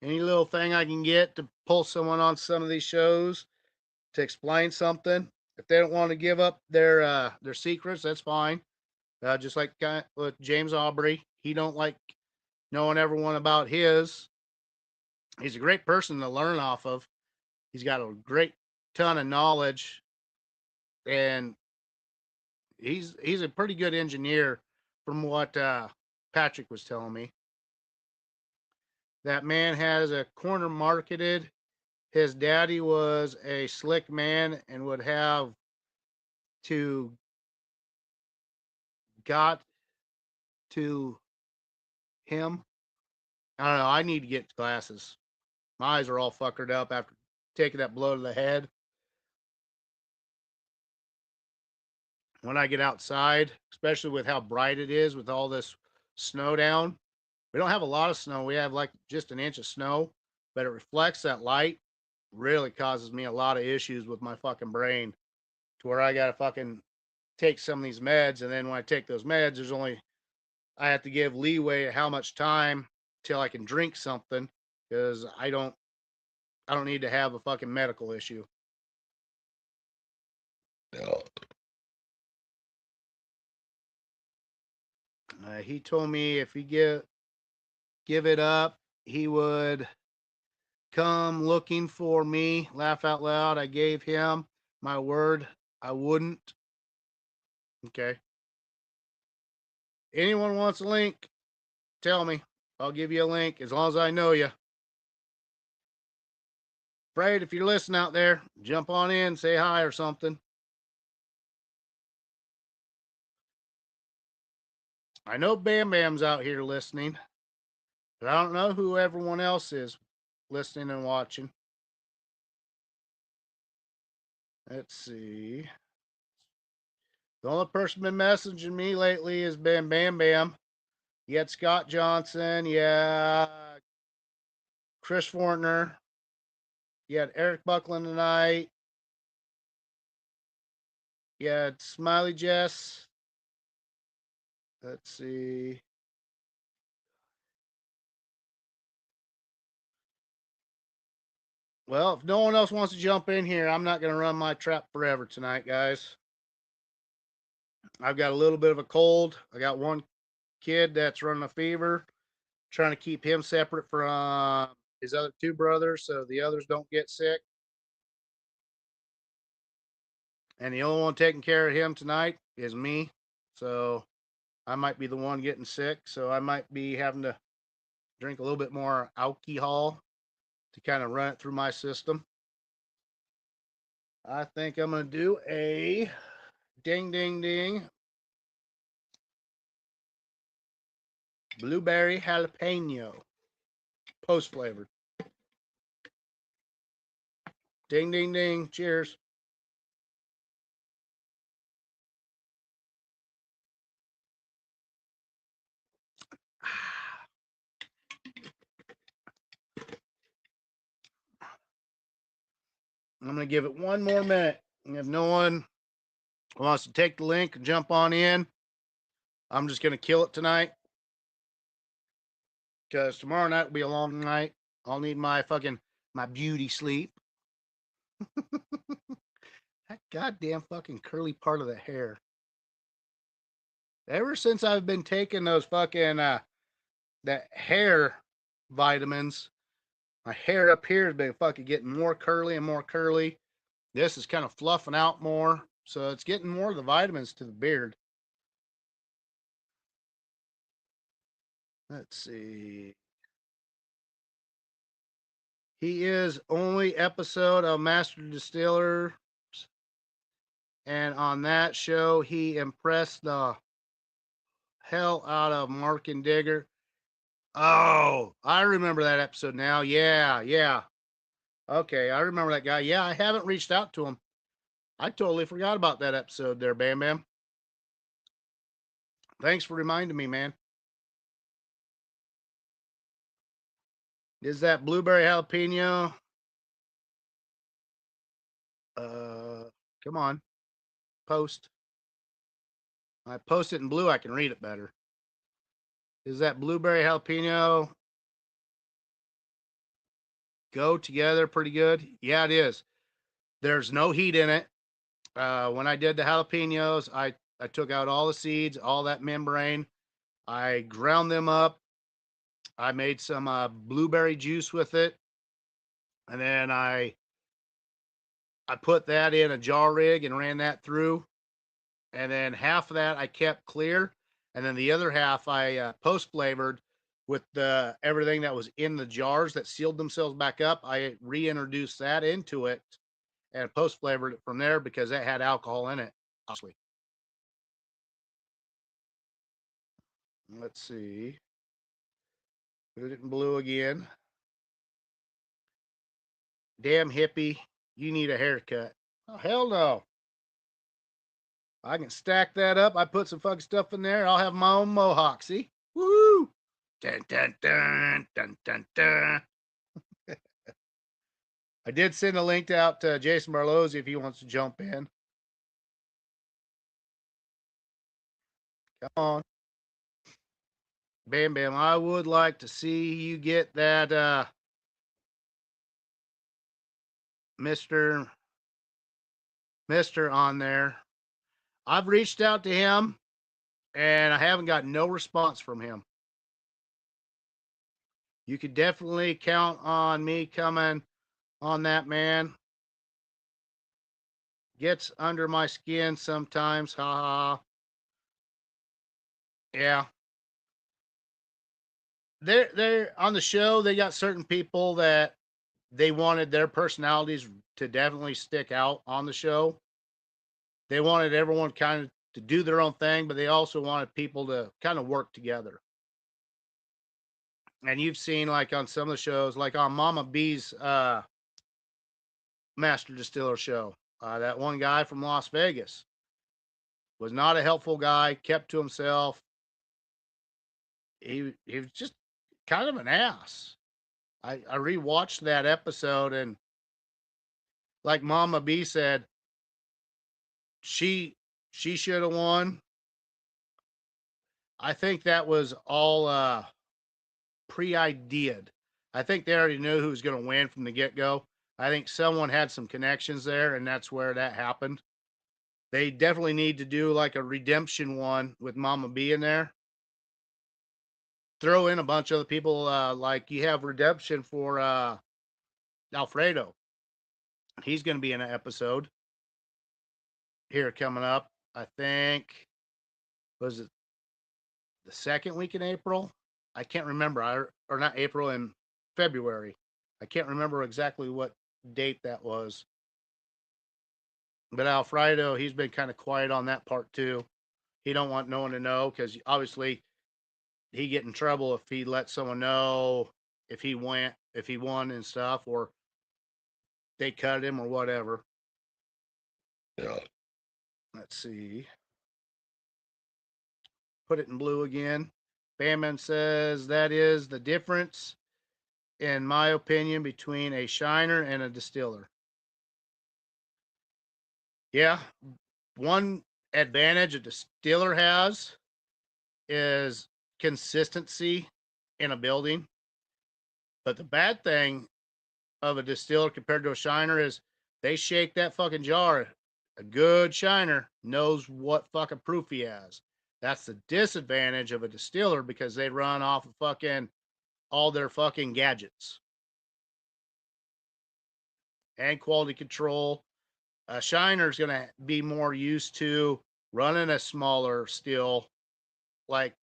Any little thing I can get to pull someone on some of these shows to explain something. If they don't want to give up their secrets, that's fine. Just like with James Aubrey, he don't like knowing everyone about his. He's a great person to learn off of. He's got a great ton of knowledge, and he's a pretty good engineer from what Patrick was telling me. That man has a corner marketed. His daddy was a slick man and would have to got to him. I don't know. I need to get glasses. My eyes are all fuckered up after taking that blow to the head. When I get outside, especially with how bright it is with all this snow down, we don't have a lot of snow. We have like just an inch of snow, but it reflects that light. Really causes me a lot of issues with my fucking brain, to where I gotta fucking take some of these meds, and then when I take those meds, I have to give leeway to how much time till I can drink something, because I don't need to have a fucking medical issue. He told me if he give it up, he would come looking for me. Laugh out loud. I gave him my word I wouldn't. Okay. Anyone wants a link, tell me. I'll give you a link as long as I know you. Fred, if you're listening out there, jump on in, say hi or something. I know Bam Bam's out here listening, but I don't know who everyone else is listening and watching. Let's see. The only person been messaging me lately has been Bam Bam. You had Scott Johnson. Yeah. Chris Fortner. You had Eric Buckland tonight. Yeah, it's Smiley Jess. Let's see. Well, if no one else wants to jump in here, I'm not going to run my trap forever tonight, guys. I've got a little bit of a cold. I got one kid that's running a fever, trying to keep him separate from his other two brothers so the others don't get sick. And the only one taking care of him tonight is me. So I might be the one getting sick. So I might be having to drink a little bit more alcohol to kind of run it through my system. I think I'm going to do a ding, ding, ding blueberry jalapeno post flavored. Ding, ding, ding. Cheers. I'm going to give it one more minute. And if no one wants to take the link and jump on in, I'm just going to kill it tonight. Because tomorrow night will be a long night. I'll need my beauty sleep. That goddamn fucking curly part of the hair. Ever since I've been taking those fucking, that hair vitamins, my hair up here has been fucking getting more curly and more curly. This is kind of fluffing out more. So it's getting more of the vitamins to the beard. Let's see. He is only episode of Master Distiller. And on that show, he impressed the hell out of Mark and Digger. Oh, I remember that episode now. Yeah. Okay, I remember that guy. Yeah, I haven't reached out to him. I totally forgot about that episode there, Bam Bam. Thanks for reminding me, man. Is that blueberry jalapeno? Come on. Post. I post it in blue, I can read it better. Is that blueberry jalapeno go together pretty good? Yeah, it is. There's no heat in it. When I did the jalapenos, I took out all the seeds, all that membrane. I ground them up. I made some blueberry juice with it. And then I put that in a jar rig and ran that through. And then half of that I kept clear. And then the other half I post flavored with the everything that was in the jars that sealed themselves back up. I reintroduced that into it and post flavored it from there because it had alcohol in it. Obviously. Let's see. Put it in blue again. Damn hippie, you need a haircut. Oh, hell no. I can stack that up. I put some fucking stuff in there. I'll have my own mohawk. See? Woo! Dun, dun, dun, dun, dun, dun. I did send a link out to Jason Barlozzi if he wants to jump in. Come on. Bam Bam, I would like to see you get that Mr. on there. I've reached out to him and I haven't got no response from him. You could definitely count on me coming on that, man. Gets under my skin sometimes. Ha ha. Yeah. They're on the show. They got certain people that they wanted their personalities to definitely stick out on the show. They wanted everyone kind of to do their own thing, but they also wanted people to kind of work together. And you've seen like on some of the shows, like on Mama B's Master Distiller show, that one guy from Las Vegas was not a helpful guy, kept to himself. He was just kind of an ass. I rewatched that episode and like Mama B said, she should have won. I think that was all pre-ideaed. I think they already knew who was going to win from the get-go. I think someone had some connections there, and that's where that happened. They definitely need to do like a redemption one with Mama B in there. Throw in a bunch of other people, like you have redemption for Alfredo. He's going to be in an episode here coming up. I think, was it the second week in April? I can't remember. Or not April, in February. I can't remember exactly what date that was. But Alfredo, he's been kind of quiet on that part too. He don't want no one to know because obviously he get in trouble if he let someone know if he won and stuff, or they cut him or whatever. Yeah. Let's see. Put it in blue again. Bamman says that is the difference, in my opinion, between a shiner and a distiller. Yeah. One advantage a distiller has is consistency in a building. But the bad thing of a distiller compared to a shiner is they shake that fucking jar. A good shiner knows what fucking proof he has. That's the disadvantage of a distiller because they run off of fucking all their fucking gadgets and quality control. A shiner is going to be more used to running a smaller still like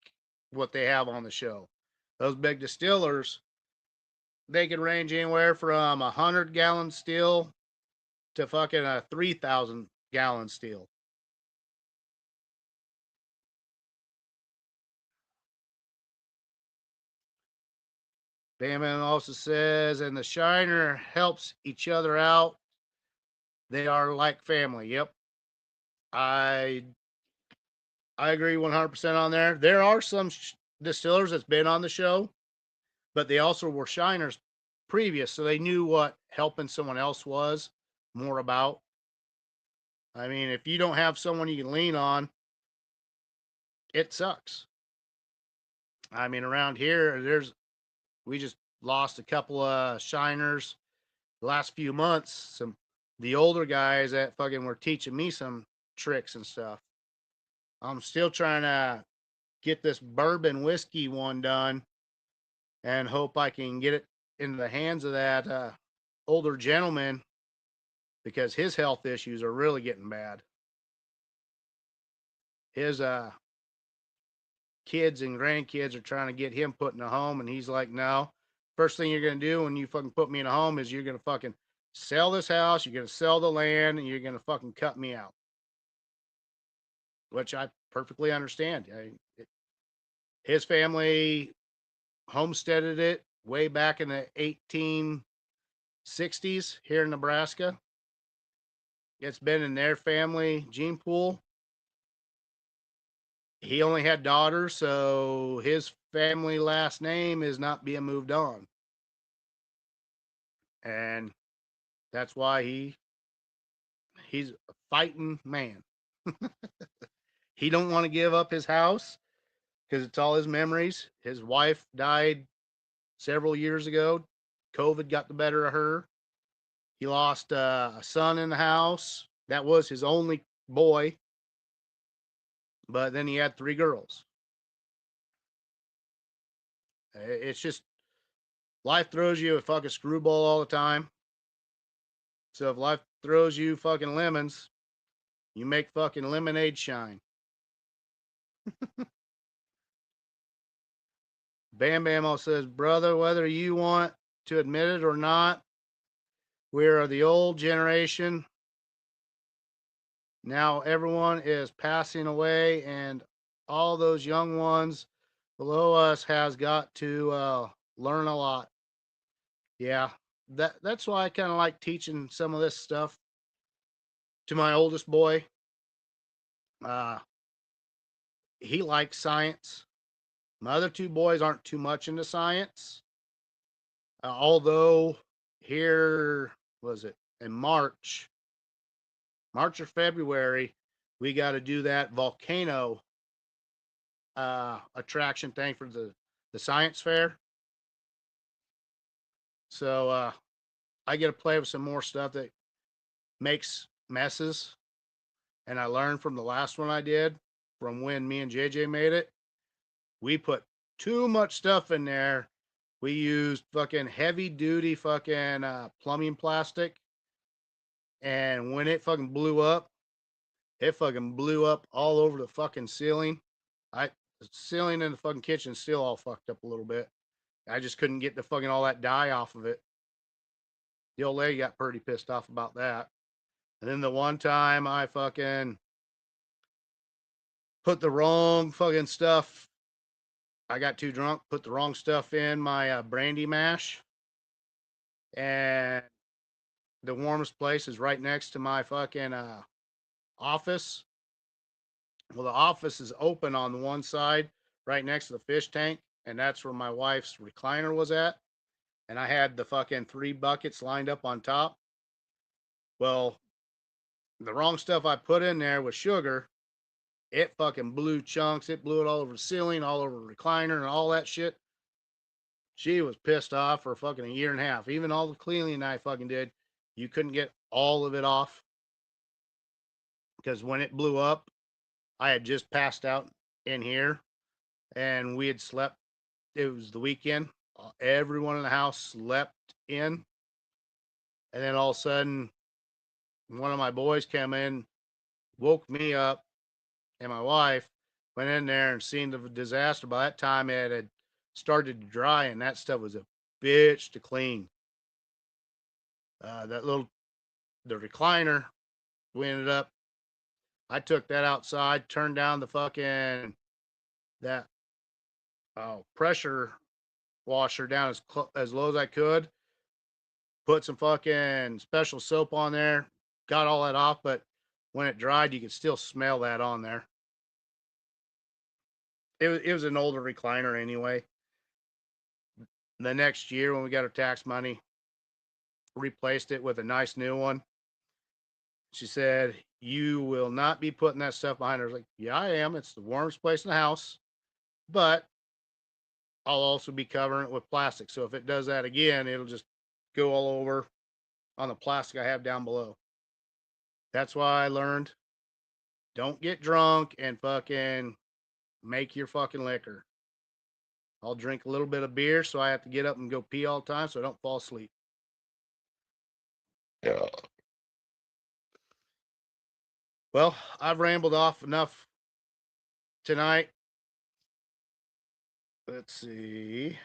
what they have on the show. Those big distillers, they can range anywhere from 100-gallon still to fucking a 3,000-gallon still. Bamman also says, and the shiner helps each other out. They are like family. Yep. I agree 100% on there. There are some distillers that's been on the show, but they also were shiners previous, so they knew what helping someone else was more about. I mean, if you don't have someone you can lean on, it sucks. I mean, around here, we just lost a couple of shiners the last few months. The older guys that fucking were teaching me some tricks and stuff. I'm still trying to get this bourbon whiskey one done and hope I can get it into the hands of that older gentleman because his health issues are really getting bad. His kids and grandkids are trying to get him put in a home, and he's like, no. First thing you're going to do when you fucking put me in a home is you're going to fucking sell this house, you're going to sell the land, and you're going to fucking cut me out. Which I perfectly understand. His family homesteaded it way back in the 1860s here in Nebraska. It's been in their family gene pool. He only had daughters, so his family last name is not being moved on. And that's why he's a fighting man. He don't want to give up his house because it's all his memories. His wife died several years ago. COVID got the better of her. He lost a son in the house. That was his only boy. But then he had 3 girls. It's just life throws you a fucking screwball all the time. So if life throws you fucking lemons, you make fucking lemonade shine. Bam Bam says, brother, whether you want to admit it or not, we are the old generation. Now everyone is passing away, and all those young ones below us has got to learn a lot. Yeah, that's why I kind of like teaching some of this stuff to my oldest boy. He likes science. My other 2 boys aren't too much into science. Although here, was it in March or February, we got to do that volcano attraction thing for the science fair. So I get to play with some more stuff that makes messes. And I learned from the last one I did, from when me and JJ made it. We put too much stuff in there. We used fucking heavy duty fucking plumbing plastic. And when it fucking blew up all over the fucking ceiling. The ceiling in the fucking kitchen still all fucked up a little bit. I just couldn't get the fucking all that dye off of it. The old lady got pretty pissed off about that. And then the one time I fucking put the wrong fucking stuff. I got too drunk, put the wrong stuff in my brandy mash. And the warmest place is right next to my fucking office. Well, the office is open on the one side, right next to the fish tank. And that's where my wife's recliner was at. And I had the fucking 3 buckets lined up on top. Well, the wrong stuff I put in there was sugar. It fucking blew chunks. It blew it all over the ceiling, all over the recliner, and all that shit. She was pissed off for fucking a year and a half. Even all the cleaning I fucking did, you couldn't get all of it off. Because when it blew up, I had just passed out in here, and we had slept. It was the weekend. Everyone in the house slept in. And then all of a sudden, one of my boys came in, woke me up, and my wife went in there and seen the disaster. By that time, it had started to dry, and that stuff was a bitch to clean. The recliner, we ended up, I took that outside, turned down the fucking, that pressure washer down as low as I could, put some fucking special soap on there, got all that off, but when it dried, you could still smell that on there. It was an older recliner anyway. The next year when we got our tax money, replaced it with a nice new one. She said, "You will not be putting that stuff behind her." I was like, "Yeah, I am. It's the warmest place in the house, but I'll also be covering it with plastic. So if it does that again, it'll just go all over on the plastic I have down below." That's why I learned, don't get drunk and fucking make your fucking liquor. I'll drink a little bit of beer, so I have to get up and go pee all the time so I don't fall asleep. Yeah. Well, I've rambled off enough tonight. Let's see.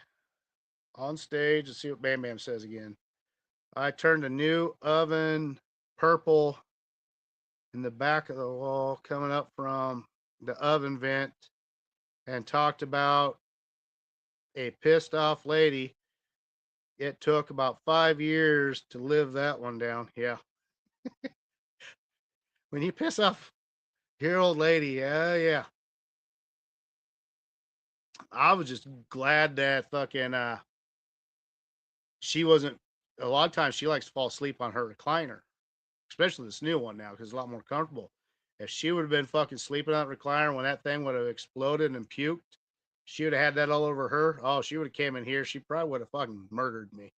On stage, let's see what Bam Bam says again. I turned a new oven purple in the back of the wall coming up from the oven vent and talked about a pissed off lady. It took about 5 years to live that one down. Yeah. When you piss off your old lady, yeah. I was just glad that fucking she wasn't. A lot of times she likes to fall asleep on her recliner, especially this new one now because it's a lot more comfortable. If she would have been fucking sleeping on that recliner when that thing would have exploded and puked, she would have had that all over her. Oh, she would have came in here. She probably would have fucking murdered me.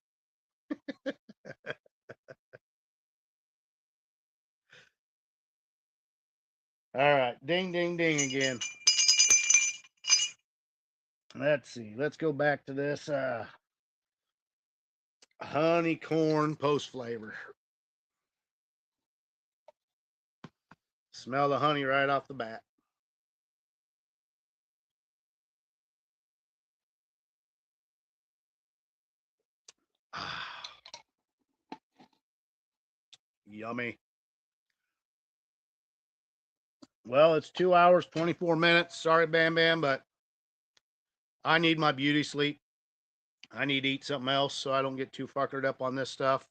All right, ding, ding, ding again. Let's see. Let's go back to this honey corn post flavor. Smell the honey right off the bat. Yummy. Well, it's 2 hours, 24 minutes. Sorry, Bam Bam, but I need my beauty sleep. I need to eat something else so I don't get too fuckered up on this stuff.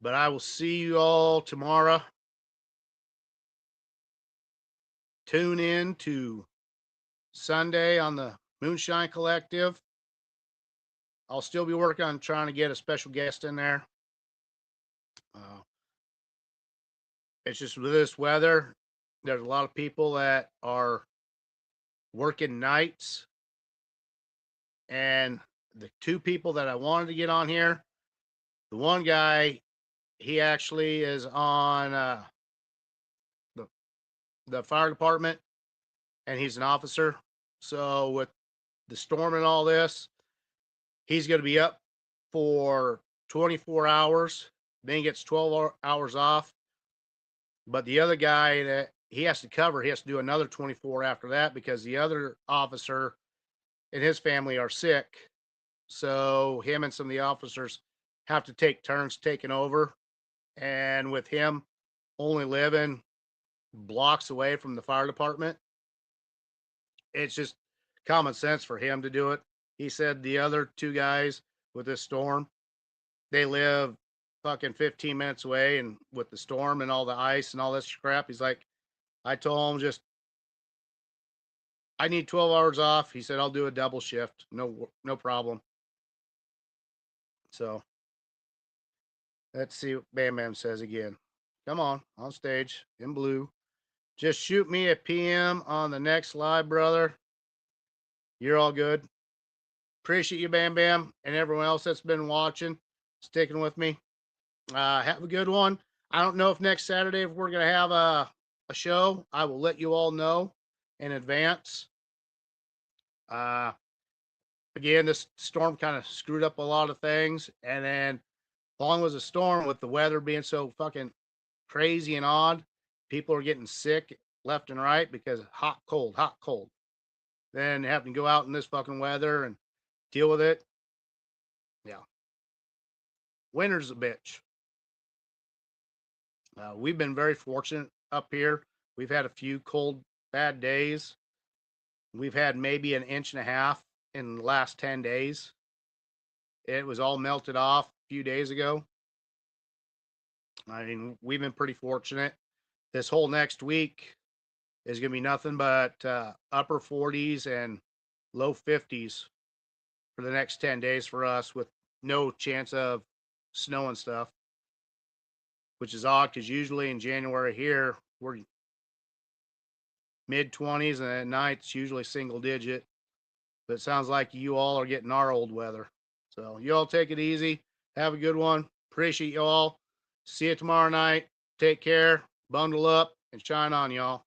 But I will see you all tomorrow. Tune in to Sunday on the Moonshine Collective. I'll still be working on trying to get a special guest in there. It's just with this weather, there's a lot of people that are working nights. And the two people that I wanted to get on here, the one guy, he actually is on the fire department, and he's an officer. So with the storm and all this, he's going to be up for 24 hours. Then he gets 12 hours off. But the other guy that he has to cover, he has to do another 24 after that because the other officer and his family are sick. So him and some of the officers have to take turns taking over. And with him only living blocks away from the fire department, it's just common sense for him to do it. He said the other two guys with this storm, they live fucking 15 minutes away, and with the storm and all the ice and all this crap, he's like, I told him just, I need 12 hours off. He said, I'll do a double shift. No problem. So let's see what Bam Bam says again. Come on stage in blue. Just shoot me a PM on the next live, brother. You're all good. Appreciate you, Bam Bam, and everyone else that's been watching, sticking with me. Have a good one. I don't know if next Saturday if we're gonna have a show. I will let you all know in advance. Again, this storm kind of screwed up a lot of things, and then along with the storm, with the weather being so fucking crazy and odd, people are getting sick left and right because hot, cold. Then having to go out in this fucking weather and deal with it. Yeah. Winter's a bitch. We've been very fortunate up here. We've had a few cold, bad days. We've had maybe 1.5 inches in the last 10 days. It was all melted off a few days ago. I mean, we've been pretty fortunate. This whole next week is going to be nothing but upper 40s and low 50s for the next 10 days for us, with no chance of snow and stuff, which is odd because usually in January here, we're mid 20s, and at night it's usually single digit. But it sounds like you all are getting our old weather. So you all take it easy. Have a good one. Appreciate you all. See you tomorrow night. Take care. Bundle up and shine on, y'all.